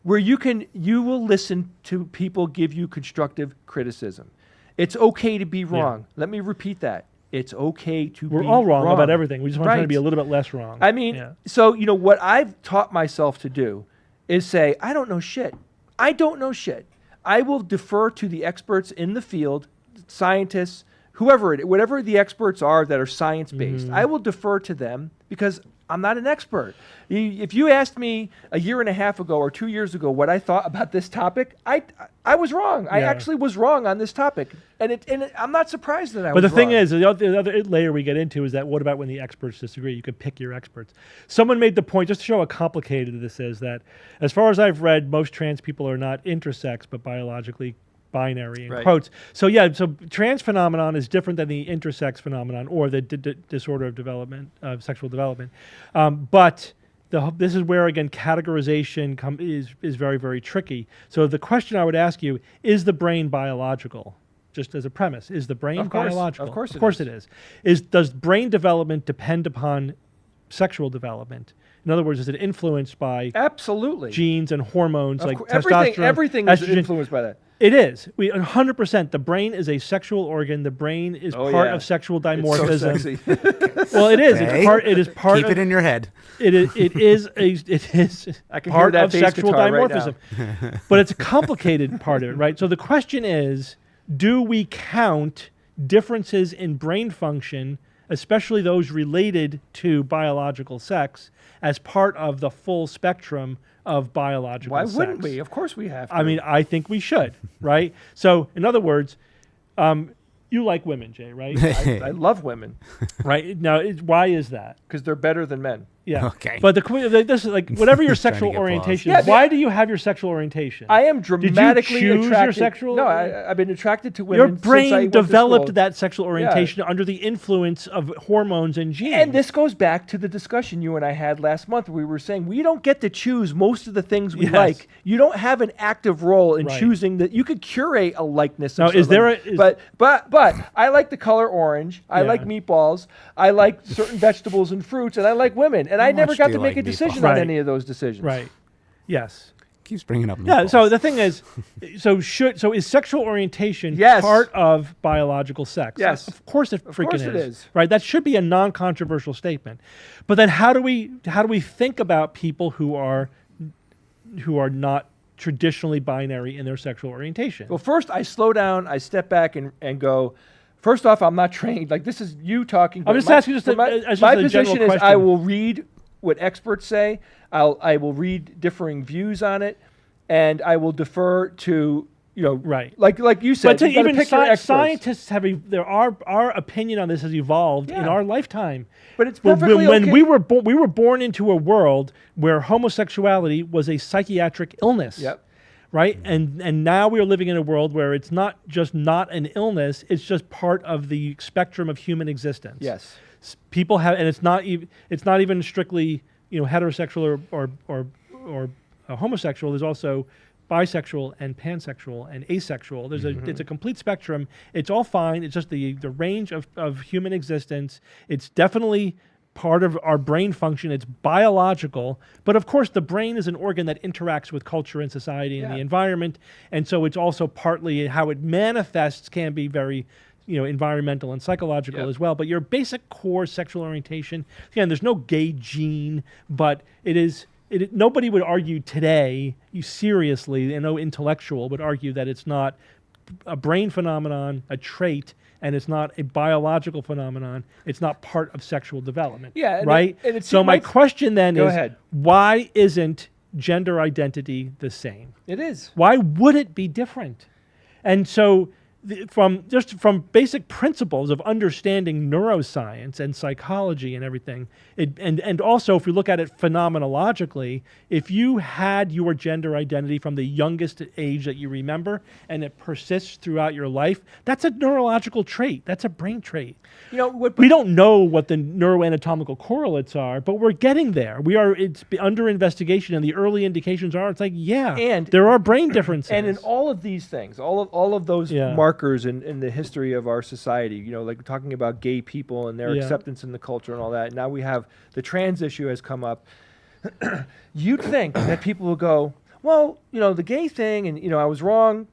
where you will listen to people give you constructive criticism. It's okay to be wrong. Let me repeat that. It's okay to be We're wrong. all wrong about everything. We just want to try to Right. be a little bit less wrong. I mean, Yeah. so, what I've taught myself to do is say, I don't know shit. I don't know shit. I will defer to the experts in the field, scientists, whatever the experts are that are science-based. I will defer to them because I'm not an expert. If you asked me a year and a half ago or 2 years ago what I thought about this topic, I was wrong. I Yeah. actually was wrong on this topic, and I'm not surprised that I But was the thing wrong. is, the other layer we get into is that what about when the experts disagree? You could pick your experts. Someone made the point, just to show how complicated this is, that as far as I've read, most trans people are not intersex, but biologically binary in Right. quotes. So yeah, so trans phenomenon is different than the intersex phenomenon or the disorder of development, of sexual development. But this is where, again, categorization is very, very tricky. So the question I would ask you, is the brain biological? Just as a premise, is the brain Of course. biological? Of course Of it course is. it is. Does brain development depend upon sexual development? In other words, is it influenced by Absolutely. genes and hormones like Everything, testosterone? everything is estrogen? influenced by that. It is. 100%. The brain is a sexual organ. The brain is Oh, part yeah. of sexual It's so dimorphism. sexy. Well, it is. Okay. It's part. It is part Keep of it in your head. It is I can part hear that of bass sexual guitar right dimorphism. But it's a complicated part of it, right? So the question is, do we count differences in brain function, especially those related to biological sex, as part of the full spectrum of biological Why sex? wouldn't we? Of course we have to. I mean, I think we should, right? So, in other words, you like women, Jay, right? I love women Right? Now, why is that? because they're better than men. Yeah. Okay. But this is like whatever your Trying to sexual get orientation applause. is. Yeah, Why do you have your sexual orientation? I am Did you dramatically choose attracted. your sexual? No, I've been attracted to your women. since I brain went to developed school. that sexual orientation under the influence of hormones and genes. And this goes back to the discussion you and I had last month. We were saying we don't get to choose most of the things we Yes. like. You don't have an active role in Right. choosing that. You could curate a likeness. Now, Of is there something. a- is- but I like the color orange. I Yeah. like meatballs. I like certain vegetables and fruits, and I like women. And I never much got do to you make like a decision meatballs? on Right. any of those decisions. right. Yes. Keeps bringing up. Yeah. meatballs. So the thing is, so is sexual orientation Yes. part of biological sex? Yes. Of course it Of freaking course it is. Right. That should be a non-controversial statement. But then how do we think about people who are not traditionally binary in their sexual orientation? Well, first I slow down, I step back and go, first off, I'm not trained. Like this is you talking. I'm but just my- asking just but my, as just my a general position is I question. will read what experts say. I will read differing views on it, and I will defer to Right. like you said. But to you gotta even pick your experts. scientists our opinion on this has evolved in Yeah. our lifetime. But it's When- perfectly when okay. we were born into a world where homosexuality was a psychiatric illness. Yep. Right? And now we are living in a world where it's not just not an illness, it's just part of the spectrum of human existence. Yes. People have, and it's not even strictly heterosexual or homosexual. There's also bisexual and pansexual and asexual. It's a complete spectrum. It's all fine. It's just the range of human existence. It's definitely part of our brain function. It's biological, but of course the brain is an organ that interacts with culture and society and the Yeah. environment, and so it's also partly how it manifests can be very environmental and psychological Yep. as well. But your basic core sexual orientation, again, there's no gay gene, but nobody would argue today, seriously, and no intellectual would argue that it's not a brain phenomenon, a trait, and it's not a biological phenomenon. It's not part of sexual development. Yeah, and right? it So my might- question then Go is, ahead. why isn't gender identity the same? It is. Why would it be different? And so from basic principles of understanding neuroscience and psychology and everything, and also if you look at it phenomenologically, if you had your gender identity from the youngest age that you remember and it persists throughout your life, that's a neurological trait. That's a brain trait. You know, We don't know what the neuroanatomical correlates are, but we're getting there. It's under investigation, and the early indications are, it's like, And there are brain differences. And in all of these things, all of those markers in the history of our society, you know, like talking about gay people and their acceptance in the culture and all that. Now we have the trans issue has come up. You'd think that people will go, well, you know, the gay thing, and, you know, I was wrong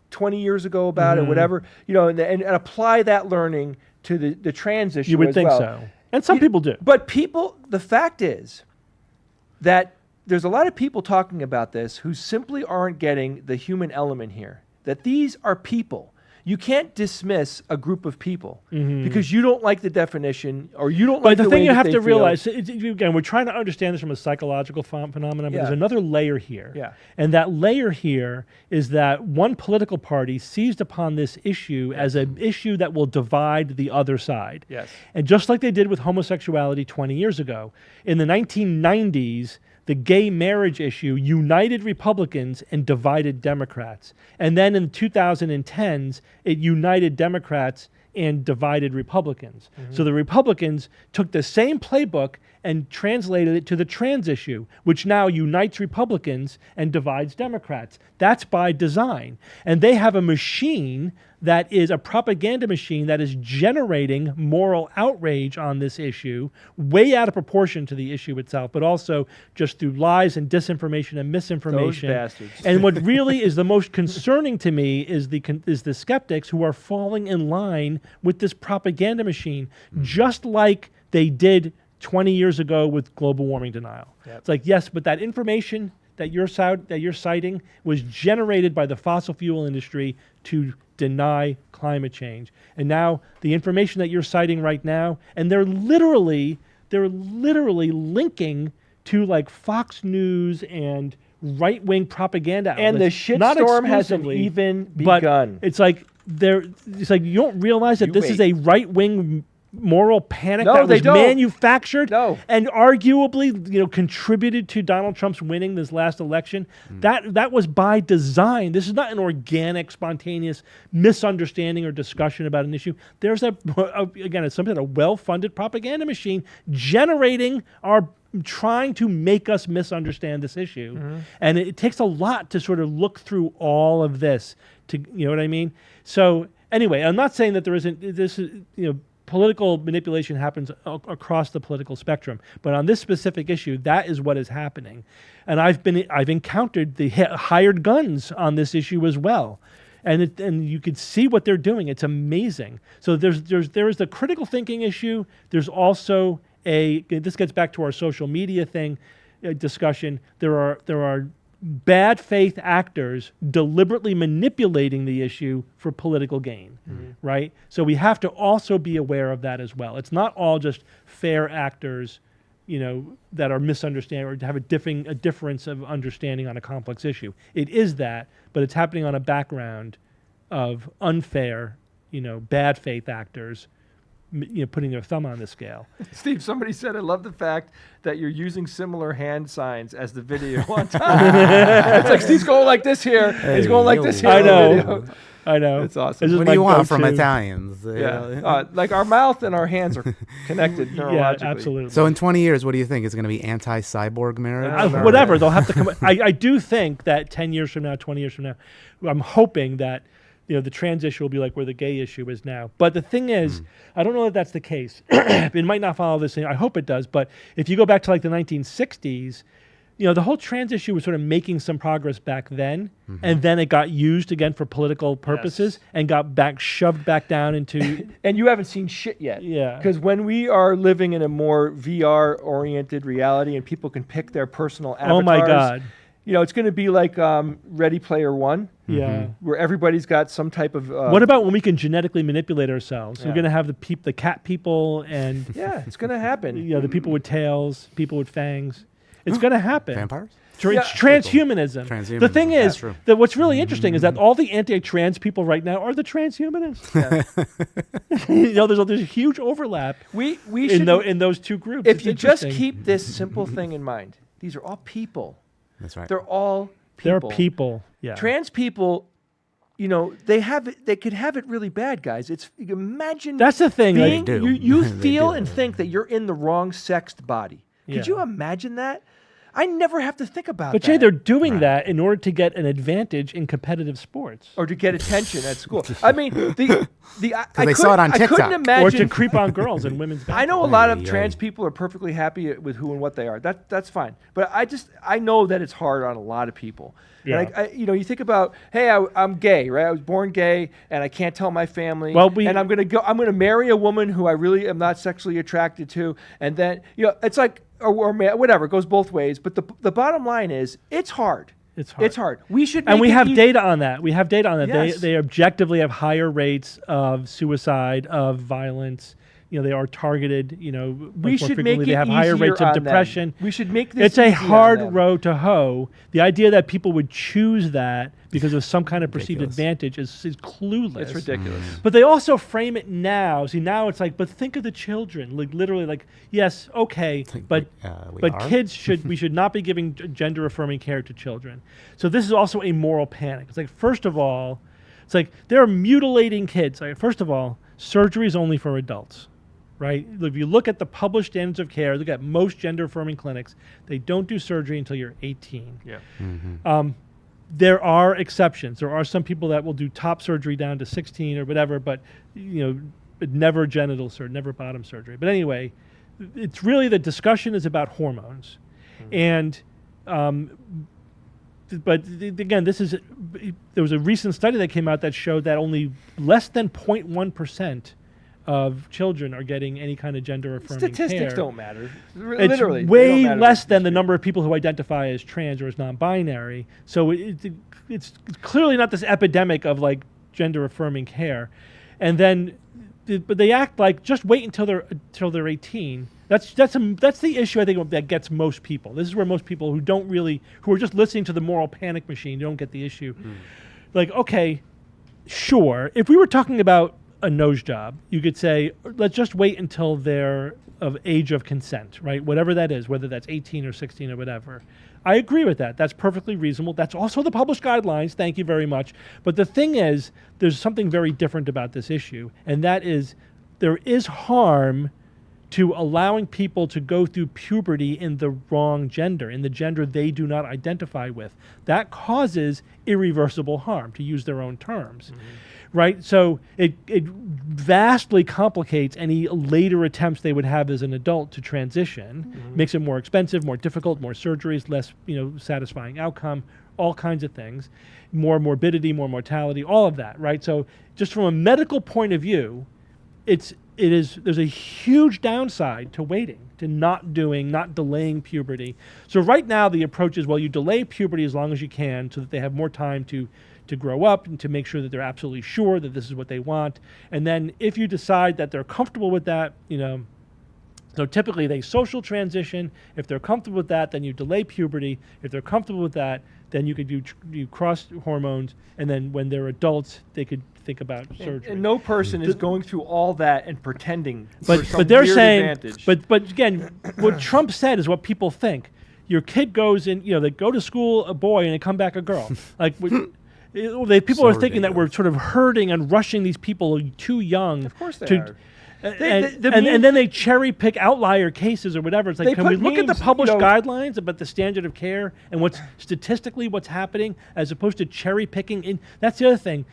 20 years ago about it, whatever, you know, and apply that learning to the trans issue. You would as think well. so. And some people do. But the fact is that there's a lot of people talking about this who simply aren't getting the human element here, that these are people. You can't dismiss a group of people because you don't like the definition or you don't like the way But the thing you that have they to feel. realize, again, we're trying to understand this from a psychological phenomenon, but there's another layer here. Yeah. And that layer here is that one political party seized upon this issue as an issue that will divide the other side. Yes. And just like they did with homosexuality 20 years ago, in the 1990s, the gay marriage issue united Republicans and divided Democrats. And then in the 2010s, it united Democrats and divided Republicans. So the Republicans took the same playbook and translated it to the trans issue, which now unites Republicans and divides Democrats. That's by design. And they have a machine that is a propaganda machine that is generating moral outrage on this issue, way out of proportion to the issue itself, but also just through lies and disinformation and misinformation. Those bastards. And what really is the most concerning to me is the skeptics who are falling in line with this propaganda machine, just like they did 20 years ago with global warming denial. Yep. It's like, yes, but that information that you're citing was generated by the fossil fuel industry to deny climate change. And now the information that you're citing right now, and they're literally linking to like Fox News and right-wing propaganda outlets. And the shitstorm hasn't even begun. But it's like you don't realize that this is a right-wing moral panic that was manufactured and arguably, contributed to Donald Trump's winning this last election. That was by design. This is not an organic, spontaneous misunderstanding or discussion about an issue. There's it's something, a well-funded propaganda machine generating trying to make us misunderstand this issue. And it takes a lot to sort of look through all of this to, you know what I mean? So anyway, I'm not saying that there isn't, this is, political manipulation happens across the political spectrum, but on this specific issue, that is what is happening. And I've encountered the hired guns on this issue as well. And you can see what they're doing. It's amazing. So there is the critical thinking issue. There's also this gets back to our social media discussion. There are bad faith actors deliberately manipulating the issue for political gain, right? So we have to also be aware of that as well. It's not all just fair actors, that are misunderstanding or have a difference of understanding on a complex issue. It is that, but it's happening on a background of unfair, bad faith actors putting their thumb on the scale. Steve, somebody said, I love the fact that you're using similar hand signs as the video on top. It's like Steve's going like this here. He's going like this here. I know. It's awesome. What do you want from Italians? Like our mouth and our hands are connected neurologically. Yeah, absolutely. So in 20 years, what do you think? Is it going to be anti-cyborg marriage? Whatever. They'll have to come. I do think that 10 years from now, 20 years from now, I'm hoping that the trans issue will be like where the gay issue is now. But the thing is, I don't know that that's the case. It might not follow this thing. I hope it does. But if you go back to like the 1960s, the whole trans issue was sort of making some progress back then, and then it got used again for political purposes and got shoved back down into... And you haven't seen shit yet. Yeah. Because when we are living in a more VR-oriented reality and people can pick their personal avatars... Oh, my God. It's going to be like Ready Player One. Yeah. Where everybody's got some type of... what about when we can genetically manipulate ourselves? Yeah. We're going to have the cat people and... Yeah, it's going to happen. The people with tails, people with fangs. It's going to happen. Vampires? It's transhumanism. Transhumanism, The thing that's is true. that what's really interesting is that all the anti-trans people right now are the transhumanists. There's a huge overlap We in, should, in those two groups. if It's you just interesting. keep this simple thing in mind, these are all people. That's right. They're all people. There are people. Yeah. Trans people, they could have it really bad, guys. Imagine That's the thing. being, They do. you They feel do. and think that you're in the wrong sexed body. Yeah. Could you imagine that? I never have to think about But that. Jay, they're doing that in order to get an advantage in competitive sports. or to get attention at school. I mean, they saw it on I couldn't TikTok. imagine. Or to creep on girls in women's basketball. I know a lot of Ay, trans ay. people are perfectly happy with who and what they are. That's fine. But I know that it's hard on a lot of people. Yeah. And you think about, hey, I'm gay, right? I was born gay, and I can't tell my family. Well, and I'm gonna marry a woman who I really am not sexually attracted to, and then it's like, or whatever. It goes both ways. But the bottom line is, it's hard. It's hard. It's hard. We should. And make we it have easy. data on that. We have data on that. Yes. They objectively have higher rates of suicide, of violence. They are targeted, We much more should make frequently. it They have higher easier rates of on them. depression. We should make this It's a easy on hard them. row to hoe. The idea that people would choose that because of some kind of perceived Ridiculous. advantage is clueless. It's ridiculous. But they also frame it now. See, now it's like, but think of the children. Like literally, like yes, okay, but we but are? kids we should not be giving gender affirming care to children. So this is also a moral panic. It's like first of all, it's like they're mutilating kids. Like first of all, surgery is only for adults. Right? If you look at the published standards of care, look at most gender affirming clinics, they don't do surgery until you're 18. Yeah. There are exceptions. There are some people that will do top surgery down to 16 or whatever, but never genital surgery, never bottom surgery. But anyway, it's really the discussion is about hormones, and again, there was a recent study that came out that showed that only less than 0.1% of children are getting any kind of gender affirming care. Statistics don't matter. It's Literally, they way don't matter. less than the number of people who identify as trans or as non-binary. So it's clearly not this epidemic of like gender affirming care. And then, but they act like just wait until they're 18. That's the issue I think that gets most people. This is where most people who are just listening to the moral panic machine don't get the issue. Like, okay, sure, if we were talking about a nose job, you could say, let's just wait until they're of age of consent, right? Whatever that is, whether that's 18 or 16 or whatever. I agree with that. That's perfectly reasonable. That's also the published guidelines. Thank you very much. But the thing is, there's something very different about this issue, and that is there is harm to allowing people to go through puberty in the wrong gender, in the gender they do not identify with. That causes irreversible harm, to use their own terms. Right? So it vastly complicates any later attempts they would have as an adult to transition, makes it more expensive, more difficult, more surgeries, less satisfying outcome, all kinds of things, more morbidity, more mortality, all of that, right? So just from a medical point of view, there's a huge downside to waiting, to not delaying puberty. So right now the approach is, well, you delay puberty as long as you can so that they have more time to grow up and to make sure that they're absolutely sure that this is what they want. And then if you decide that they're comfortable with that, so typically they social transition. If they're comfortable with that, then you delay puberty. If they're comfortable with that, then you could do cross hormones. And then when they're adults, they could think about surgery. And no person is going through all that and pretending But for some they're weird saying, advantage. but again, what Trump said is what people think. Your kid goes in, they go to school a boy and they come back a girl. Like people So are thinking that ridiculous. we're sort of hurting and rushing these people too young. Of course they to, are. And then they cherry pick outlier cases or whatever. It's like, They can we put look at the memes, published guidelines about the standard of care and what's statistically what's happening as opposed to cherry picking? That's the other thing.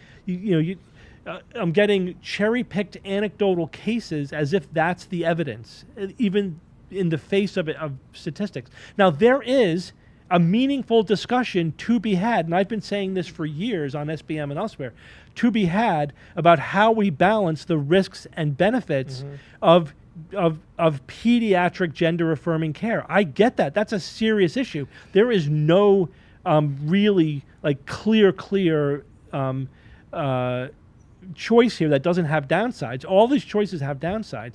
I'm getting cherry picked anecdotal cases as if that's the evidence, even in the face of statistics. Now there is a meaningful discussion to be had, and I've been saying this for years on SBM and elsewhere, to be had about how we balance the risks and benefits of pediatric gender affirming care. I get that. That's a serious issue. There is no really like clear choice here that doesn't have downsides. All these choices have downsides.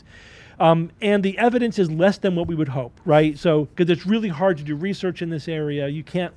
And the evidence is less than what we would hope, right? So, because it's really hard to do research in this area. You can't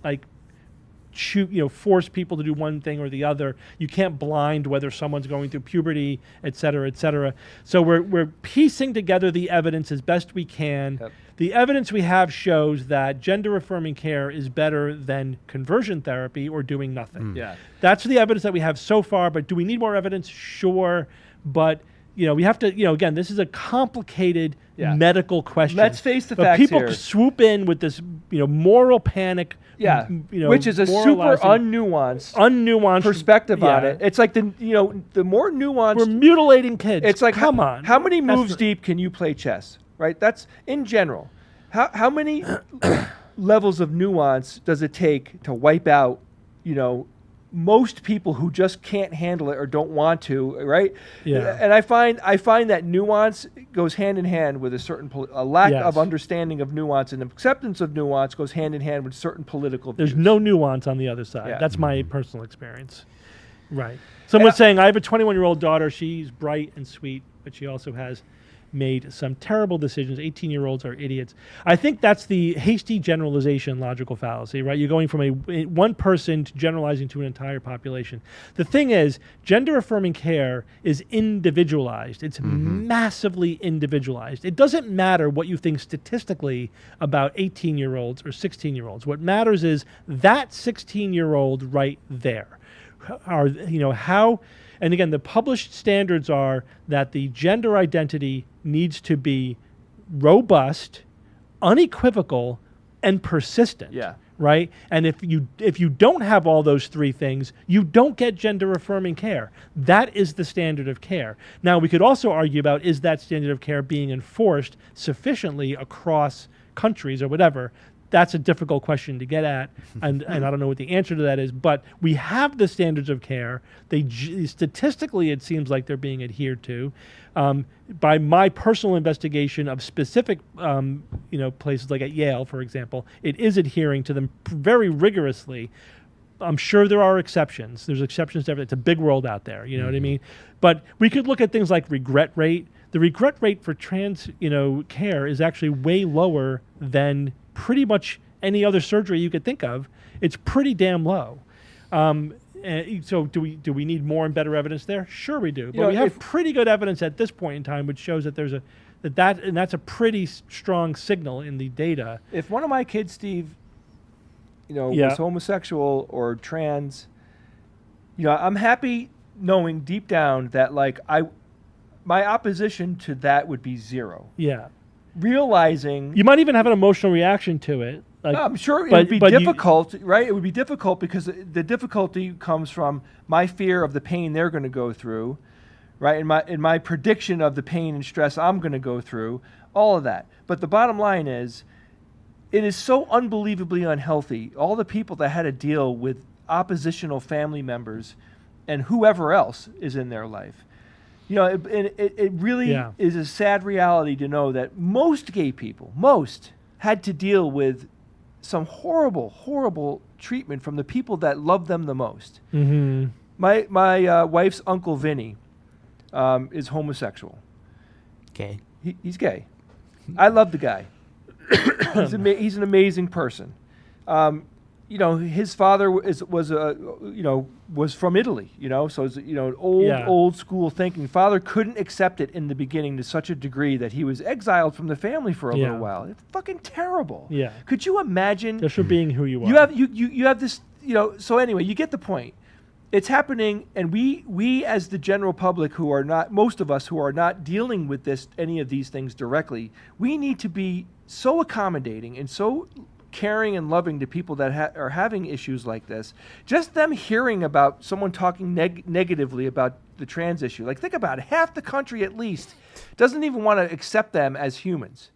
force people to do one thing or the other. You can't blind whether someone's going through puberty, et cetera, et cetera. So we're piecing together the evidence as best we can. Yep. The evidence we have shows that gender-affirming care is better than conversion therapy or doing nothing. Yeah. That's the evidence that we have so far, but do we need more evidence? Sure, but we have to, again, this is a complicated medical question. Let's face the but facts people here. swoop in with this, moral panic. Yeah, which is a super unnuanced perspective on it. It's like the more nuanced. We're mutilating kids. It's like come on. How many moves deep can you play chess? Right. That's in general. How many levels of nuance does it take to wipe out most people who just can't handle it or don't want to, right? Yeah. And I find that nuance goes hand in hand with a lack of understanding of nuance, and acceptance of nuance goes hand in hand with certain political views. There's no nuance on the other side. Yeah. That's my personal experience. Right. Someone's saying, I have a 21-year-old daughter. She's bright and sweet, but she also has made some terrible decisions. 18-year-olds are idiots. I think that's the hasty generalization logical fallacy, right? You're going from one person to generalizing to an entire population. The thing is, gender-affirming care is individualized. It's massively individualized. It doesn't matter what you think statistically about 18-year-olds or 16-year-olds. What matters is that 16-year-old right there. How... And again, the published standards are that the gender identity needs to be robust, unequivocal, and persistent. Yeah. Right? And if you don't have all those three things, you don't get gender-affirming care. That is the standard of care. Now, we could also argue about, is that standard of care being enforced sufficiently across countries or whatever? That's a difficult question to get at, and I don't know what the answer to that is. But we have the standards of care. Statistically, it seems like they're being adhered to. By my personal investigation of specific, places like at Yale, for example, it is adhering to them very rigorously. I'm sure there are exceptions. There's exceptions to everything. It's a big world out there. You know what I mean? But we could look at things like regret rate. The regret rate for trans, care is actually way lower than pretty much any other surgery you could think of. It's pretty damn low. So do we need more and better evidence there? Sure we do. But we have pretty good evidence at this point in time, which shows that there's that's a pretty strong signal in the data. If one of my kids, Steve, was homosexual or trans, I'm happy knowing deep down that my opposition to that would be zero. Yeah. Realizing you might even have an emotional reaction to it. I'm sure it would be difficult, right? It would be difficult because the difficulty comes from my fear of the pain they're going to go through, right? And my prediction of the pain and stress I'm going to go through, all of that. But the bottom line is, it is so unbelievably unhealthy. All the people that had to deal with oppositional family members and whoever else is in their life. It really is a sad reality to know that most gay people, had to deal with some horrible, horrible treatment from the people that love them the most. Mm-hmm. My wife's uncle Vinny is homosexual. Gay. He's gay. I love the guy. He's an amazing person. His father was from Italy, so it's old school thinking. Father couldn't accept it in the beginning to such a degree that he was exiled from the family for a little while. It's fucking terrible. Yeah. Could you imagine? Just for being who you are. You have this, so anyway, you get the point. It's happening, and we as the general public who are not, most of us who are not dealing with any of these things directly, we need to be so accommodating and so caring and loving to people that are having issues like this. Just them hearing about someone talking negatively about the trans issue. Think about it. Half the country at least doesn't even want to accept them as humans.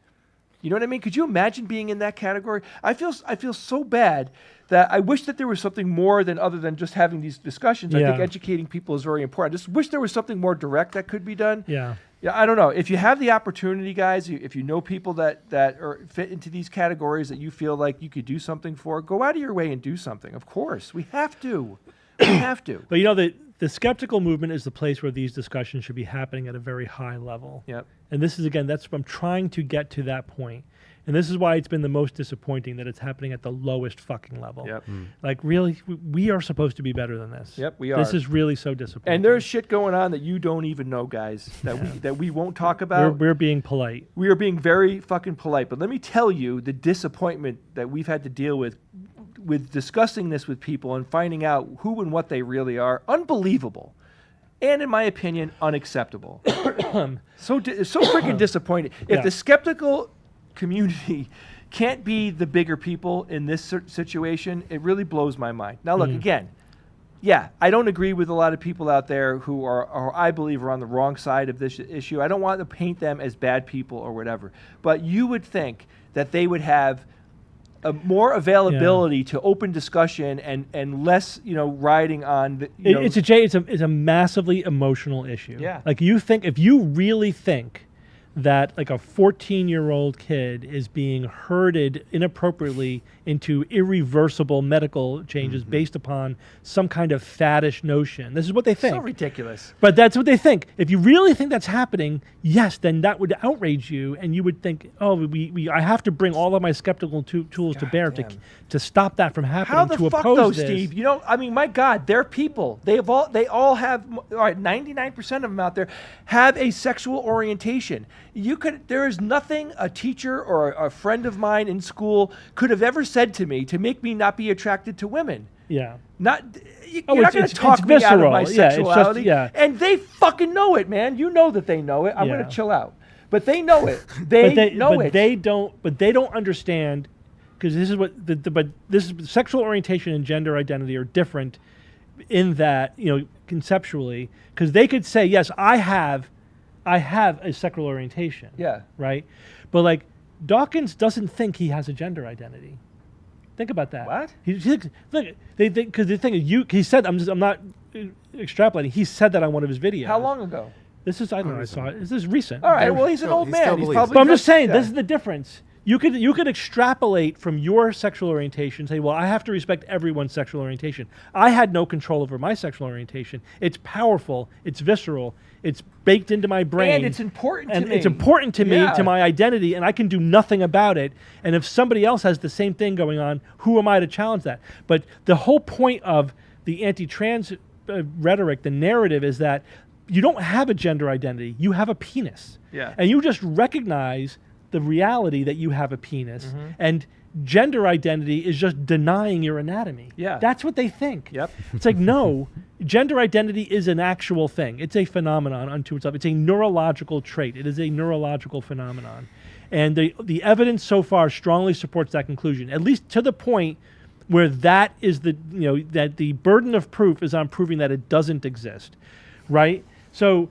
You know what I mean? Could you imagine being in that category? I feel so bad that I wish that there was something more other than just having these discussions. I think educating people is very important. I just wish there was something more direct that could be done. Yeah. Yeah, I don't know. If you have the opportunity, guys, if you know people that fit into these categories that you feel like you could do something for, go out of your way and do something. Of course, we have to. We have to. But the skeptical movement is the place where these discussions should be happening at a very high level. Yep. And this is, again, that's what I'm trying to get to that point. And this is why it's been the most disappointing that it's happening at the lowest fucking level. Yep. Like, really, we are supposed to be better than this. Yep, we are. This is really so disappointing. And there's shit going on that you don't even know, guys, that we won't talk about. We're being polite. We are being very fucking polite. But let me tell you the disappointment that we've had to deal with discussing this with people and finding out who and what they really are. Unbelievable. And in my opinion, unacceptable. so freaking disappointed. If the skeptical community can't be the bigger people in this situation, it really blows my mind. Now, look, again, yeah, I don't agree with a lot of people out there who are, I believe, are on the wrong side of this issue. I don't want to paint them as bad people or whatever. But you would think that they would have more availability to open discussion and less, riding on the, it's a massively emotional issue. Yeah. Like, if you really think that like a 14-year-old kid is being herded inappropriately into irreversible medical changes based upon some kind of faddish notion. This is what they think. So ridiculous. But that's what they think. If you really think that's happening, yes, then that would outrage you, and you would think, oh, I have to bring all of my skeptical tools to bear to stop that from happening. How the to fuck oppose though, this. Steve? My God, they're people. They all have. All right, 99% of them out there have a sexual orientation. There is nothing a teacher or a friend of mine in school could have ever said to me to make me not be attracted to women. Yeah. You're not going to talk me out of my sexuality. And they fucking know it, man. You know that they know it. I'm going to chill out. But they know it. They know it. They don't understand, because this is what sexual orientation and gender identity are different in that, conceptually, because they could say, yes, I have a sexual orientation. Yeah. Right? But like, Dawkins doesn't think he has a gender identity. Think about that. What? Because the thing is, he said, I'm not extrapolating. He said that on one of his videos. How long ago? This is, I don't know, I saw it. This is recent. All right, well, he's an old man. He's probably. But I'm just saying, this is the difference. You could extrapolate from your sexual orientation, say, well, I have to respect everyone's sexual orientation. I had no control over my sexual orientation. It's powerful. It's visceral. It's baked into my brain. And it's important to me. It's important to me, to my identity, and I can do nothing about it. And if somebody else has the same thing going on, who am I to challenge that? But the whole point of the anti-trans rhetoric, the narrative, is that you don't have a gender identity. You have a penis. Yeah. And you just recognize the reality that you have a penis, and gender identity is just denying your anatomy. Yeah. That's what they think. Yep. It's like, no, gender identity is an actual thing. It's a phenomenon unto itself. It's a neurological trait. It is a neurological phenomenon. And the evidence so far strongly supports that conclusion, at least to the point where that is that the burden of proof is on proving that it doesn't exist, right? So,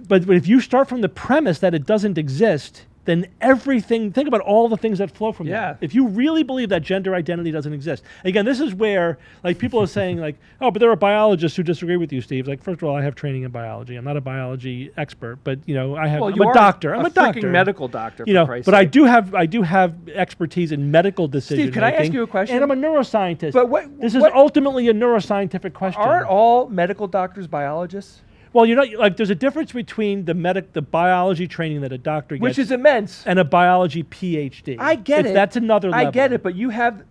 but if you start from the premise that it doesn't exist, then think about all the things that flow from that. If you really believe that gender identity doesn't exist. Again, this is where like people are saying like, oh, but there are biologists who disagree with you, Steve. Like, first of all, I have training in biology. I'm not a biology expert, but I'm a doctor. I'm a doctor. Freaking medical doctor, but I do have expertise in medical decision Steve, can I ask you a question? And I'm a neuroscientist. But this is ultimately a neuroscientific question. Aren't all medical doctors biologists? Well, there's a difference between the biology training that a doctor gets, which is immense, and a biology PhD. I get it. That's another level. I get it, but you have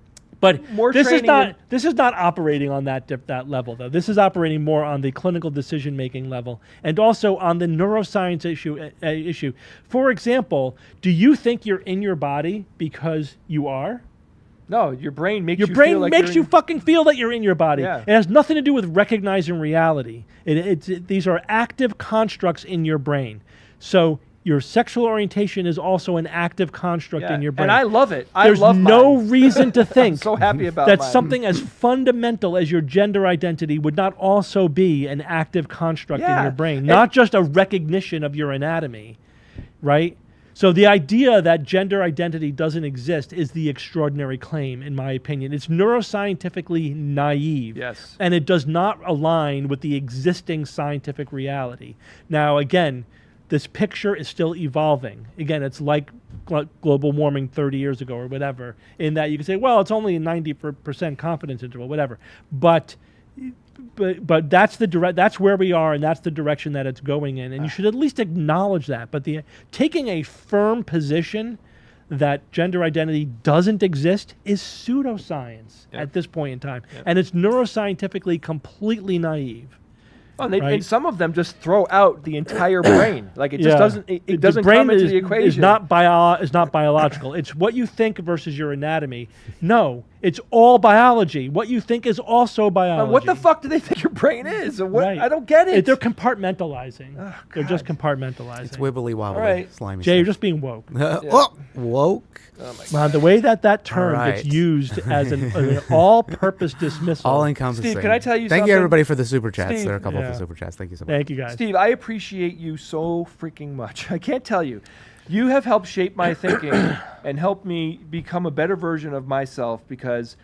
more this training. This is not operating on that level, though. This is operating more on the clinical decision-making level, and also on the neuroscience issue. For example, do you think you're in your body because you are? No, your brain makes you feel like fucking feel that you're in your body. Yeah. It has nothing to do with recognizing reality. These are active constructs in your brain. So your sexual orientation is also an active construct in your brain. And I love it. There's no reason to think I'm so happy about that mine. something as fundamental as your gender identity would not also be an active construct in your brain, not just a recognition of your anatomy, right? So the idea that gender identity doesn't exist is the extraordinary claim, in my opinion. It's neuroscientifically naive. Yes. And it does not align with the existing scientific reality. Now, again, this picture is still evolving. Again, it's like global warming 30 years ago or whatever, in that you can say, well, it's only a 90% confidence interval, whatever. But but that's that's where we are, and that's the direction that it's going in, and you should at least acknowledge that. But taking a firm position that gender identity doesn't exist is pseudoscience at this point in time, and it's neuroscientifically completely naive. Oh, and some of them just throw out the entire brain. Like it just doesn't. It doesn't the brain come into the equation. Is not biological. It's what you think versus your anatomy. No, it's all biology. What you think is also biology. What the fuck do they think your brain is? What? Right. I don't get it. They're compartmentalizing. Oh, They're just God. compartmentalizing. It's wibbly wobbly, All right. slimy. Jay, you're stuff. just being woke. Oh, woke. Oh my God. Wow, the way that term All right. gets used as an all-purpose dismissal. All encompassing. Steve, can I tell you Thank something? you, everybody, for the super chats. Steve. There are a couple of Yeah. the super chats. Thank you so much. Thank you, guys. Steve, I appreciate you so freaking much. I can't tell you. You have helped shape my thinking and helped me become a better version of myself because,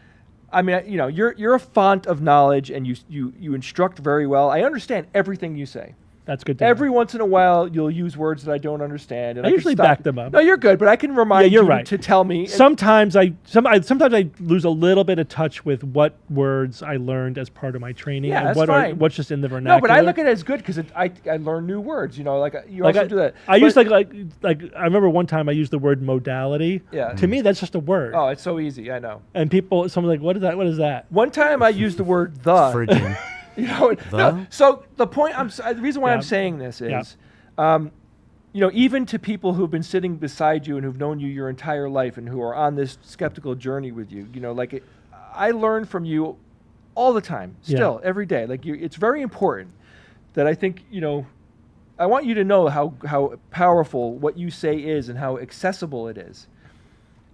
I mean, you know, you're a font of knowledge and you instruct very well. I understand everything you say. That's good to Every know. once in a while, you'll use words that I don't understand. And I can usually stop back you. them up. No, you're good, but I can remind you're you right. to tell me. Sometimes sometimes I lose a little bit of touch with what words I learned as part of my training. Yeah, and that's what fine. what's just in the vernacular. No, but I look at it as good because I learn new words. You know, like you also do that. I use But- like I remember one time I used the word modality. Yeah. To me, that's just a word. Oh, it's so easy. I know. And someone's like, what is that? What is that? One time I used the word the. Frigid. You know, no, so the point the reason why Yeah. I'm saying this is, Yeah. you know, even to people who've been sitting beside you and who've known you your entire life and who are on this skeptical journey with you, you know, like I learn from you all the time, still, every day. Like it's very important that I think, you know, I want you to know how powerful what you say is and how accessible it is.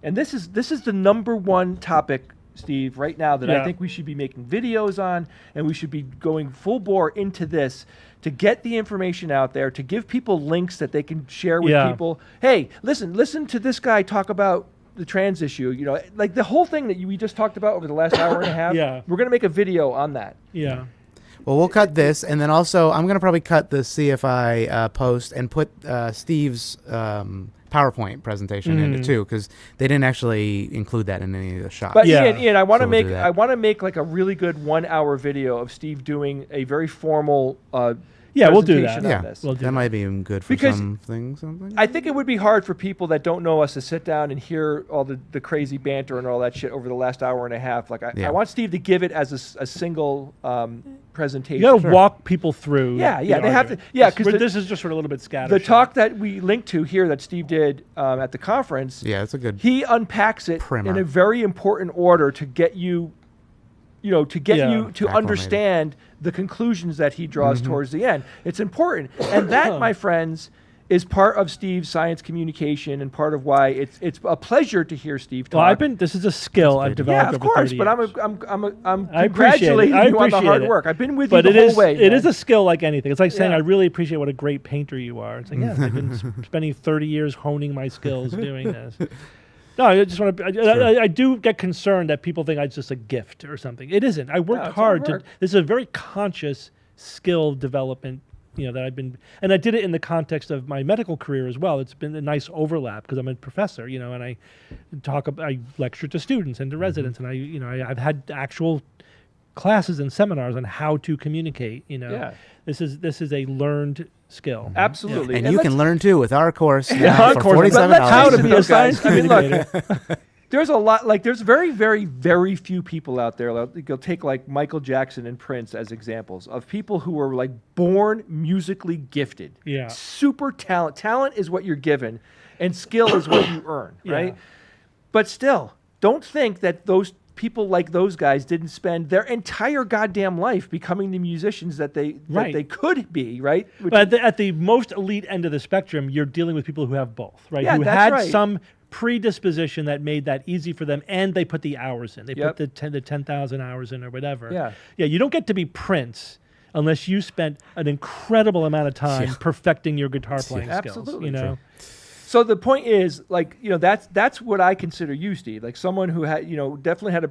And this is the number one topic, Steve, right now that I think we should be making videos on, and we should be going full bore into this to get the information out there, to give people links that they can share with people. Hey, listen to this guy talk about the trans issue. You know, like the whole thing that we just talked about over the last hour and a half. Yeah. We're gonna make a video on that. Yeah. Well, we'll cut this, and then also I'm going to probably cut the CFI post and put Steve's PowerPoint presentation in it too, because they didn't actually include that in any of the shots. But Yeah. Ian, I want to So we'll make do that. I want to make like a really good 1 hour video of Steve doing a very formal Yeah, we'll do that. presentation on Yeah, this. We'll do that might be good for Because some things. Something. I think it would be hard for people that don't know us to sit down and hear all the crazy banter and all that shit over the last hour and a half. Like I want Steve to give it as a single presentation. You got to walk people through. Yeah, the they have to. argument. Yeah, because this is just sort of a little bit scattershot. the talk that we linked to here that Steve did at the conference. Yeah, it's a good. He unpacks it primer. in a very important order to get you, you know, to get Yeah. you to Acclimated. understand the conclusions that he draws towards the end. It's important, and that, my friends, is part of Steve's science communication and part of why it's a pleasure to hear Steve talk. Well, this is a skill I've developed yeah, of over course, 30 but years. I'm I appreciate it. congratulating I you on the appreciate hard it. work. I've been with But you it the is whole way. it man. is a skill like anything. It's like saying Yeah. I really appreciate what a great painter you are. It's like, yeah, I've been spending 30 years honing my skills doing this. No, I just want to. I do get concerned that people think it's just a gift or something. It isn't. I worked it's hard hard work. This is a very conscious skill development. You know that I've been, and I did it in the context of my medical career as well. It's been a nice overlap because I'm a professor, you know, and I lecture to students and to residents, and I've had actual classes and seminars on how to communicate. You know, Yeah. this is a learned skill. Absolutely, and you can learn too with our course our for course. $47. Let's How face to it, be though, a science guys. I mean, look, communicator. there's a lot, like there's very, very, very few people out there. Like, you'll take like Michael Jackson and Prince as examples of people who were like born musically gifted. Yeah. Super talent. Talent is what you're given, and skill is what you earn, Yeah. right? But still, don't think that those people like those guys didn't spend their entire goddamn life becoming the musicians that they could be, right? Which- But at the most elite end of the spectrum, you're dealing with people who have both, right? Yeah, who that's had right. some predisposition that made that easy for them, and they put the hours in. They Yep. put the 10,000 hours in or whatever. Yeah. Yeah, you don't get to be Prince unless you spent an incredible amount of time perfecting your guitar playing skills. Absolutely. You know? So the point is, like, you know, that's what I consider you, Steve. Like someone who had, you know, definitely had a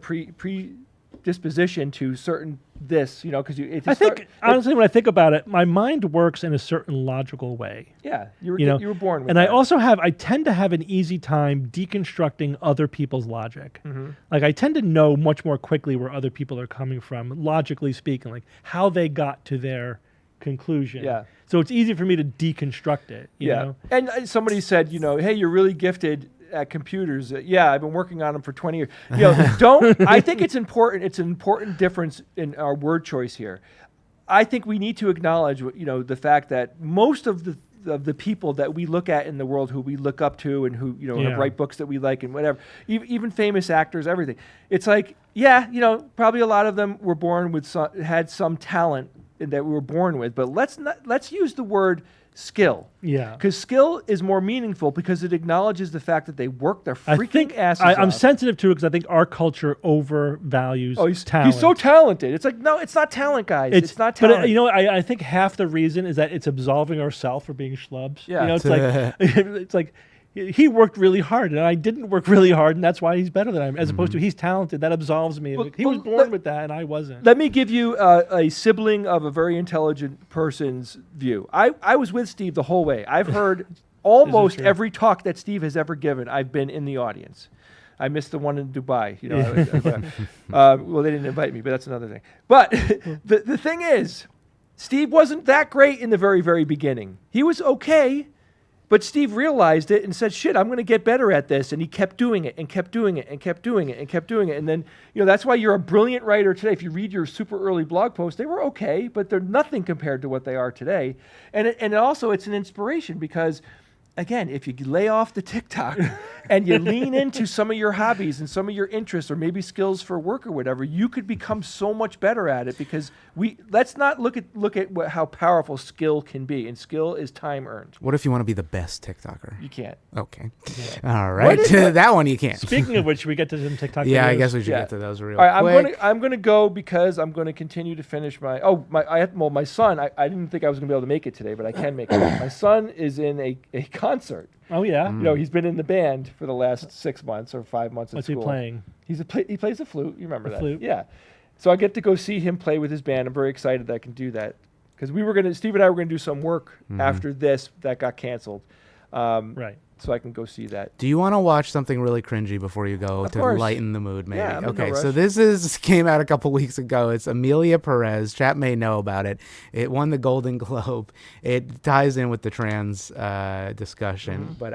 disposition to certain this, because I think honestly, when I think about it, my mind works in a certain logical way. you were born with and that. I tend to have an easy time deconstructing other people's logic. Mm-hmm. Like I tend to know much more quickly where other people are coming from, logically speaking, like how they got to their conclusion. Yeah. So it's easy for me to deconstruct it. You know? And somebody said, hey, you're really gifted at computers. I've been working on them for 20 years. I think it's important. It's an important difference in our word choice here. I think we need to acknowledge, the fact that most of the people that we look at in the world, who we look up to and who, write books that we like and whatever, even famous actors, everything. It's like, probably a lot of them were born with had some talent that we were born with, but let's use the word skill. Yeah. Because skill is more meaningful because it acknowledges the fact that they work their freaking asses off. I'm sensitive to it because I think our culture overvalues talent. He's so talented. It's like, no, it's not talent, guys. It's not talent. But I think half the reason is that it's absolving ourselves for being schlubs. Yeah. It's like it's like he worked really hard and I didn't work really hard, and that's why he's better than I am. As opposed to he's talented, that absolves me. He was born with that and I wasn't. Let me give you a sibling of a very intelligent person's view. I was with Steve the whole way. I've heard almost every talk that Steve has ever given. I've been in the audience. I missed the one in Dubai. Well, they didn't invite me, but that's another thing. But the thing is, Steve wasn't that great in the very, very beginning. He was okay. But Steve realized it and said, shit, I'm going to get better at this. And he kept doing it and kept doing it and kept doing it and kept doing it. And then, that's why you're a brilliant writer today. If you read your super early blog posts, they were okay, but they're nothing compared to what they are today. And also it's an inspiration because, again, if you lay off the TikTok and you lean into some of your hobbies and some of your interests or maybe skills for work or whatever, you could become so much better at it because let's not look at how powerful skill can be. And skill is time earned. What if you want to be the best TikToker? You can't. Okay. All right. That one you can't. Speaking of which, should we get to some TikTok videos? Yeah, I guess we should get to those real quick. quick. I'm gonna go because I'm gonna continue to finish my my son. I didn't think I was gonna be able to make it today, but I can make it. My son is in a concert. Oh yeah. He's been in the band for the last 6 months or 5 months at school. What's he playing? He plays the flute. You remember that? Flute. Yeah. So I get to go see him play with his band. I'm very excited that I can do that because Steve and I were gonna do some work after this that got canceled. Right. So I can go see that. Do you want to watch something really cringy before you go Of to course. lighten the mood, maybe? Yeah, I'm in no okay, rush. so this came out a couple weeks ago. It's Amelia Perez. Chap may know about it. It won the Golden Globe. It ties in with the trans discussion, but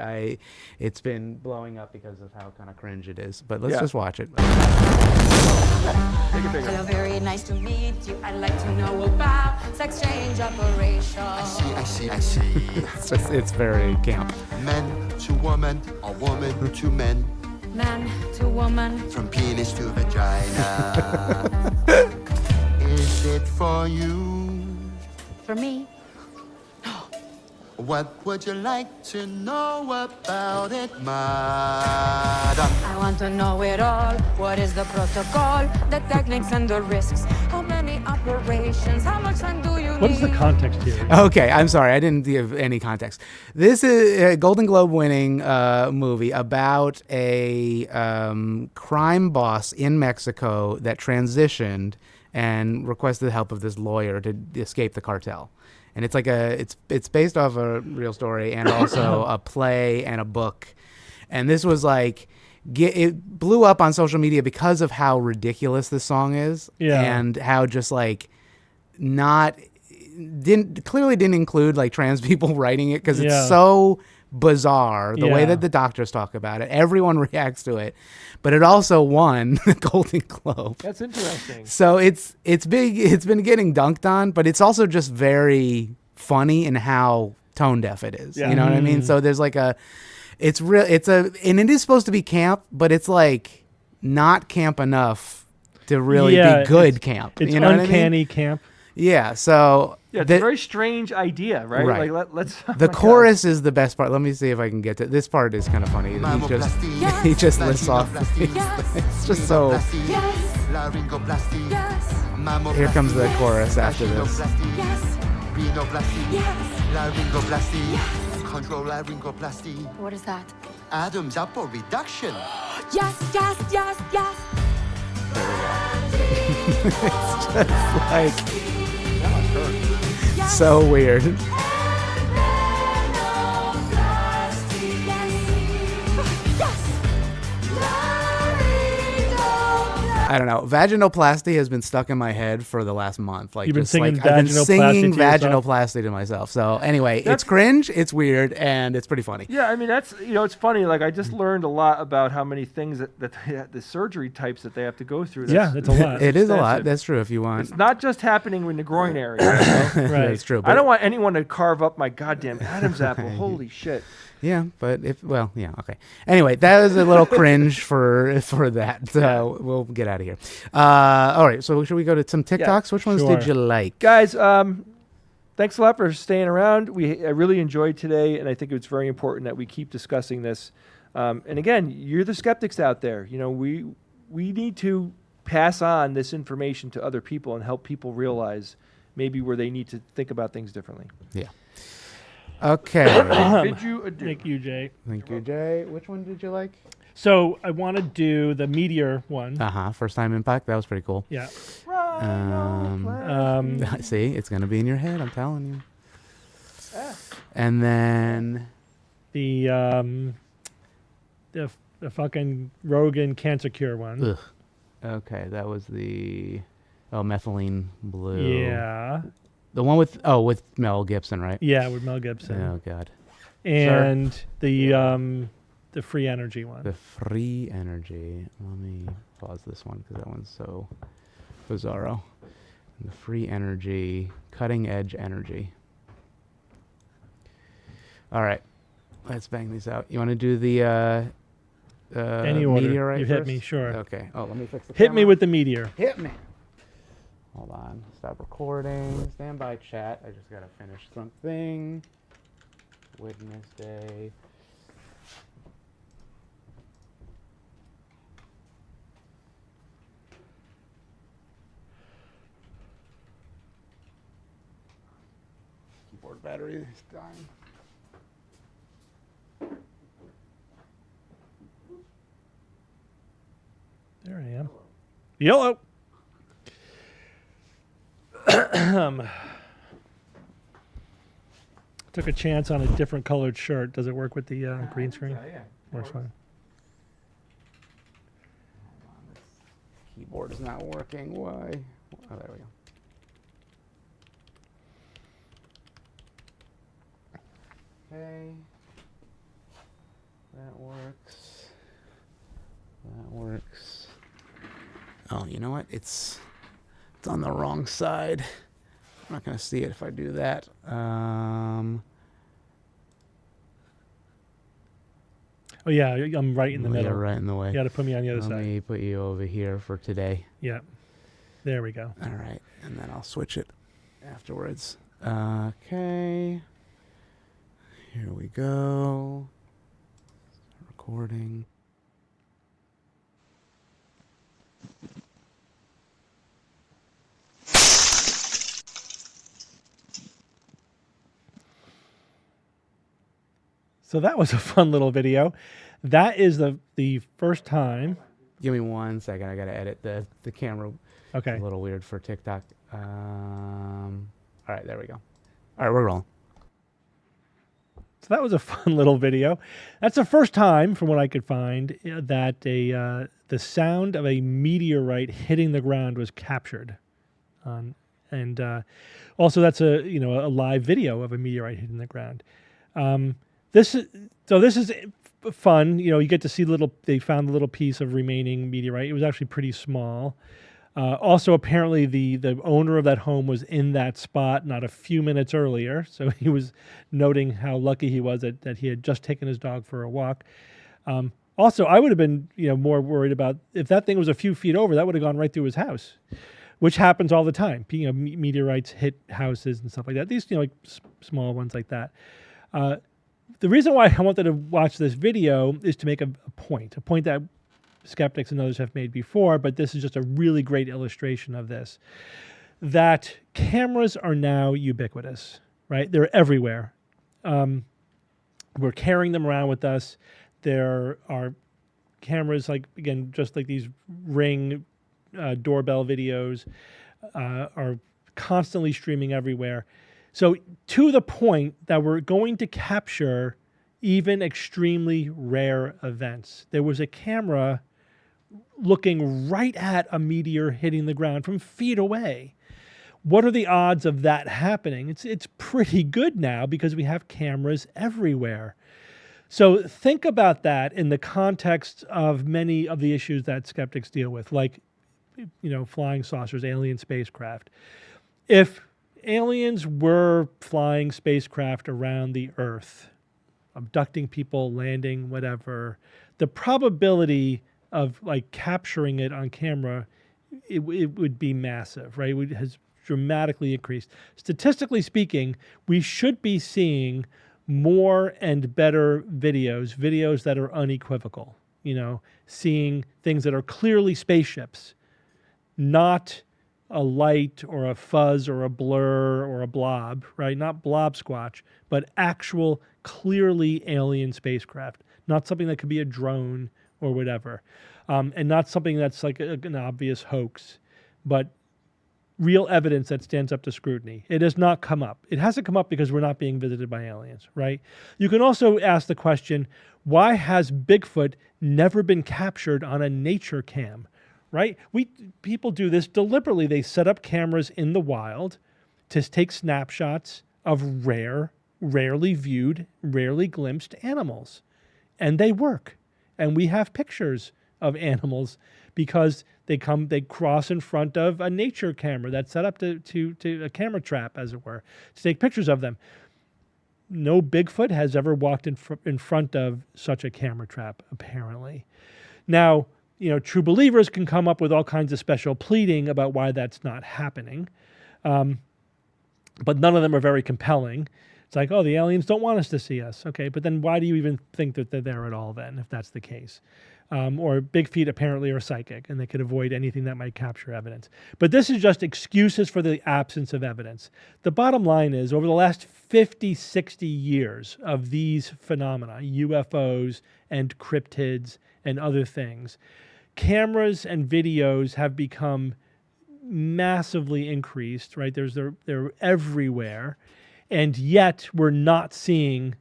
it's been blowing up because of how kind of cringe it is. But let's just watch it. Hello, very nice to meet you. I'd like to know about sex change operation. I see. It's very camp. Men to woman, or woman to men. Man to woman. From penis to vagina. Is it for you? For me. What would you like to know about it, madam? I want to know it all. What is the protocol, the techniques and the risks? How many operations? How much time do you need? What is the context here? Okay, I'm sorry. I didn't give any context. This is a Golden Globe winning movie about a crime boss in Mexico that transitioned and requested the help of this lawyer to escape the cartel. And it's like it's based off a real story and also a play and a book. And this was like, it blew up on social media because of how ridiculous this song is. Yeah. And how just like clearly didn't include like trans people writing it because it's so bizarre the way that the doctors talk about it. Everyone reacts to it, but it also won the Golden Globe. That's interesting. So it's big. It's been getting dunked on, but it's also just very funny in how tone deaf it is. Yeah. You know what I mean? So there's like and it is supposed to be camp, but it's like not camp enough to really be good camp. It's you know uncanny what I mean? camp. Yeah. So Yeah, it's a very strange idea, right? Right. Like let's. the chorus is the best part. Let me see if I can get to this part. Is kind of funny. He just lists off. It's just so. Here comes the chorus after this. What is that? Adam's apple reduction. Yes. There we go. It's just like so weird. I don't know. Vaginoplasty has been stuck in my head for the last month. Like, You've been just singing like I've been vaginoplasty singing to yourself? vaginoplasty to myself. So anyway, it's cringe, it's weird, and it's pretty funny. Yeah, I mean that's it's funny. Like I just learned a lot about how many things that the surgery types that they have to go through. Yeah, that's a lot. It is a lot. extensive. That's true. If you want, It's not just happening in the groin area. Right. That's true. I don't want anyone to carve up my goddamn Adam's apple. Holy shit. Yeah, but okay. Anyway, that was a little cringe for that. So we'll get out of here. All right, so should we go to some TikToks? Which ones Sure. did you like? Guys, thanks a lot for staying around. I really enjoyed today, and I think it's very important that we keep discussing this. And again, you're the skeptics out there. You know, we need to pass on this information to other people and help people realize maybe where they need to think about things differently. Yeah. Okay. Bid you adieu. Thank you, Jay. Thank you, Jay. Which one did you like? So I want to do the Meteor one. First time impact. That was pretty cool. Yeah. See, it's gonna be in your head. I'm telling you. And then The fucking Rogan cancer cure one. ugh. Okay, that was the methylene blue. Yeah. The one with Mel Gibson, right? Yeah, with Mel Gibson. Oh God. And the free energy one. The free energy. Let me pause this one because that one's so bizarro. The free energy, cutting edge energy. All right, let's bang these out. You want to do the Any order. meteorite You hit first? me, sure. Okay. Oh, let me fix the Hit camera. me with the meteor. Hit me. Hold on. Stop recording. Stand by, chat. I just gotta finish something. Wednesday. Keyboard battery is dying. There I am. Yellow. Took a chance on a different colored shirt. Does it work with the green screen? Yeah. Works fine. Keyboard is not working. Why? Oh, there we go. Okay. That works. That works. Oh, you know what? It's on the wrong side. I'm not going to see it if I do that. Oh yeah, I'm right in the middle. You're right in the way. You got to put me on the other Let side. me put you over here for today. Yeah. There we go. All right, and then I'll switch it afterwards. Okay. Here we go. Recording. So that was a fun little video. That is the first time. Give me 1 second. I got to edit the camera. Okay. It's a little weird for TikTok. All right, there we go. All right, we're rolling. So that was a fun little video. That's the first time, from what I could find, that the sound of a meteorite hitting the ground was captured. And also, that's a live video of a meteorite hitting the ground. This is fun. You know, you get to see they found a little piece of remaining meteorite. It was actually pretty small. Also, apparently, the owner of that home was in that spot not a few minutes earlier. So he was noting how lucky he was that he had just taken his dog for a walk. Also, I would have been more worried about if that thing was a few feet over, that would have gone right through his house, which happens all the time. Meteorites hit houses and stuff like that. These like small ones like that. The reason why I wanted to watch this video is to make a point that skeptics and others have made before, but this is just a really great illustration of this, that cameras are now ubiquitous, right? They're everywhere. We're carrying them around with us. There are cameras just like these Ring doorbell videos are constantly streaming everywhere. So to the point that we're going to capture even extremely rare events. There was a camera looking right at a meteor hitting the ground from feet away. What are the odds of that happening? It's pretty good now because we have cameras everywhere. So think about that in the context of many of the issues that skeptics deal with, like, flying saucers, alien spacecraft. If aliens were flying spacecraft around the Earth, abducting people, landing, whatever, the probability of like capturing it on camera, it would be massive, right? It has dramatically increased. Statistically speaking, we should be seeing more and better videos that are unequivocal, seeing things that are clearly spaceships, not a light or a fuzz or a blur or a blob, right? Not blob squatch, but actual clearly alien spacecraft, not something that could be a drone or whatever, and not something that's like an obvious hoax, but real evidence that stands up to scrutiny. It has not come up. It hasn't come up because we're not being visited by aliens, right? You can also ask the question, why has Bigfoot never been captured on a nature cam, right? People do this deliberately. They set up cameras in the wild to take snapshots of rarely viewed, rarely glimpsed animals. And they work. And we have pictures of animals because they cross in front of a nature camera that's set up to a camera trap, as it were, to take pictures of them. No Bigfoot has ever walked in front of such a camera trap, apparently. Now, true believers can come up with all kinds of special pleading about why that's not happening. But none of them are very compelling. It's like, oh, the aliens don't want us to see us. Okay, but then why do you even think that they're there at all then, if that's the case? Or big feet apparently are psychic, and they could avoid anything that might capture evidence. But this is just excuses for the absence of evidence. The bottom line is, over the last 50, 60 years of these phenomena, UFOs and cryptids and other things, cameras and videos have become massively increased, right? They're everywhere, and yet we're not seeing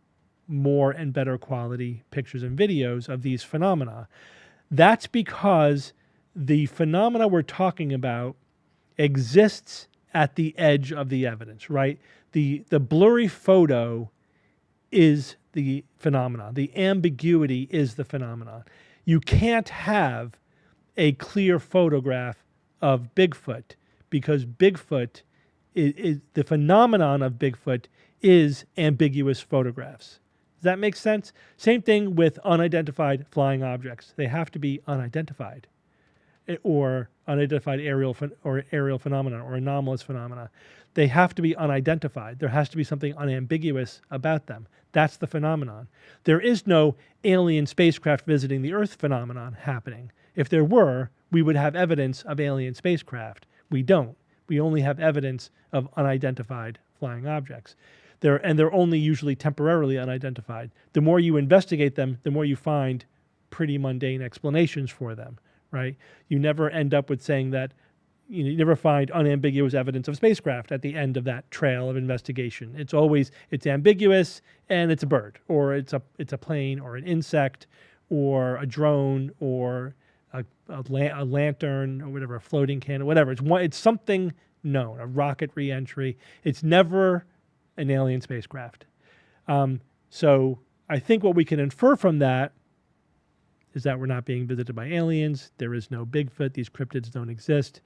more and better quality pictures and videos of these phenomena. That's because the phenomena we're talking about exists at the edge of the evidence, right? The blurry photo is the phenomena. The ambiguity is the phenomenon. You can't have a clear photograph of Bigfoot because Bigfoot is the phenomenon of Bigfoot is ambiguous photographs. Does that make sense? Same thing with unidentified flying objects. They have to be unidentified, or unidentified aerial phenomena or anomalous phenomena. They have to be unidentified. There has to be something unambiguous about them. That's the phenomenon. There is no alien spacecraft visiting the Earth phenomenon happening. If there were, we would have evidence of alien spacecraft. We don't. We only have evidence of unidentified flying objects. They're only usually temporarily unidentified. The more you investigate them, the more you find pretty mundane explanations for them, right? You never end up with saying that, you never find unambiguous evidence of spacecraft at the end of that trail of investigation. It's always, it's ambiguous and it's a bird, or it's a plane, or an insect, or a drone, or a lantern, or whatever, a floating candle, whatever. It's something known, a rocket reentry. It's never an alien spacecraft. So I think what we can infer from that is that we're not being visited by aliens. There is no Bigfoot. These cryptids don't exist.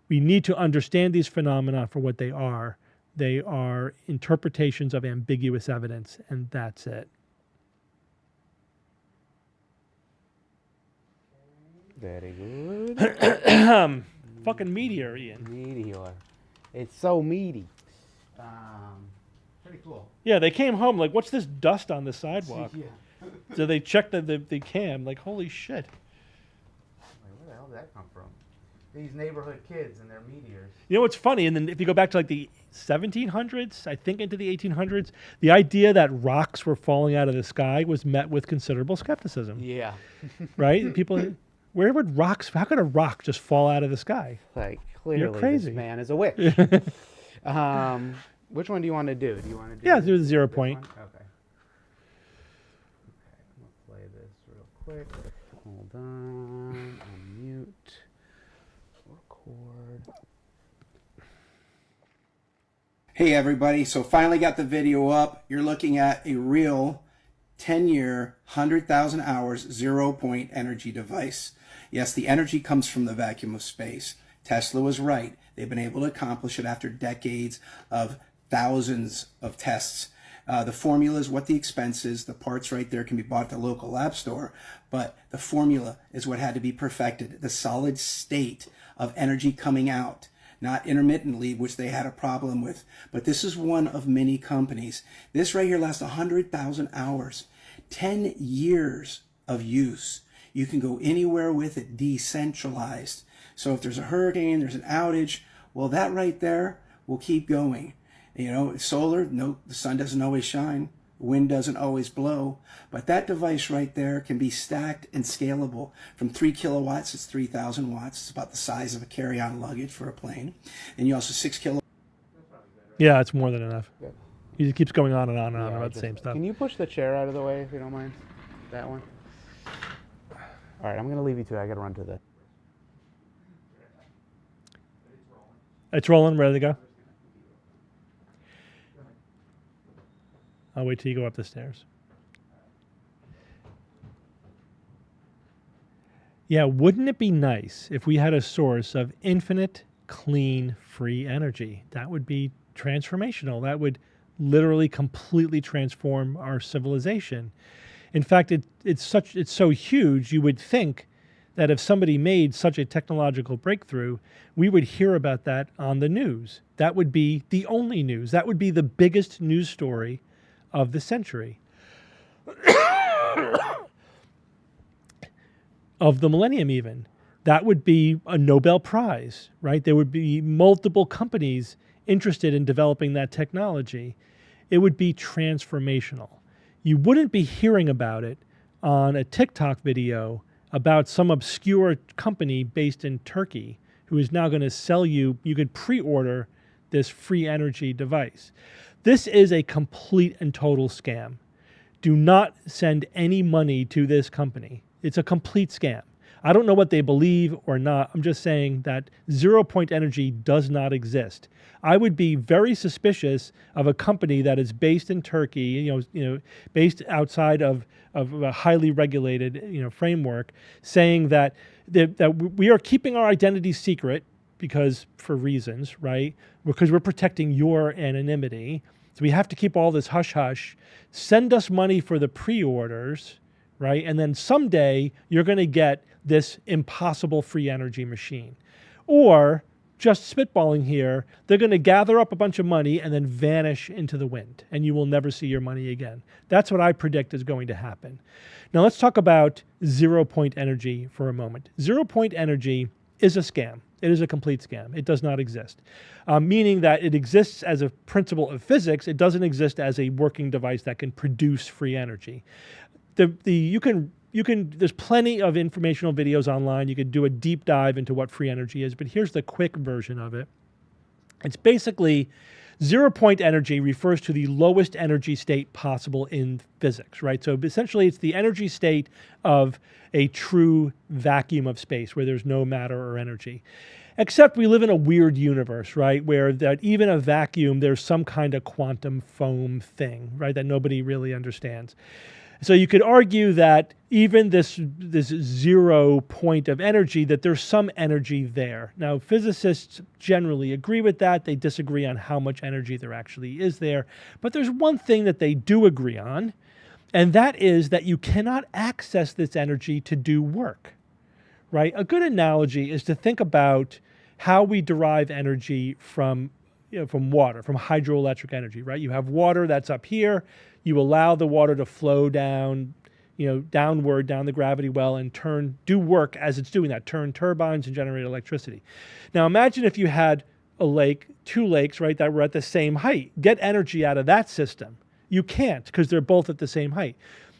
We need to understand these phenomena for what they are. They are interpretations of ambiguous evidence, and that's it. Very good. Fucking Meteor, Ian. Meteor. It's so meaty. Pretty cool. Yeah, they came home like, what's this dust on the sidewalk? Yeah. So they checked the cam, like, holy shit. Where the hell did that come from? These neighborhood kids and their meteors. You know what's funny? And then if you go back to like the 1700s, I think into the 1800s, the idea that rocks were falling out of the sky was met with considerable skepticism. Yeah. Right? People, Where would rocks? How could a rock just fall out of the sky? Like, clearly, crazy. this man is a witch. Which one do you want to do? Do you want to do? Yeah, do the 0 point. Okay. Okay. We'll play this real quick. Hold on. Unmute. Record. Hey everybody, so finally got the video up. You're looking at a real 10-year, 100,000 hours, 0 point energy device. Yes, the energy comes from the vacuum of space. Tesla was right. They've been able to accomplish it after decades of thousands of tests. The formula is what the expense is. The parts right there can be bought at the local lab store, but the formula is what had to be perfected. The solid state of energy coming out, not intermittently, which they had a problem with. But this is one of many companies. This right here lasts 100,000 hours, 10 years of use. You can go anywhere with it, decentralized. So if there's a hurricane, there's an outage, well, that right there will keep going. You know, solar, no, the sun doesn't always shine. Wind doesn't always blow, but that device right there can be stacked and scalable. From 3 kilowatts, it's 3,000 watts. It's about the size of a carry-on luggage for a plane. And you also 6 kilowatts. Yeah, it's more than enough. He keeps going on and on and on about the same stuff. Can you push the chair out of the way if you don't mind? That one. All right, I'm going to leave you to it. I got to run to the... It's rolling. Ready to go? I'll wait till you go up the stairs. Yeah, wouldn't it be nice if we had a source of infinite, clean, free energy? That would be transformational. That would literally completely transform our civilization. In fact, it's so huge, you would think that if somebody made such a technological breakthrough, we would hear about that on the news. That would be the only news. That would be the biggest news story of the century. Of the millennium even. That would be a Nobel Prize, right? There would be multiple companies interested in developing that technology. It would be transformational. You wouldn't be hearing about it on a TikTok video about some obscure company based in Turkey who is now going to sell you could pre-order this free energy device. This is a complete and total scam. Do not send any money to this company. It's a complete scam. I don't know what they believe or not. I'm just saying that 0 point energy does not exist. I would be very suspicious of a company that is based in Turkey, based outside of a highly regulated, framework, saying that we are keeping our identity secret because for reasons, right? Because we're protecting your anonymity. So we have to keep all this hush hush. Send us money for the pre-orders, right? And then someday you're going to get this impossible free energy machine. Or, just spitballing here, they're going to gather up a bunch of money and then vanish into the wind, and you will never see your money again. That's what I predict is going to happen. Now let's talk about 0 point energy for a moment. 0 point energy is a scam. It is a complete scam. It does not exist. Meaning that it exists as a principle of physics. It doesn't exist as a working device that can produce free energy. There's plenty of informational videos online. You could do a deep dive into what free energy is, but here's the quick version of it. It's basically 0 point energy refers to the lowest energy state possible in physics, right? So essentially it's the energy state of a true vacuum of space where there's no matter or energy. Except we live in a weird universe, right? Where that even a vacuum, there's some kind of quantum foam thing, right? That nobody really understands. So you could argue that even this 0 point of energy, that there's some energy there. Now, physicists generally agree with that. They disagree on how much energy there actually is there. But there's one thing that they do agree on, and that is that you cannot access this energy to do work, right? A good analogy is to think about how we derive energy from water, from hydroelectric energy, right? You have water that's up here. You allow the water to flow down, downward down the gravity well and do work as it's doing that, turn turbines and generate electricity. Now imagine if you had a lake, 2 lakes, right, that were at the same height. Get energy out of that system. You can't because they're both at the same height.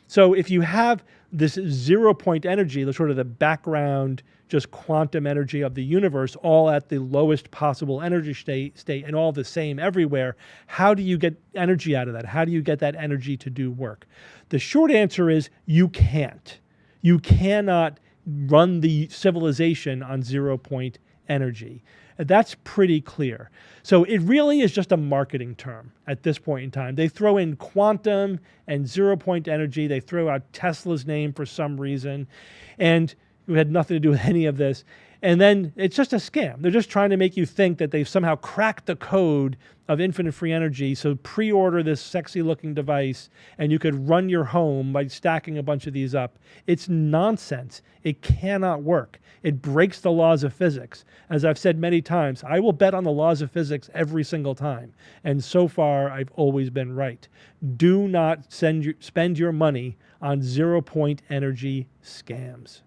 So if you have this 0 point energy, the sort of the background, just quantum energy of the universe, all at the lowest possible energy state and all the same everywhere, how do you get energy out of that? How do you get that energy to do work? The short answer is you can't. You cannot run the civilization on 0 point energy. That's pretty clear. So it really is just a marketing term at this point in time. They throw in quantum and 0 point energy. They throw out Tesla's name for some reason, and it had nothing to do with any of this. And then it's just a scam. They're just trying to make you think that they've somehow cracked the code of infinite free energy. So pre-order this sexy looking device and you could run your home by stacking a bunch of these up. It's nonsense. It cannot work. It breaks the laws of physics. As I've said many times, I will bet on the laws of physics every single time. And so far, I've always been right. Do not spend your money on 0 point energy scams.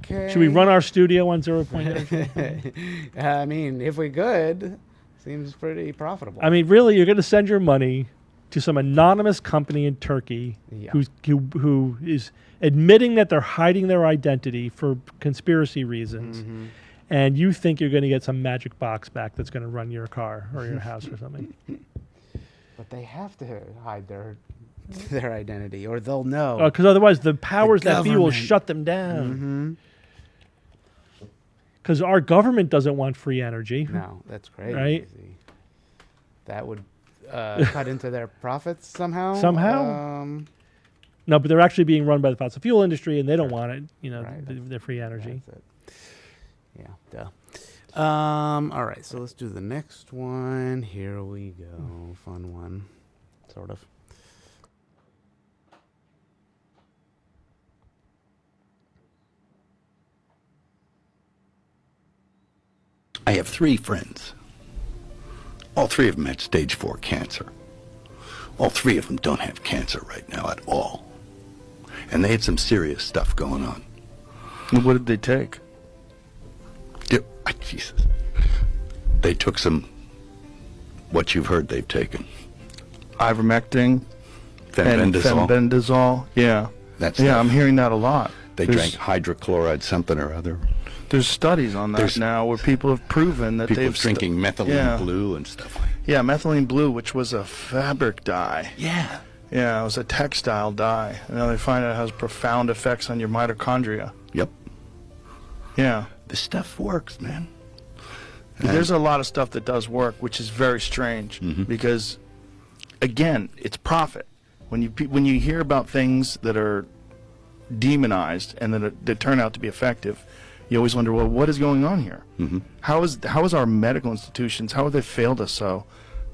Okay. Should we run our studio on 0 point energy? I mean, if we could, seems pretty profitable. I mean, really, you're going to send your money to some anonymous company in Turkey Yeah. who is admitting that they're hiding their identity for conspiracy reasons, and you think you're going to get some magic box back that's going to run your car or your house or something. But they have to hide their identity, or they'll know. Because otherwise the powers that be will government. shut them down. Because our government doesn't want free energy. No, that's crazy. Right? That would cut into their profits somehow. Somehow? No, but they're actually being run by the fossil fuel industry, and they don't want it. You know, Right. the free energy. That's it. Yeah, duh. All right, so let's do the next one. Here we go. Fun one, sort of. I have 3 friends. All 3 of them had stage 4 cancer. All 3 of them don't have cancer right now at all. And they had some serious stuff going on. And what did they take? Jesus. They took some, what you've heard they've taken. Ivermectin and Fenbendazole. fenbendazole. Yeah. That's yeah, I'm hearing that a lot. They drank hydrochloride something or other. There's studies on that now where people have proven that People they've drinking methylene blue and stuff like that. Yeah, methylene blue, which was a fabric dye. Yeah. Yeah, it was a textile dye. And now they find out it has profound effects on your mitochondria. Yep. Yeah. This stuff works, man. There's a lot of stuff that does work, which is very strange because, again, it's profit. When you hear about things that are demonized and that turn out to be effective, you always wonder, well, what is going on here? How is our medical institutions, how have they failed us so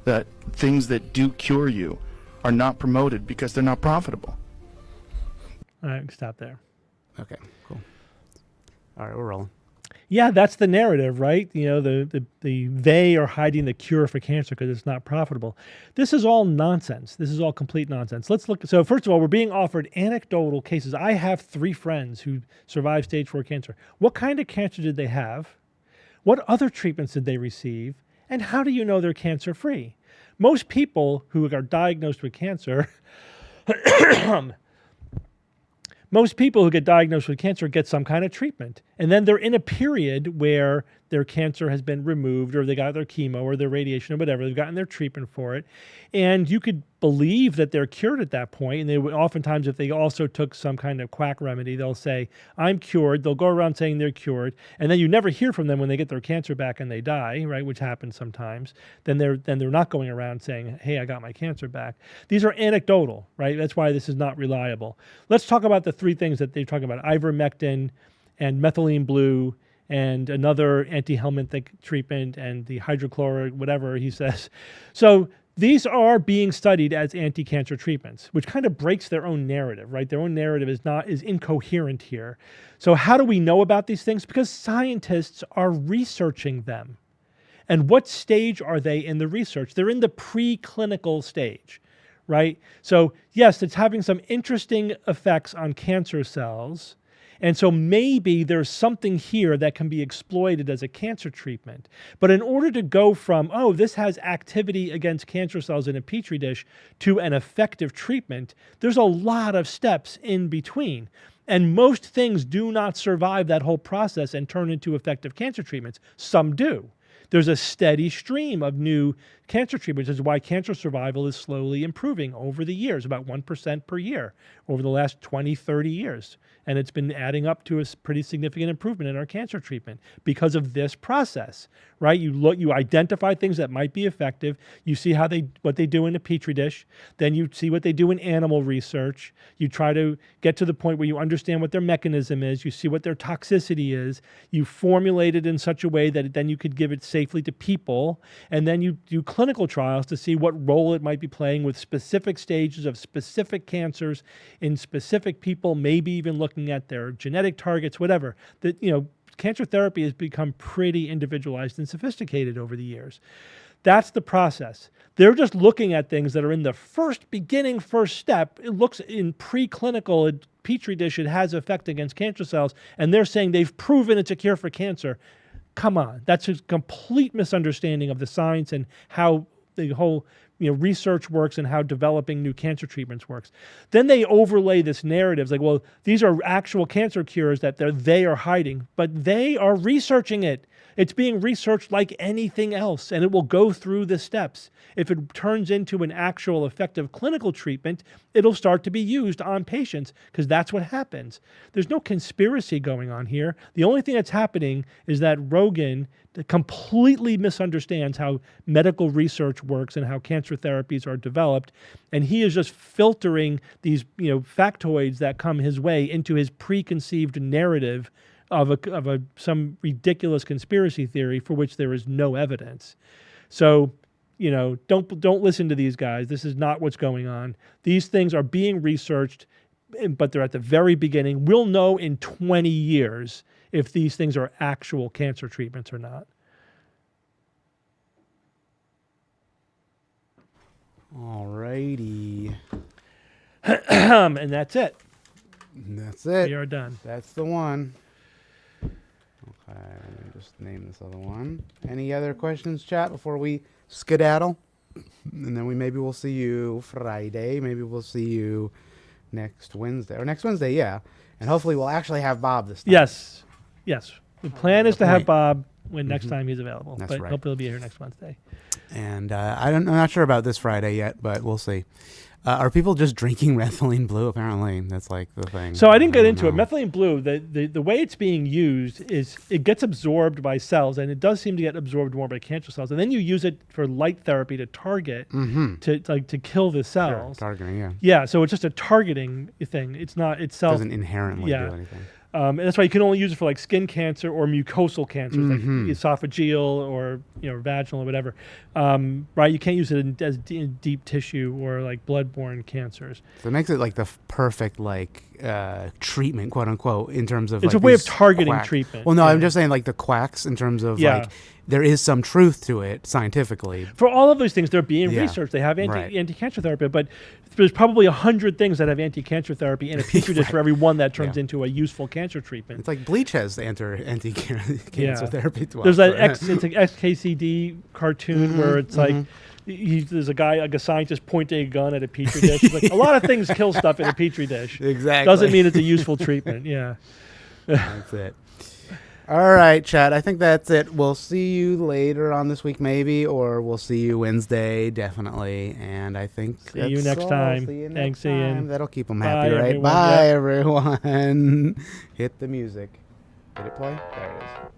that things that do cure you are not promoted because they're not profitable? All right, stop there. Okay, cool. All right, we're rolling. Yeah, that's the narrative, right? You know, they are hiding the cure for cancer because it's not profitable. This is all nonsense. This is all complete nonsense. Let's look. So first of all, we're being offered anecdotal cases. I have 3 friends who survived stage 4 cancer. What kind of cancer did they have? What other treatments did they receive? And how do you know they're cancer free? Most people who are diagnosed with cancer most people who get diagnosed with cancer get some kind of treatment. And then they're in a period where their cancer has been removed or they got their chemo or their radiation or whatever. They've gotten their treatment for it. And you could believe that they're cured at that point. And they would oftentimes, if they also took some kind of quack remedy, they'll say, I'm cured. They'll go around saying they're cured. And then you never hear from them when they get their cancer back and they die, right? Which happens sometimes. Then they're not going around saying, hey, I got my cancer back. These are anecdotal, right? That's why this is not reliable. Let's talk about the 3 things that they're talking about: ivermectin and methylene blue and another anti-helminthic treatment and the hydrochloric, whatever he says. So these are being studied as anti-cancer treatments, which kind of breaks their own narrative, right? Their own narrative is incoherent here. So how do we know about these things? Because scientists are researching them. And what stage are they in the research? They're in the preclinical stage, right? So yes, it's having some interesting effects on cancer cells. And so maybe there's something here that can be exploited as a cancer treatment. But in order to go from, oh, this has activity against cancer cells in a petri dish to an effective treatment, there's a lot of steps in between. And most things do not survive that whole process and turn into effective cancer treatments. Some do. There's a steady stream of new cancer treatments, which is why cancer survival is slowly improving over the years, about 1% per year over the last 20, 30 years. And it's been adding up to a pretty significant improvement in our cancer treatment because of this process, right? You identify things that might be effective. You see what they do in a petri dish. Then you see what they do in animal research. You try to get to the point where you understand what their mechanism is. You see what their toxicity is. You formulate it in such a way that then you could give it safely to people. And then you do clinical trials to see what role it might be playing with specific stages of specific cancers in specific people, maybe even looking at their genetic targets, whatever. That, cancer therapy has become pretty individualized and sophisticated over the years. That's the process. They're just looking at things that are in the first step. It looks in preclinical petri dish, it has effect against cancer cells, and they're saying they've proven it's a cure for cancer. Come on, that's a complete misunderstanding of the science and how the whole research works and how developing new cancer treatments works. Then they overlay this narrative like, well, these are actual cancer cures that they are hiding, but they are researching it. It's being researched like anything else, and it will go through the steps. If it turns into an actual effective clinical treatment, it'll start to be used on patients because that's what happens. There's no conspiracy going on here. The only thing that's happening is that Rogan completely misunderstands how medical research works and how cancer therapies are developed, and he is just filtering these factoids that come his way into his preconceived narrative of some ridiculous conspiracy theory for which there is no evidence. So, don't listen to these guys. This is not what's going on. These things are being researched, but they're at the very beginning. We'll know in 20 years if these things are actual cancer treatments or not. Alrighty. And that's it. That's it. We are done. That's the one. Okay, let me just name this other one. Any other questions, chat, before we skedaddle? And then maybe we'll see you Friday. Maybe we'll see you next Wednesday. Or next Wednesday, yeah. And hopefully we'll actually have Bob this time. Yes. The plan is to have Bob when next time he's available. That's but right. hopefully he'll be here next Wednesday. And I'm not sure about this Friday yet, but we'll see. Are people just drinking methylene blue? Apparently, that's like the thing. So I didn't get into it. Methylene blue, the way it's being used is it gets absorbed by cells, and it does seem to get absorbed more by cancer cells. And then you use it for light therapy to target, to kill the cells. Sure, targeting, yeah. Yeah, so it's just a targeting thing. It's not itself. Doesn't inherently do anything. And that's why you can only use it for like skin cancer or mucosal cancers, like esophageal or vaginal or whatever. Right? You can't use it in deep tissue or like bloodborne cancers. So it makes it like the perfect treatment, quote unquote, in terms of it's like a way of these targeting quack. treatment. Well, no, I'm just saying like the quacks in terms of like there is some truth to it scientifically. For all of those things, they're being researched. They have anti-cancer therapy, but there's probably 100 things that have anti-cancer therapy in a petri dish for every one that turns into a useful cancer treatment. It's like Bleach has anti-cancer therapy. There's it's an XKCD cartoon where it's like there's a scientist pointing a gun at a petri dish. It's like a lot of things kill stuff in a petri dish. Exactly. Doesn't mean it's a useful treatment. Yeah. That's it. All right, chat. I think that's it. We'll see you later on this week, maybe, or we'll see you Wednesday, definitely. And I think see you next time. See you Thanks, next time. Ian. That'll keep them Bye, happy, right? everyone. Bye, everyone. Hit the music. Did it play? There it is.